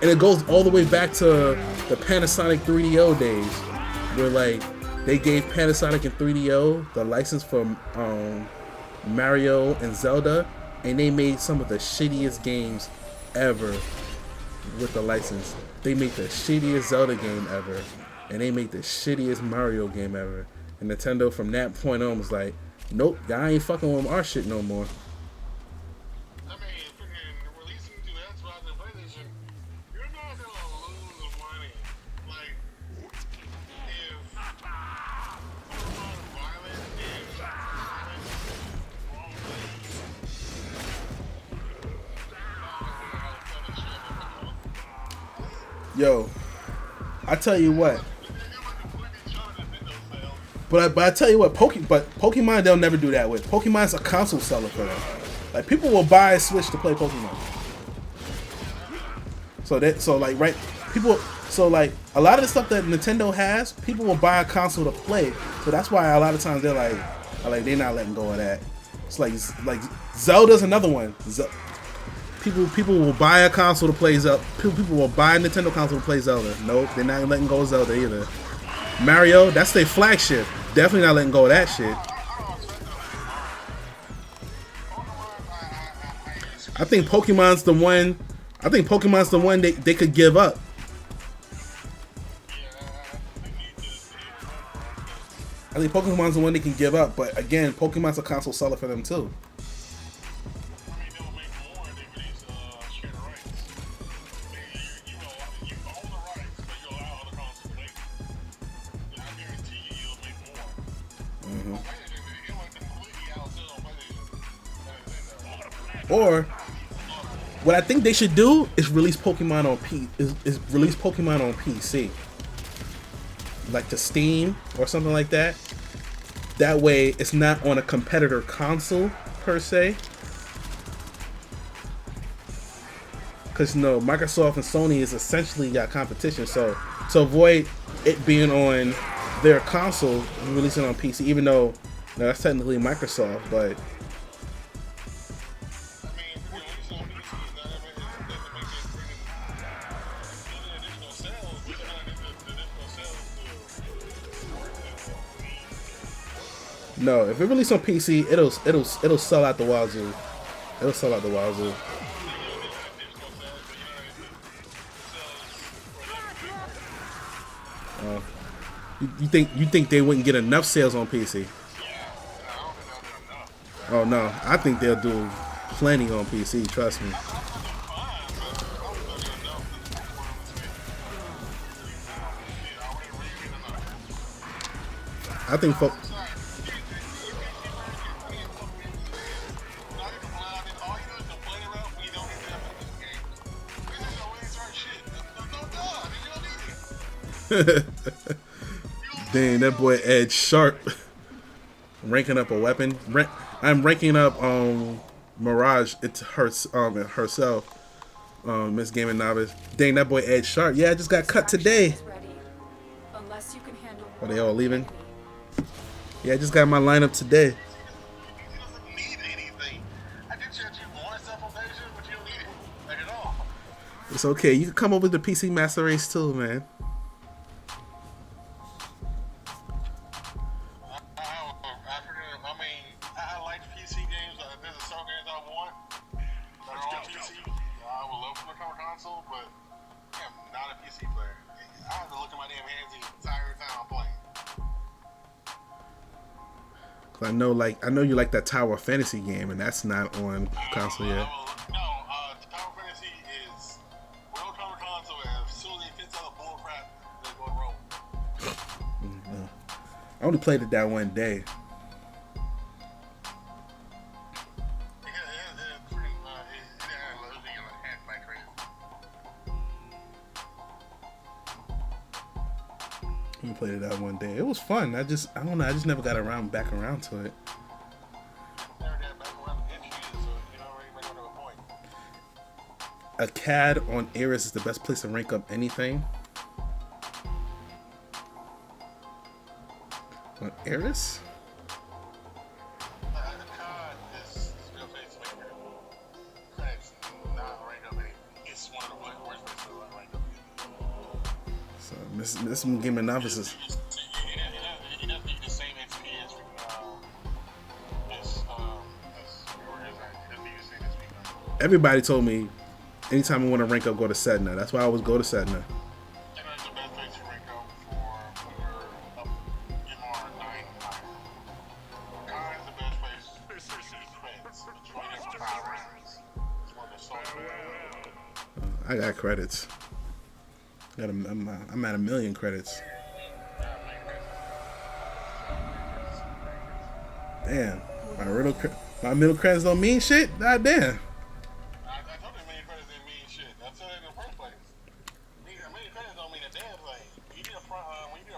And it goes all the way back to the Panasonic 3DO days, where like they gave Panasonic and 3DO the license for Mario and Zelda, and they made some of the shittiest games ever with the license. They made the shittiest Zelda game ever, and they made the shittiest Mario game ever. And Nintendo from that point on was like, nope, y'all ain't fucking with our shit no more. I mean, freaking releasing to Xbox and PlayStation, you're not gonna lose money. Like, if violent and wrong, Yo, I tell you what. But I tell you what, Pokemon they'll never do that with. Pokemon's a console seller for them. Like people will buy a Switch to play Pokemon. So like a lot of the stuff that Nintendo has, people will buy a console to play. So that's why a lot of times they're like they're not letting go of that. It's like Zelda's another one. People will buy a console to play Zelda. People will buy a Nintendo console to play Zelda. Nope, they're not letting go of Zelda either. Mario, that's their flagship. Definitely not letting go of that shit. I think Pokemon's the one. They could give up. I think Pokemon's the one they can give up. But again, Pokemon's a console seller for them too. Or what I think they should do is release Pokemon on PC, like to Steam or something like that. That way, it's not on a competitor console per se. Because Microsoft and Sony is essentially got competition. So to avoid it being on their console, release it on PC. Even though that's technically Microsoft, but. No, if it releases on PC, it'll sell out the wazoo. It'll sell out the wazoo. You think they wouldn't get enough sales on PC? Oh no, I think they'll do plenty on PC. Trust me. I think folks. Dang, that boy Edge sharp. Ranking up a weapon. I'm ranking up Mirage. It's herself. Miss Gaming Novice. Dang, that boy Ed Sharp. Yeah, I just got cut today. Is ready. Unless you can handle Are they more all than leaving? enemy. Yeah, I just got my lineup today. He doesn't need anything. I did chat you more stuff on Deja, but you don't need it. Like at all. It's okay. You can come over to PC Master Race too, man. I like PC games. There's some games I want that are on PC. I would love them to come to console, but I am not a PC player. I have to look at my damn hands the entire time I'm playing. Cause I know you like that Tower Fantasy game, and that's not on console yet. Tower Fantasy is will come to console as soon as it fits out the bull crap, they're going to roll. I only played it that one day. I only played it that one day. It was fun. I don't know. I just never got back around to it. A CAD on Ares is the best place to rank up anything. On Ares? So this one Game of Novices. Everybody told me anytime I want to rank up, go to Sedna. That's why I always go to Sedna. I got credits. I'm at 1 million credits. Damn, my middle credits don't mean shit. God damn. I told you million credits didn't mean shit. That's it in the first place. Million credits don't mean a damn thing. When you get a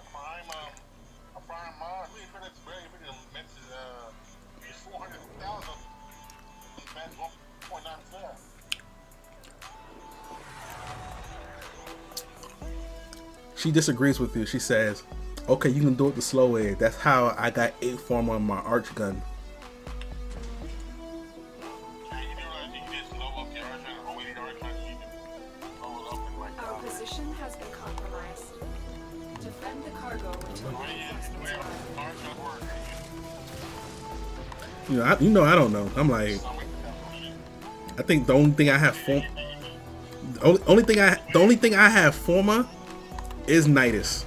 prime mod, million credits very big. It's 400,000. That's 1.9%. She disagrees with you. She says, okay, you can do it the slow way. That's how I got 8 form on my arch gun. Our position has been compromised. Defend the cargo until the reinforcements arrive. You know, I don't know. I'm like, I think the only thing I have the only thing I have forma is Nidus.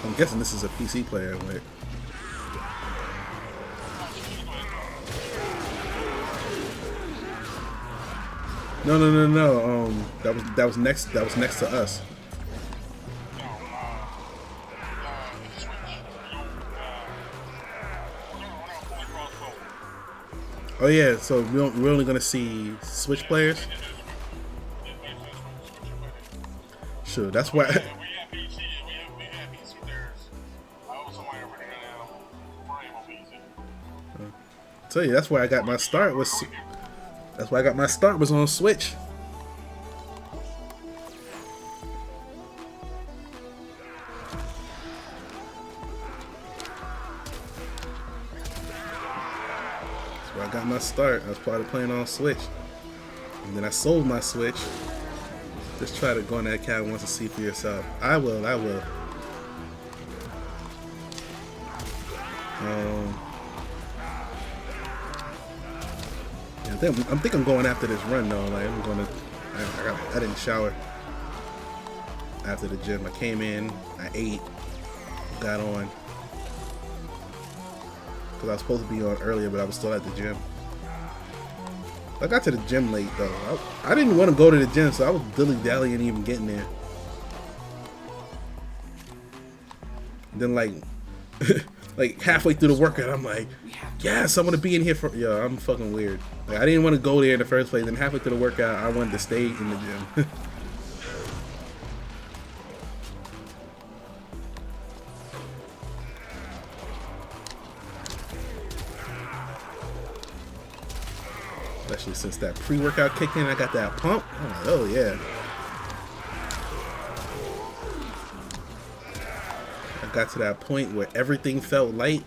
I'm guessing this is a PC player, right? No. That was next to us. Oh yeah, so we're only gonna see Switch players. Sure, that's why. Tell you, that's where I got my start was. That's why I got my start was on Switch. That's where I got my start. I was part of playing on Switch, and then I sold my Switch. Just try to go on that cat once and see for yourself. I will. I think I'm going after this run though. Like I didn't shower after the gym. I came in, I ate, got on because I was supposed to be on earlier, but I was still at the gym. I got to the gym late though. I didn't want to go to the gym, so I was dilly-dallying even getting there. And then like Like halfway through the workout, I'm like, yes, I want to be in here for. Yo, I'm fucking weird. Like I didn't want to go there in the first place. Then halfway through the workout, I wanted to stay in the gym. Especially since that pre-workout kicked in, I got that pump. I'm like, oh yeah. I got to that point where everything felt light.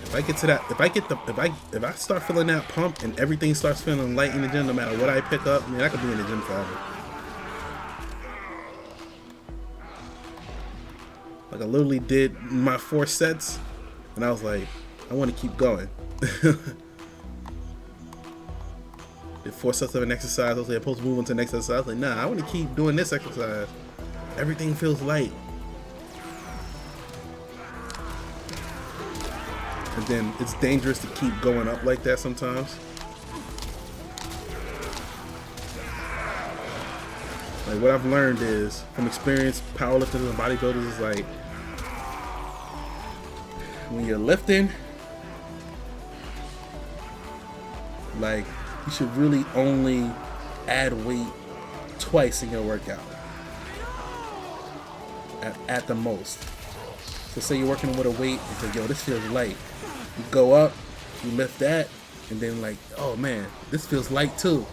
If I get to that, if I start feeling that pump and everything starts feeling light in the gym, no matter what I pick up, man, I could be in the gym forever. Like I literally did my 4 sets, and I was like, I want to keep going. Did 4 sets of an exercise. I was like, I'm supposed to move on to the next exercise. I was like, nah, I want to keep doing this exercise. Everything feels light. And then it's dangerous to keep going up like that sometimes. Like what I've learned is from experienced powerlifters and bodybuilders is like when you're lifting, like you should really only add weight twice in your workout at the most. So say you're working with a weight, you say, yo, this feels light. You go up, you lift that, and then like, oh man, this feels light too.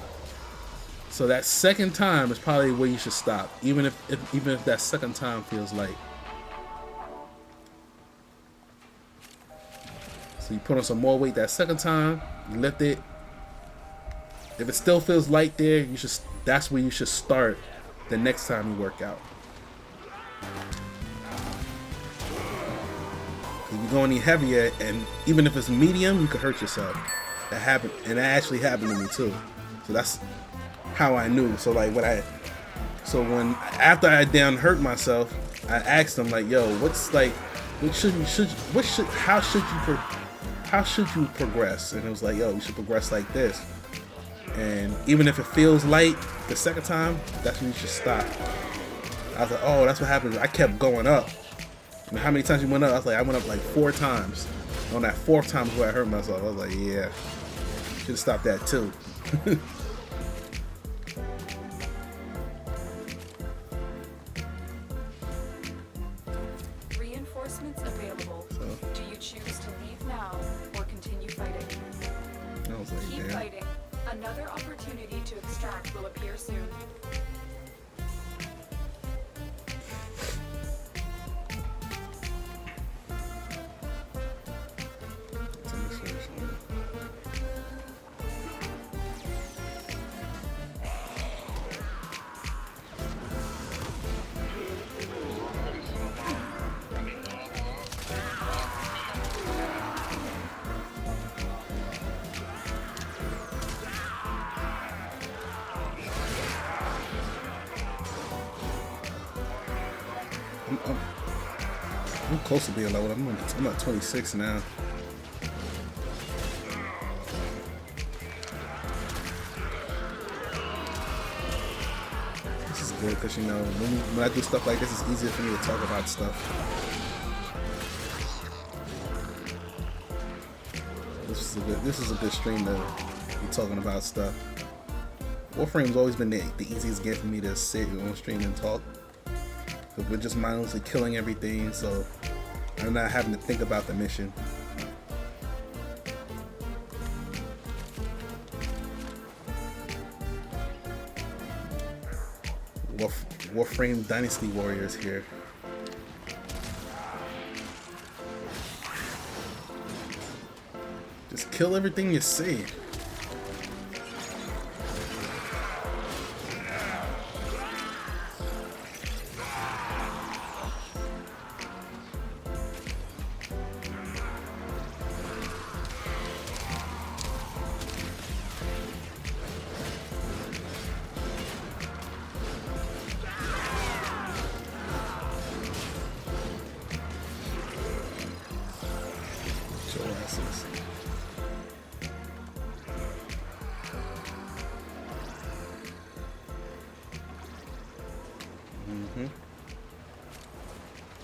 So that second time is probably where you should stop, even if that second time feels light. So you put on some more weight that second time, you lift it. If it still feels light there, that's where you should start the next time you work out. If you go any heavier, and even if it's medium, you could hurt yourself. That happened, and that actually happened to me too. So that's how I knew. So like after I down hurt myself, I asked them like, yo, how should you progress? And it was like, yo, you should progress like this. And even if it feels light the second time, that's when you should stop. I was like, oh, that's what happens. I kept going up. And how many times you went up? I was like, I went up like 4 times. On that 4th time is where I hurt myself. I was like, yeah, should have stopped that too. Reinforcements available. Do you choose to leave now or continue fighting? I was like, Keep fighting. Another opportunity to extract will appear soon. I'm close to being level. I'm at 26 now. This is good because, you know, when I do stuff like this, it's easier for me to talk about stuff. This is a good stream to be talking about stuff. Warframe's always been the easiest game for me to sit on stream and talk. But we're just mindlessly killing everything, so I'm not having to think about the mission. Warframe Dynasty Warriors here. Just kill everything you see.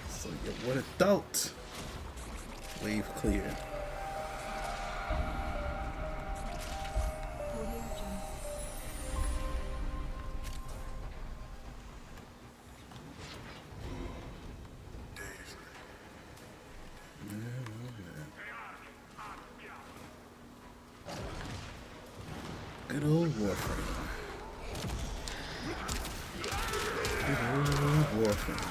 So you would have thought. Wave clear. Good old Warframe. Good old Warframe.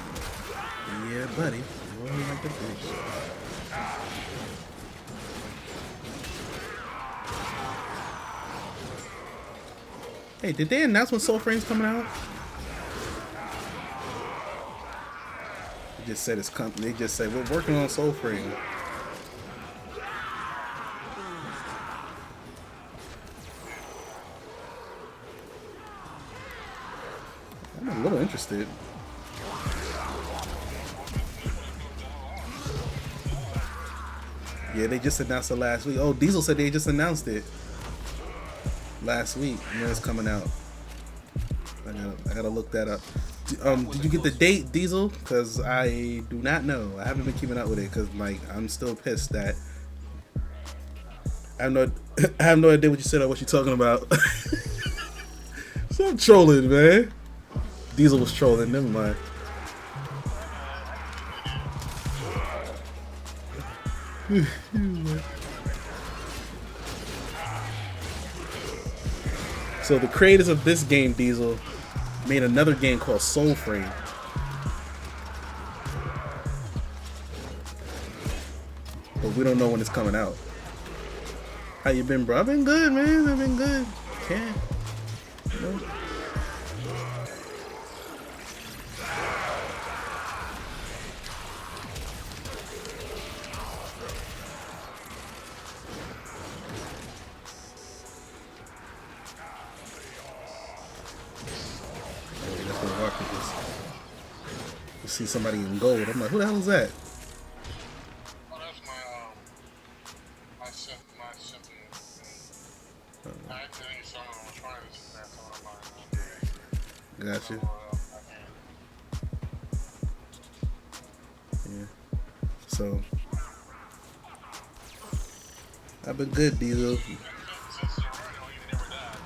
Yeah, buddy. Rolling like a bitch. Hey, did they announce when Soul Frame's coming out? They just said it's coming. They just said we're working on Soul Frame. I'm a little interested. Yeah, they just announced it last week. Oh, Diesel said they just announced it last week when it's coming out. I gotta look that up. Did you get the date, Diesel? Because I do not know. I haven't been keeping up with it because like I'm still pissed that I have no idea what you said or what you're talking about. Stop trolling, man. Diesel was trolling. Never mind. So the creators of this game, Diesel, made another game called Soul Frame. But we don't know when it's coming out. How you been, bro? I've been good, man. I've been good. Yeah. You know? You see somebody in gold. I'm like, who the hell is that? Oh, that's my symptom. I actually think someone was trying to snap some of mine. Gotcha. Yeah. So I've been good, Diesel. Since you're right, you never died.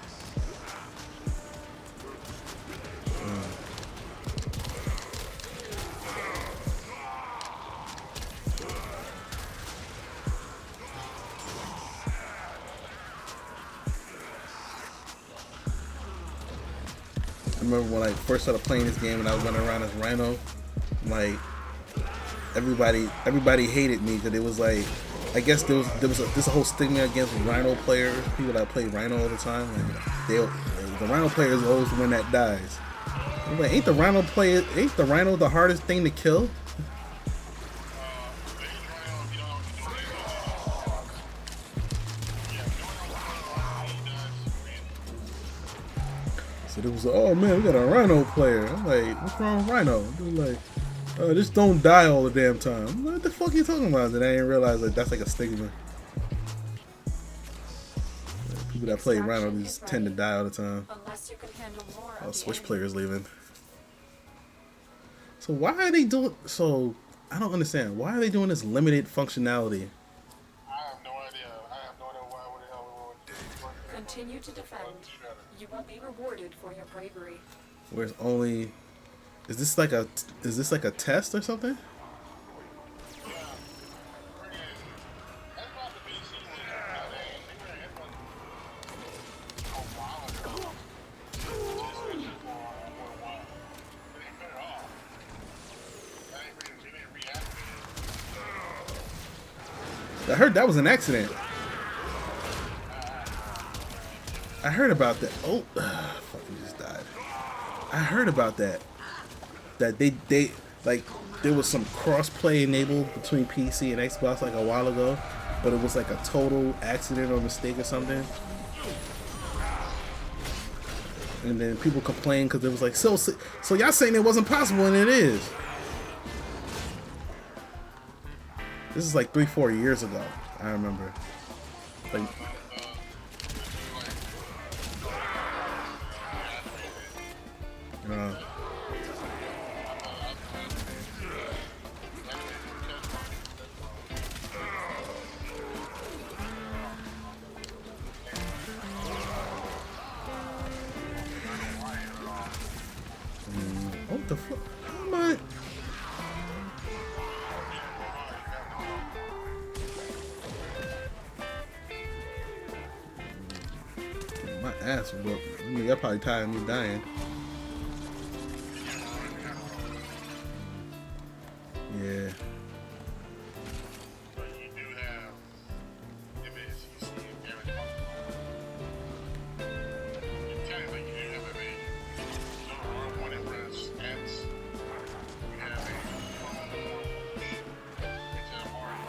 I remember when I first started playing this game and I was running around as Rhino, like everybody hated me because it was like, I guess there was a whole stigma against Rhino players, people that play Rhino all the time. Like the Rhino player is always the one that dies. I'm like, ain't the Rhino the hardest thing to kill? So it was like, oh man, we got a Rhino player. I'm like, what's wrong with Rhino? They were like, just don't die all the damn time. I'm like, what the fuck are you talking about? And I didn't realize that that's like a stigma. People that play Rhino just tend to die all the time. Unless you can handle more Oh, of the Switch enemy. players leaving. So why are they doing? So I don't understand. Why are they doing this limited functionality? I have no idea. Why would the hell we would. Continue to defend. You will be rewarded for your bravery. Where's only? Is this like a test or something? I heard that was an accident. I heard about that. Oh, fuck, he just died. I heard about that. That they like there was some cross-play enabled between PC and Xbox like a while ago, but it was like a total accident or mistake or something. And then people complained because it was like, so y'all saying it wasn't possible, and it is. This is like 3-4 years ago. I remember. Like, on. My ass whooped. I mean, y'all probably tired of me dying. Yeah. But you do have MSEC and damage multiplier. Technically, you do have a no one impress stats. You have a it's a hard.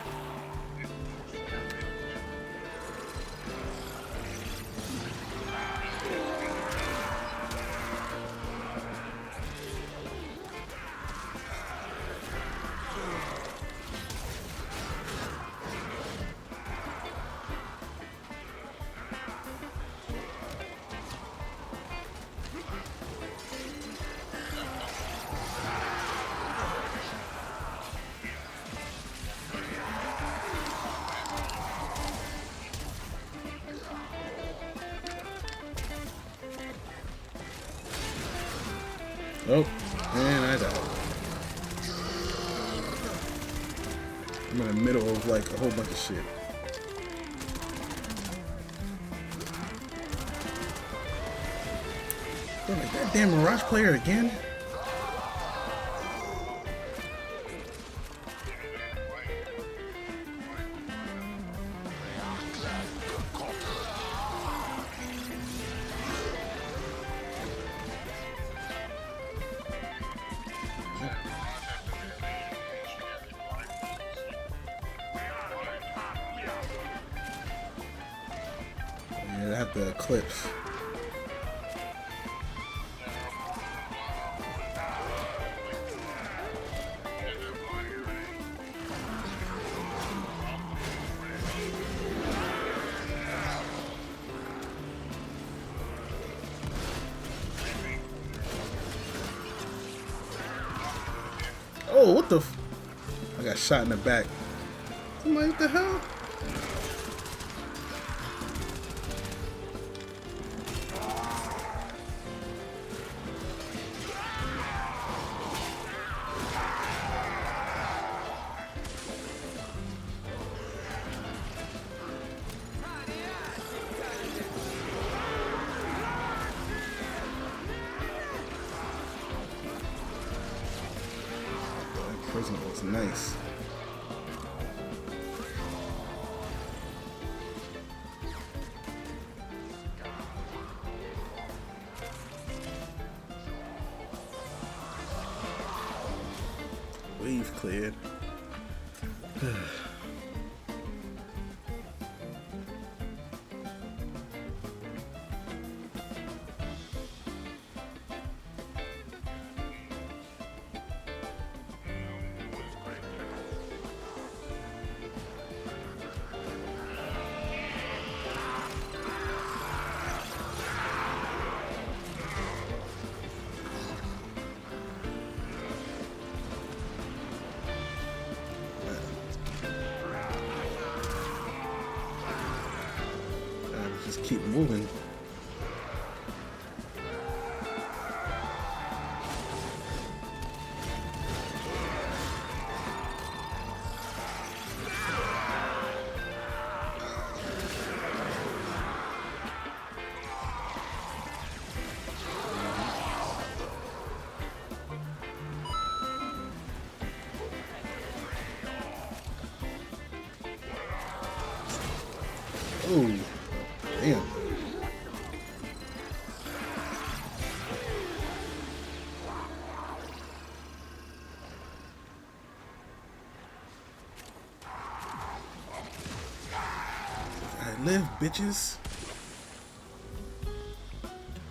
Oh, and I died. I'm in the middle of like a whole bunch of shit. Oh, like that damn Mirage player again? Yeah, I have the Eclipse. Oh, what the f— I got shot in the back. I'm like, what the hell? That prison looks nice. Wave cleared. Just keep moving. Oh, damn. I live, bitches.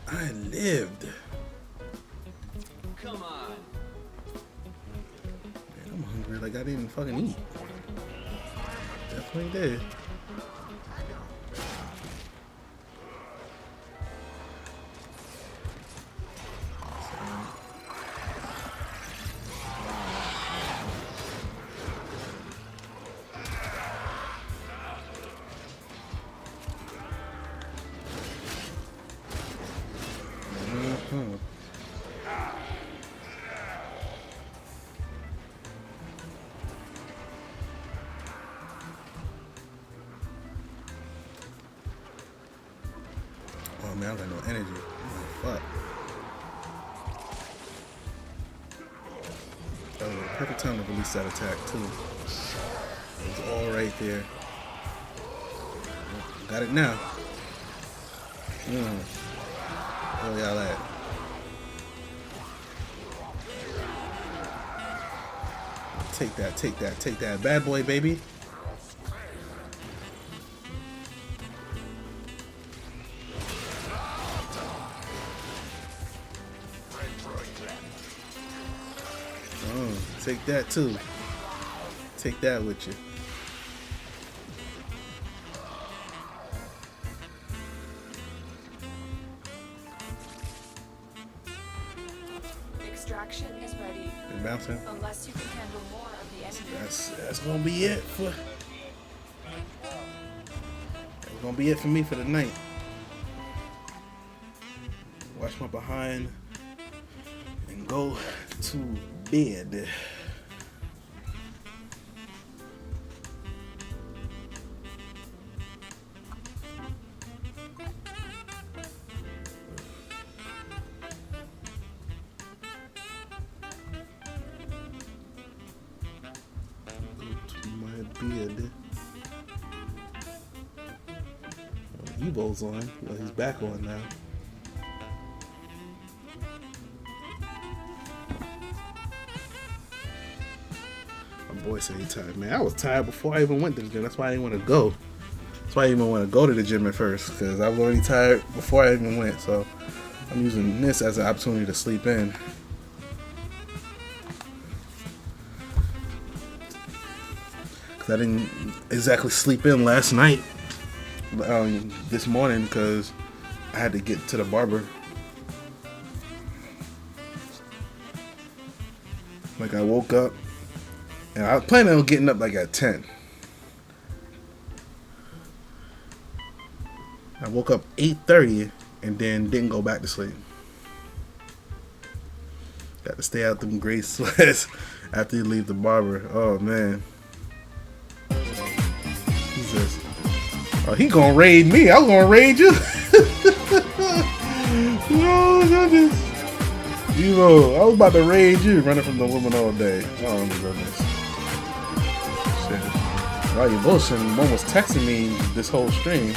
I lived. Come on. Man, I'm hungry like I didn't fucking eat. Definitely did. man, I got no energy. Fuck. That was the perfect time to release that attack too. It was all right there. Got it now. Oh y'all at? Take that, take that, take that. Bad boy, baby. Take that too. Take that with you. Extraction is ready. And bouncing. Unless you can handle more of the enemy. That's gonna be it for. That's gonna be it for me for the night. Wash my behind and go to bed. Bed. Evo's on. Well, he's back on now. My boy said he's tired. Man, I was tired before I even went to the gym. That's why I didn't want to go. That's why I didn't even want to go to the gym at first, because I was already tired before I even went. So I'm using this as an opportunity to sleep in. I didn't exactly sleep in last night, this morning, because I had to get to the barber. Like, I woke up, and I was planning on getting up like at 10. I woke up 8:30 and then didn't go back to sleep. Got to stay out them gray sweats after you leave the barber. Oh, man. Oh, he gonna raid me. I was gonna raid you. No, goodness. Evo, I was about to raid you, running from the woman all day. Oh my goodness. Shit. While you're bullshitting, mom was texting me this whole stream.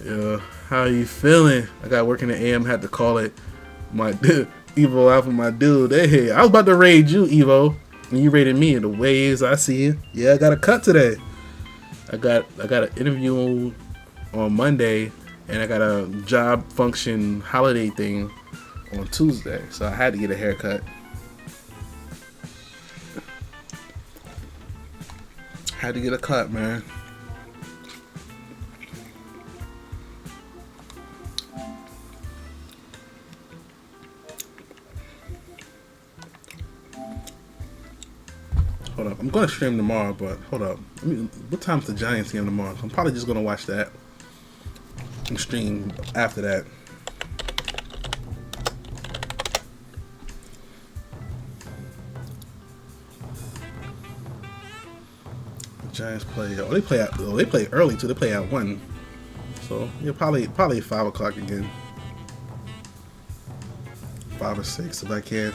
Yo, how you feeling? I got work in the AM, had to call it my Evo out for my dude. Hey, I was about to raid you, Evo, and you raided me in the ways I see you. Yeah, I got a cut today. I got an interview on Monday, and I got a job function holiday thing on Tuesday, so I had to get a haircut. Had to get a cut, man. Hold up, I'm gonna stream tomorrow, but hold up. What time's the Giants game tomorrow? I'm probably just gonna watch that and stream after that. The Giants play. Oh, they play early too. They play at 1. So yeah, probably 5 o'clock again. 5 or 6 if I can.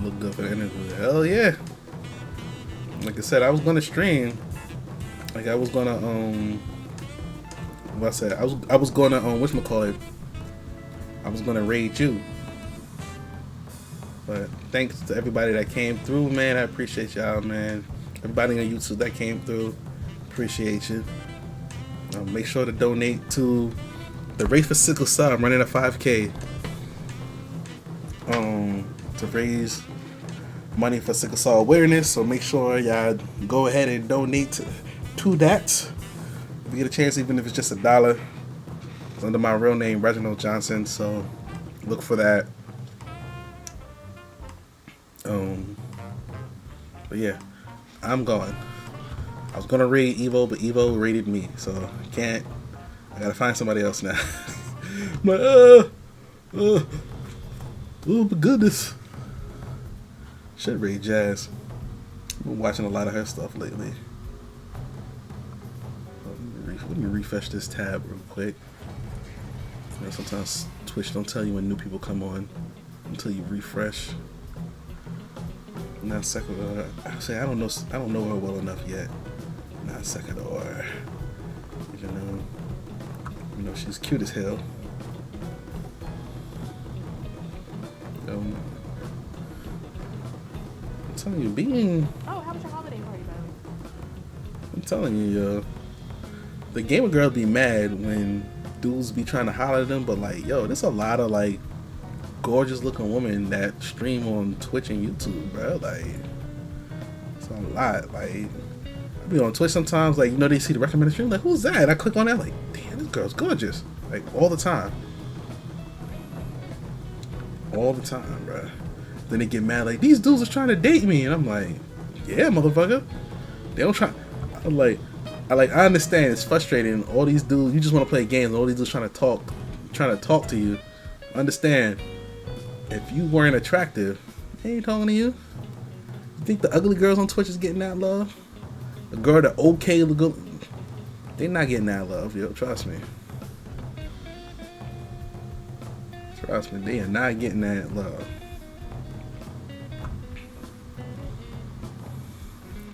Look good for the interview. Hell yeah. Like I said, I was gonna stream. Like I was gonna what I said, I was gonna whatchamacallit, I was gonna raid you. But thanks to everybody that came through, man. I appreciate y'all, man. Everybody on YouTube that came through, appreciate you. Make sure to donate to the Race for Sickle Cell. I'm running a 5K to raise money for sickle cell awareness, so make sure y'all go ahead and donate to that if you get a chance, even if it's just $1. It's under my real name, Reginald Johnson. So look for that. But yeah, I'm going. I was gonna rate Evo, but Evo rated me, so I can't. I gotta find somebody else now. But oh my goodness. Should rate Jazz. I've been watching a lot of her stuff lately. Let me refresh this tab real quick. You know, sometimes Twitch don't tell you when new people come on until you refresh. Not second. Actually, I don't know her well enough yet. Not second or even though she's cute as hell. I'm telling you, being. Oh, how was your holiday party, by the way? I'm telling you, the gamer girls be mad when dudes be trying to holler at them, but like, yo, there's a lot of like gorgeous looking women that stream on Twitch and YouTube, bro. Like, it's a lot. Like, I be on Twitch sometimes, like, you know, they see the recommended stream, like, who's that? I click on that, like, damn, this girl's gorgeous. Like, all the time. All the time, bro. Then they get mad, like, these dudes are trying to date me, and I'm like, yeah, motherfucker. They don't try. I'm like, I understand it's frustrating. All these dudes, you just want to play games. All these dudes trying to talk to you. Understand? If you weren't attractive, they ain't talking to you. You think the ugly girls on Twitch is getting that love? The girl that okay look, they not getting that love, yo. Trust me. Trust me, they are not getting that love.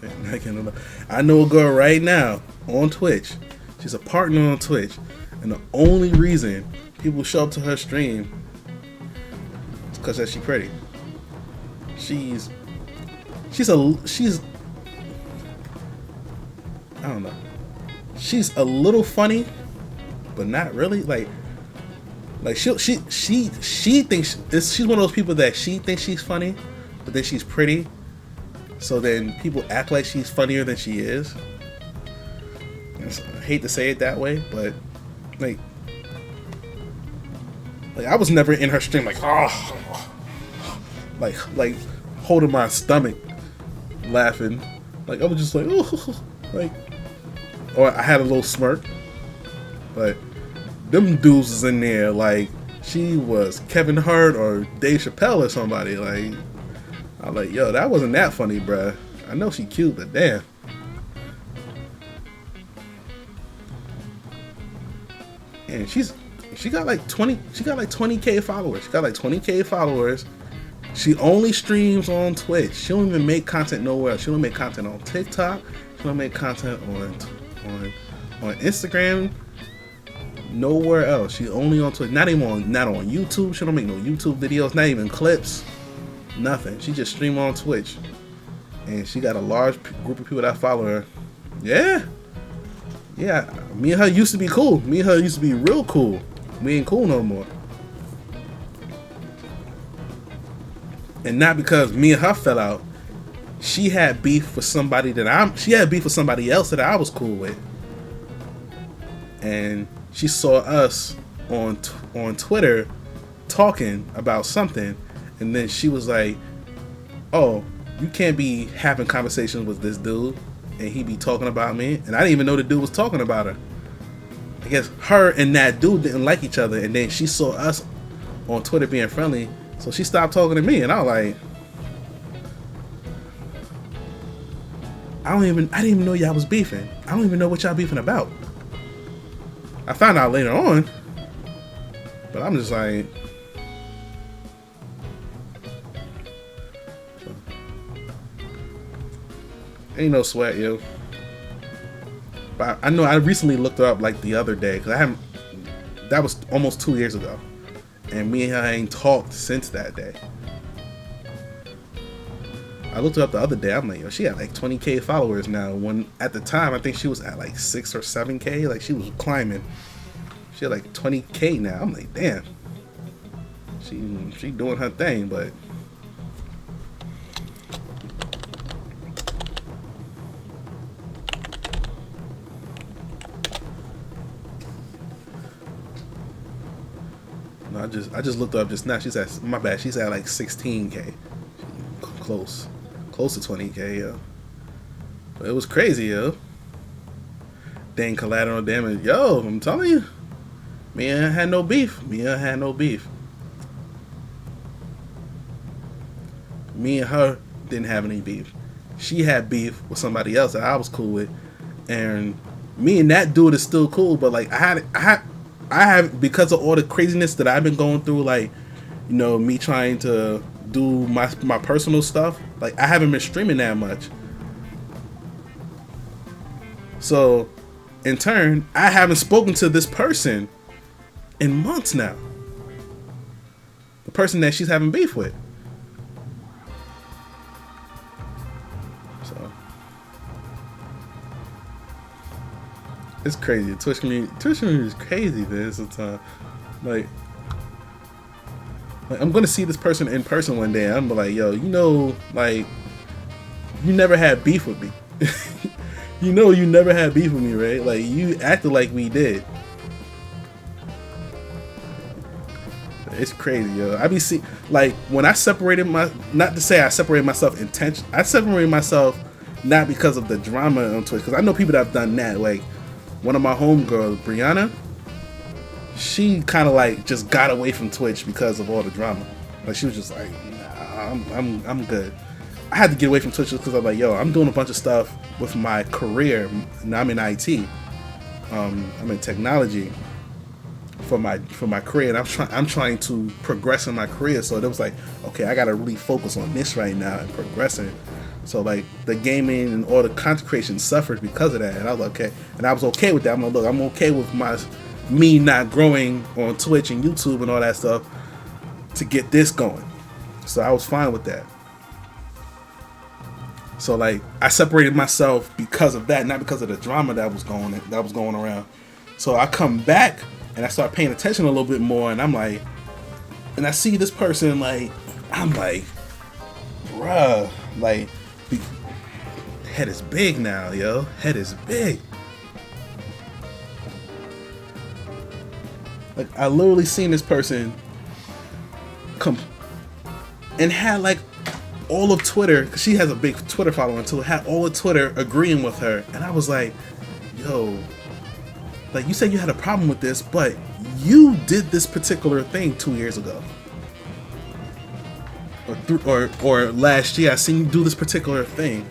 They're not getting love. I know a girl right now on Twitch. She's a partner on Twitch, and the only reason people show up to her stream is because she's pretty. She's I don't know. She's a little funny, but not really. Like she thinks she's one of those people that she thinks she's funny, but then she's pretty. So then people act like she's funnier than she is. I hate to say it that way, but like I was never in her stream like like holding my stomach, laughing. Like I was just like like, or I had a little smirk. But them dudes was in there like she was Kevin Hart or Dave Chappelle or somebody. Like I'm like, yo, that wasn't that funny, bruh. I know she cute, but damn. And she got like 20K followers. She got like 20K followers. She only streams on Twitch. She don't even make content nowhere else. She don't make content on TikTok. She don't make content on Instagram. Nowhere else. She only on Twitch. Not on YouTube. She don't make no YouTube videos. Not even clips. Nothing. She just stream on Twitch. And she got a large group of people that follow her. Yeah. Yeah. Me and her used to be cool. Me and her used to be real cool. We ain't cool no more. And not because me and her fell out. She had beef with somebody she had beef with somebody else that I was cool with. And she saw us on Twitter talking about something, and then she was like, "Oh, you can't be having conversations with this dude and he be talking about me." And I didn't even know the dude was talking about her. I guess her and that dude didn't like each other, and then she saw us on Twitter being friendly, so she stopped talking to me, and I was like, I didn't even know y'all was beefing. I don't even know what y'all beefing about. I found out later on, but I'm just like, ain't no sweat, yo. But I know I recently looked her up like the other day, because that was almost 2 years ago, and me and her ain't talked since that day. I looked her up the other day. I'm like, yo, she had like 20K followers now. When at the time, I think she was at like 6 or 7K. Like she was climbing. She had like 20K now. I'm like, damn. She doing her thing, but I just looked up just now. She's at, my bad. She's at like 16K, close to 20K, yo. But it was crazy, yo. Dang collateral damage, yo. I'm telling you, me and her had no beef. Me and her didn't have any beef. She had beef with somebody else that I was cool with, and me and that dude is still cool. But like I have because of all the craziness that I've been going through, like, you know, me trying to do my personal stuff. Like, I haven't been streaming that much, so in turn, I haven't spoken to this person in months now. The person that she's having beef with. So it's crazy. Twitch community is crazy, man. Sometimes, like I'm gonna see this person in person one day. I'm like, yo, you know, like, you never had beef with me. You know, you never had beef with me, right? Like, you acted like we did. It's crazy, yo. I be like, when I separated not to say I separated myself intentionally. I separated myself not because of the drama on Twitch, because I know people that have done that. Like, one of my homegirls, Brianna, she kind of like just got away from Twitch because of all the drama. Like, she was just like, nah, I'm good. I had to get away from Twitch because I'm like, yo, I'm doing a bunch of stuff with my career. Now I'm in IT. I'm in technology for my career, and I'm trying to progress in my career. So it was like, okay, I gotta really focus on this right now and progressing. So like the gaming and all the content creation suffered because of that, and I was like, okay, and I was okay with that. I'm like, look, I'm okay with me not growing on Twitch and YouTube and all that stuff to get this going. So I was fine with that. So like, I separated myself because of that, not because of the drama that was going around. So I come back and I start paying attention a little bit more, and I'm like, and I see this person, like, I'm like, bruh, like, head is big now, yo. Head is big. Like, I literally seen this person come and had like all of Twitter, because she has a big Twitter following too, had all of Twitter agreeing with her, and I was like, yo, like, you said you had a problem with this, but you did this particular thing 2 years ago, or last year. I seen you do this particular thing.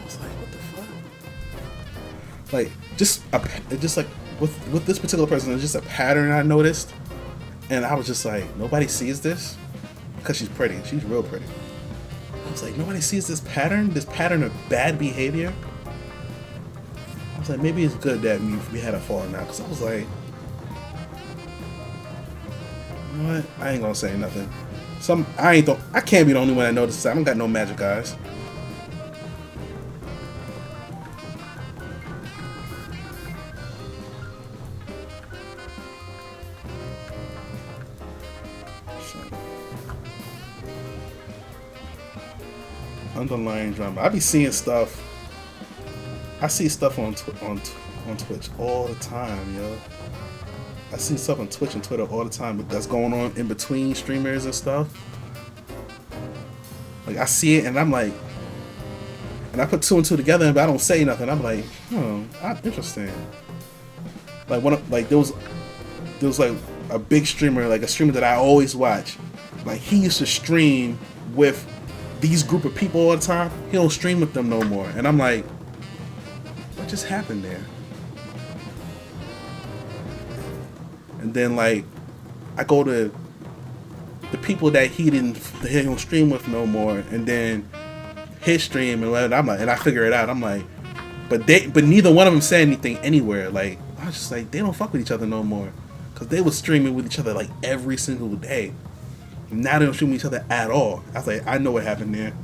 I was like, what the fuck? Like, just like with this particular person, it's just a pattern I noticed, and I was just like, nobody sees this. Because she's pretty. She's real pretty. I was like, nobody sees this pattern of bad behavior. I was like, maybe it's good that we had a falling out. Because I was like, you know what? I ain't gonna say nothing. I can't be the only one that notices. I don't got no magic eyes. Underlying drama. I be seeing stuff. I see stuff on Twitch all the time, yo. I see stuff on Twitch and Twitter all the time that's going on in between streamers and stuff. Like, I see it and I'm like, and I put two and two together, but I don't say nothing. I'm like, interesting. Like, there was like a big streamer, like a streamer that I always watch. Like, he used to stream with these group of people all the time. He don't stream with them no more, and I'm like, what just happened there? And then like, I go to the people that he don't stream with no more, and then his stream, and I'm like, and I figure it out. I'm like, but neither one of them said anything anywhere. Like, I was just like, they don't fuck with each other no more, because they was streaming with each other like every single day. Now they don't stream with each other at all. I was like, I know what happened there.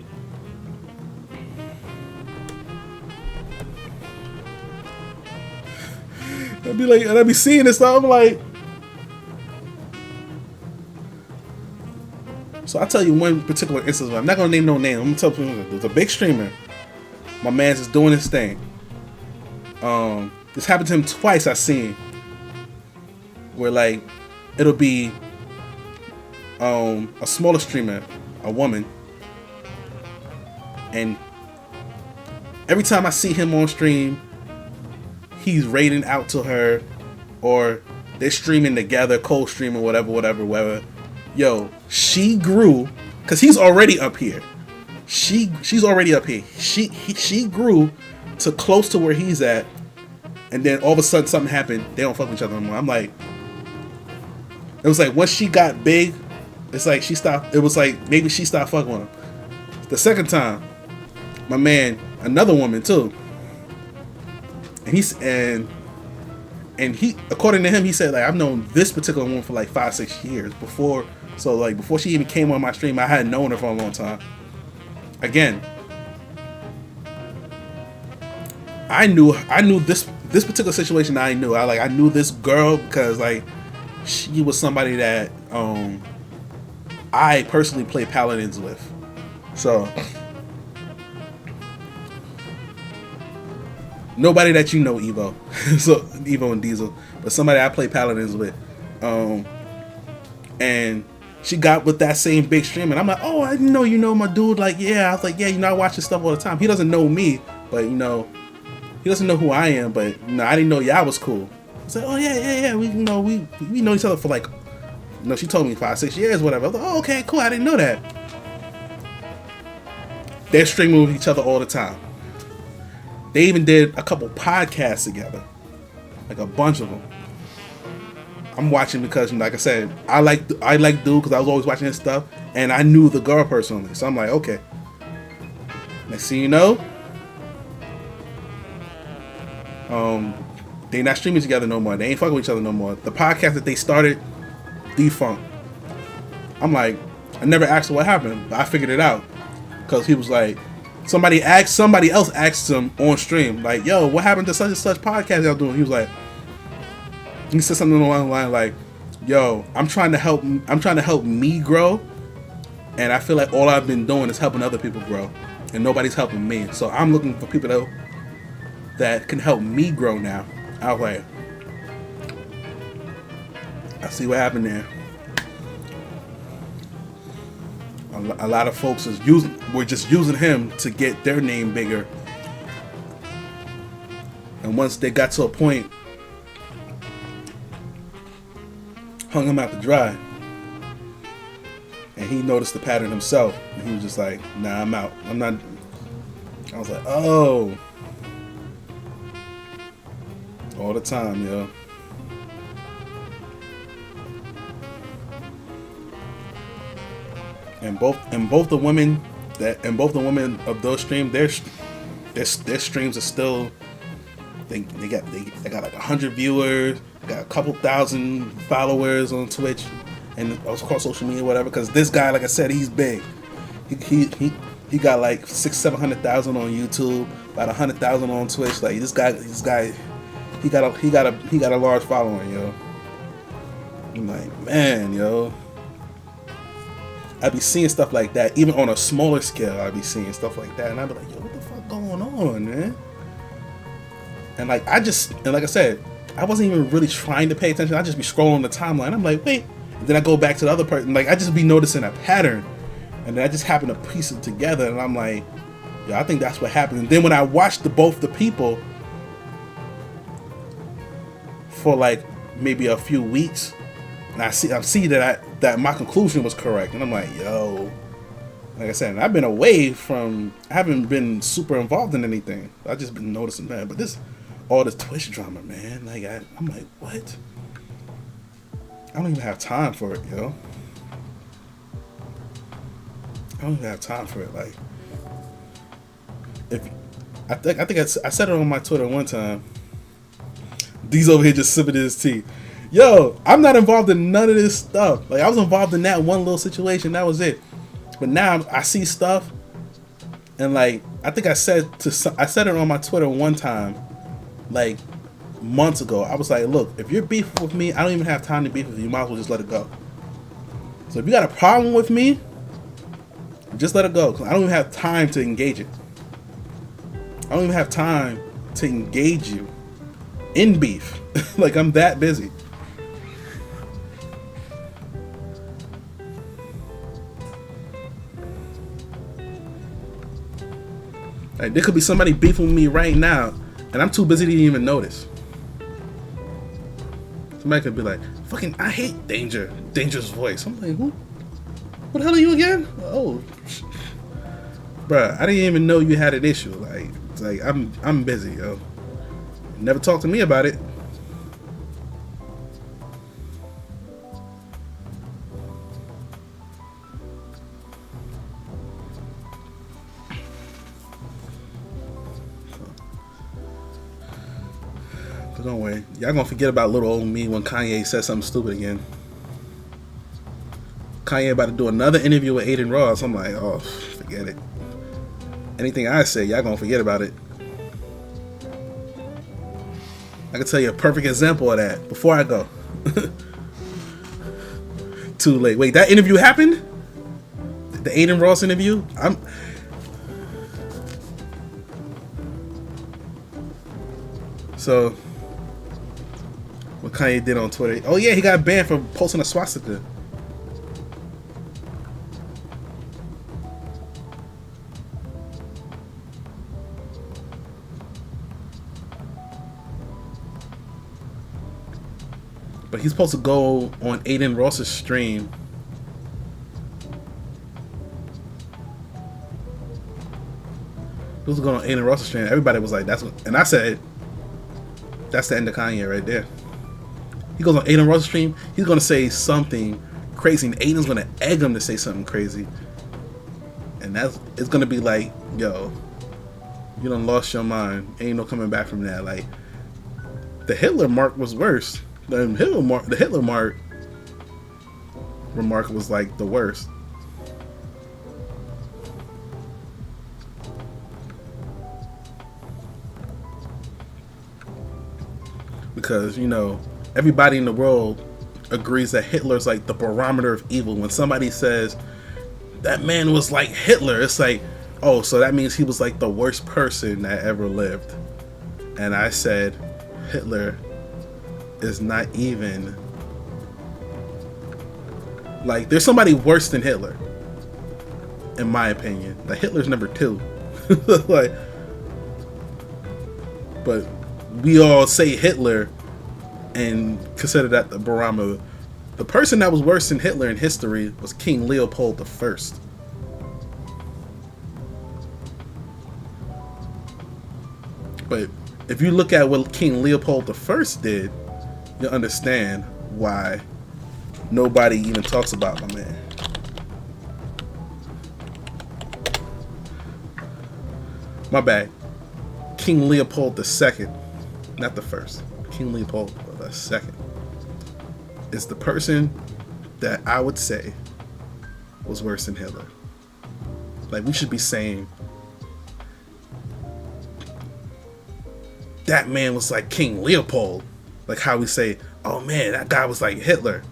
I'd be seeing this stuff. I'm like, so I'll tell you one particular instance. I'm not gonna name no name. I'm gonna tell people there's a big streamer. My man's just doing his thing. This happened to him twice. I seen where like it'll be a smaller streamer, a woman, and every time I see him on stream, he's raiding out to her, or they're streaming together, co-streaming, whatever. Yo, she grew, cause he's already up here. She's already up here. She grew to close to where he's at, and then all of a sudden something happened. They don't fuck with each other anymore. I'm like, it was like once she got big, it's like she stopped. It was like maybe she stopped fucking with him. The second time, my man, another woman too, and he, according to him, he said like I've known this particular woman for like 5-6 years before. So like before she even came on my stream, I had known her for a long time. Again, I knew this particular situation. I knew this girl because like she was somebody that I personally play Paladins with. So nobody that you know, Evo, so Evo and Diesel, but somebody I play Paladins with, and she got with that same big stream, and I'm like, oh, I didn't know you know my dude. Like, yeah, I was like, yeah, you know, I watch his stuff all the time. He doesn't know me, but you know, he doesn't know who I am, but you know, I didn't know y'all was cool. I was like, oh yeah, we know each other for like, you know, she told me 5-6 years, whatever. I was like, oh, okay, cool, I didn't know that. They're streaming with each other all the time. They even did a couple podcasts together, like a bunch of them. I'm watching because, like I said, I like dude because I was always watching his stuff, and I knew the girl personally, so I'm like, okay. Next thing you know, they not streaming together no more. They ain't fucking with each other no more. The podcast that they started, defunct. I'm like, I never asked her what happened, but I figured it out because he was like, somebody else asked him on stream, like, yo, what happened to such and such podcast y'all doing? He was like, he said something along the line like, yo, I'm trying to help me grow, and I feel like all I've been doing is helping other people grow, and nobody's helping me. So I'm looking for people that can help me grow now. I was like, I see what happened there. A lot of folks were just using him to get their name bigger, and once they got to a point, hung him out to dry, and he noticed the pattern himself, and he was just like, nah, I'm out. I'm not. I was like, oh, all the time, yo. And both the women of those streams, their streams are still, they got like 100 viewers, got a couple thousand followers on Twitch and across social media, whatever. Because this guy, like I said, he's big. He got like 600,000-700,000 on YouTube, about 100,000 on Twitch. Like this guy, he got a large following, yo. I'm like, man, yo. I'd be seeing stuff like that, even on a smaller scale. I'd be seeing stuff like that, and I'd be like, yo, what the fuck going on, man? And like I said, I wasn't even really trying to pay attention. I'd just be scrolling the timeline. I'm like, wait. And then I go back to the other person. Like I just be noticing a pattern, and then I just happen to piece it together, and I'm like, yeah, I think that's what happened. And then when I watched both the people for like maybe a few weeks, and I see that my conclusion was correct, and I'm like, yo, like I said, I've been away from, I haven't been super involved in anything. I've just been noticing that, but all this Twitch drama, man, like I'm like, what? I don't even have time for it, yo. I don't even have time for it. Like, I think I said it on my Twitter one time. D's over here just sipping his tea. Yo, I'm not involved in none of this stuff. Like I was involved in that one little situation, that was it. But now I see stuff, and like I think I said it on my Twitter one time, like months ago. I was like, look, if you're beefing with me, I don't even have time to beef with you. You might as well just let it go. So if you got a problem with me, just let it go, because I don't even have time to engage it. I don't even have time to engage you in beef. Like I'm that busy. Like, there could be somebody beefing with me right now, and I'm too busy to even notice. Somebody could be like, fucking, I hate Danger. Danger's voice. I'm like, who? What the hell are you again? Oh, bruh, I didn't even know you had an issue. Like, it's like I'm busy, yo. Never talk to me about it. But don't worry, y'all gonna forget about little old me when Kanye says something stupid again. Kanye about to do another interview with Aiden Ross. I'm like, oh, forget it. Anything I say, y'all gonna forget about it. I can tell you a perfect example of that before I go. Too late. Wait, that interview happened? The Aiden Ross interview? So, what Kanye did on Twitter. Oh yeah, he got banned for posting a swastika. But he's supposed to go on Aiden Ross's stream. He was going on Aiden Ross's stream. Everybody was like, that's what, and I said, that's the end of Kanye right there. He goes on Aiden Ross's stream. He's going to say something crazy, and Aiden's going to egg him to say something crazy. And it's going to be like, yo, you done lost your mind. Ain't no coming back from that. Like, the Hitler mark was worse. The Hitler mark remark was like the worst. Because, you know, everybody in the world agrees that Hitler's like the barometer of evil. When somebody says that man was like Hitler, it's like, oh, so that means he was like the worst person that ever lived. And I said, Hitler is not even, like, there's somebody worse than Hitler, in my opinion. Like, Hitler's number 2. Like, but we all say Hitler and consider that the barometer. The person that was worse than Hitler in history was King Leopold I. But if you look at what King Leopold I did, you'll understand why nobody even talks about my man. My bad. King Leopold II, not the first. King Leopold II is the person that I would say was worse than Hitler. Like, we should be saying that man was like King Leopold. Like how we say, oh man, that guy was like Hitler.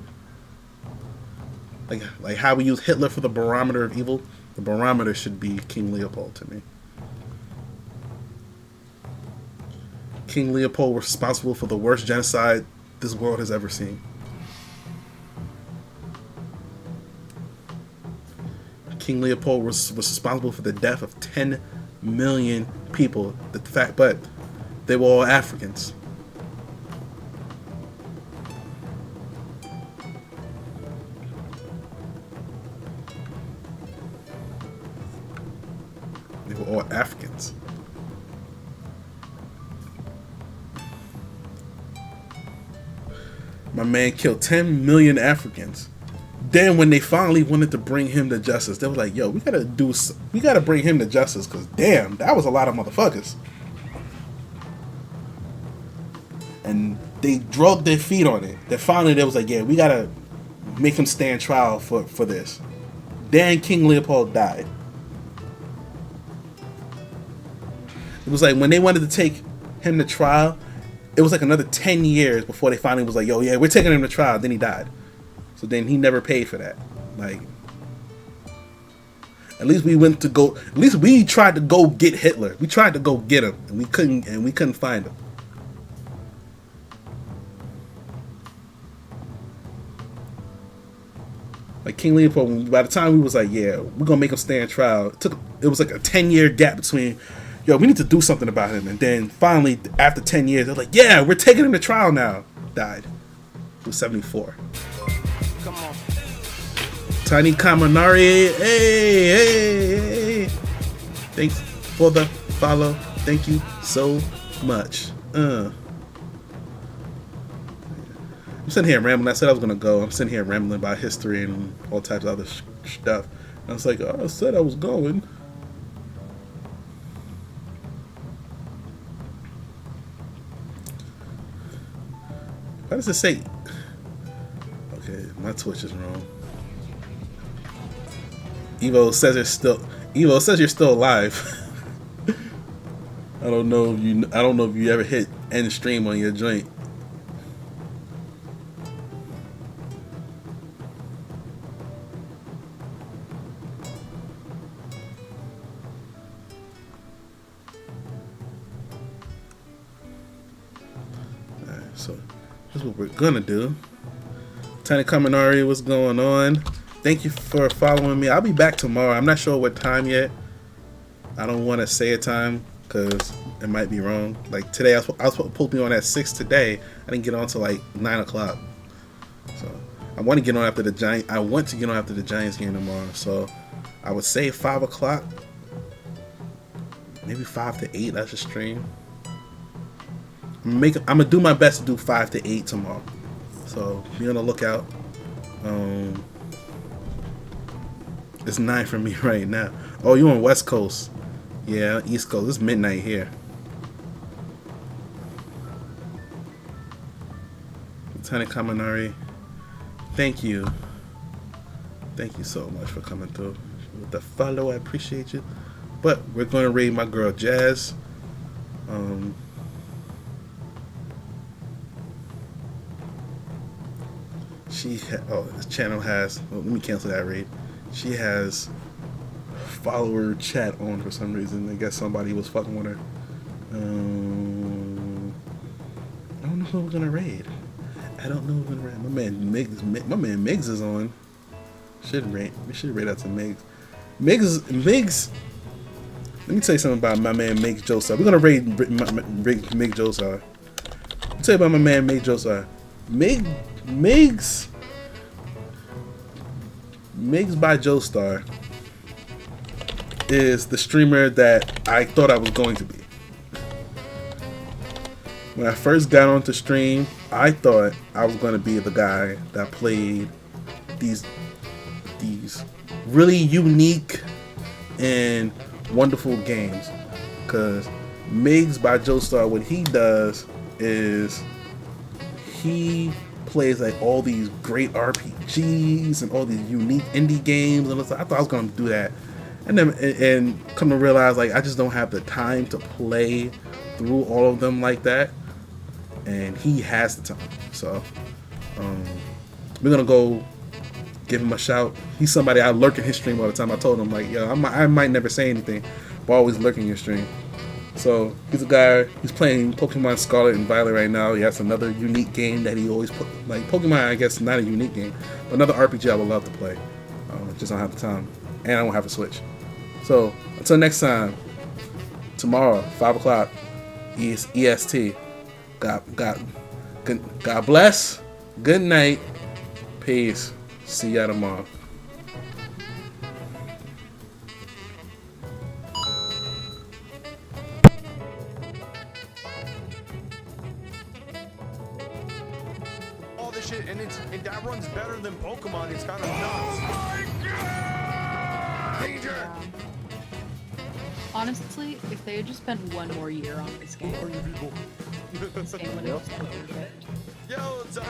Like how we use Hitler for the barometer of evil. The barometer should be King Leopold to me. King Leopold was responsible for the worst genocide this world has ever seen. King Leopold was responsible for the death of 10 million people. But they were all Africans. They were all Africans. My man killed 10 million Africans. Then when they finally wanted to bring him to justice, they were like, yo, we gotta bring him to justice, because damn, that was a lot of motherfuckers. And they drugged their feet on it. Then finally they was like, yeah, we gotta make him stand trial for this. Then King Leopold died. It was like when they wanted to take him to trial, it was like another 10 years before they finally was like, yo, yeah, we're taking him to trial. Then he died. So then he never paid for that. Like, at least we tried to go get Hitler. We tried to go get him, and we couldn't find him. Like King Leopold, by the time we was like, yeah, we're gonna make him stand trial, it was like a 10-year gap between yo, we need to do something about him. And then finally, after 10 years, they're like, yeah, we're taking him to trial now. Died. He was 74. Come on. Tiny Kaminari, hey. Thanks for the follow. Thank you so much. I'm sitting here rambling. I said I was gonna go. I'm sitting here rambling about history and all types of other stuff. And I was like, oh, I said I was going. Why does it say? Okay, my Twitch is wrong. Evo says you're still alive. I don't know if you ever hit end stream on your joint. Alright, so this is what we're gonna do. Tiny Kaminari, what's going on? Thank you for following me. I'll be back tomorrow. I'm not sure what time yet. I don't want to say a time because it might be wrong. Like today, I was supposed to be on at 6 today. I didn't get on till like 9 o'clock. So I want to get on after the Giants. I want to get on after the Giants game tomorrow. So I would say 5 o'clock, maybe 5 to 8. That's a stream. I'm gonna do my best to do 5 to 8 tomorrow. So be on the lookout. It's 9 for me right now. Oh, you on West Coast? Yeah, East Coast. It's midnight here. Lieutenant Kaminari, thank you. Thank you so much for coming through with the follow. I appreciate you. But we're going to raid my girl Jazz. This channel has. Well, let me cancel that raid. She has follower chat on for some reason. I guess somebody was fucking with her. I don't know who we're gonna raid. My man Migs is on. We should raid out to Migs. Migs. Let me tell you something about my man Migs Joseph. We're gonna raid Migs Joseph. Let me tell you about my man Migs Joseph. Migs by Joestar is the streamer that I thought I was going to be. When I first got onto stream, I thought I was going to be the guy that played these really unique and wonderful games. Because Migs by Joestar, what he does is he plays like all these great RPGs and all these unique indie games, and I thought I was gonna do that, and then come to realize like I just don't have the time to play through all of them like that, and he has the time. So we're gonna go give him a shout. He's somebody I lurk in his stream all the time. I told him like, yo, I might never say anything, but always lurking your stream. So he's a guy. He's playing Pokemon Scarlet and Violet right now. He has another unique game that he always put. Like Pokemon, I guess not a unique game, but another RPG I would love to play. Just don't have the time, and I won't have a Switch. So until next time, tomorrow 5 o'clock EST. God bless. Good night. Peace. See ya tomorrow. And that runs better than Pokemon. It's kind of nuts. Oh my God! Danger! Honestly, if they had just spent one more year on this game, this game would have been perfect. Yo,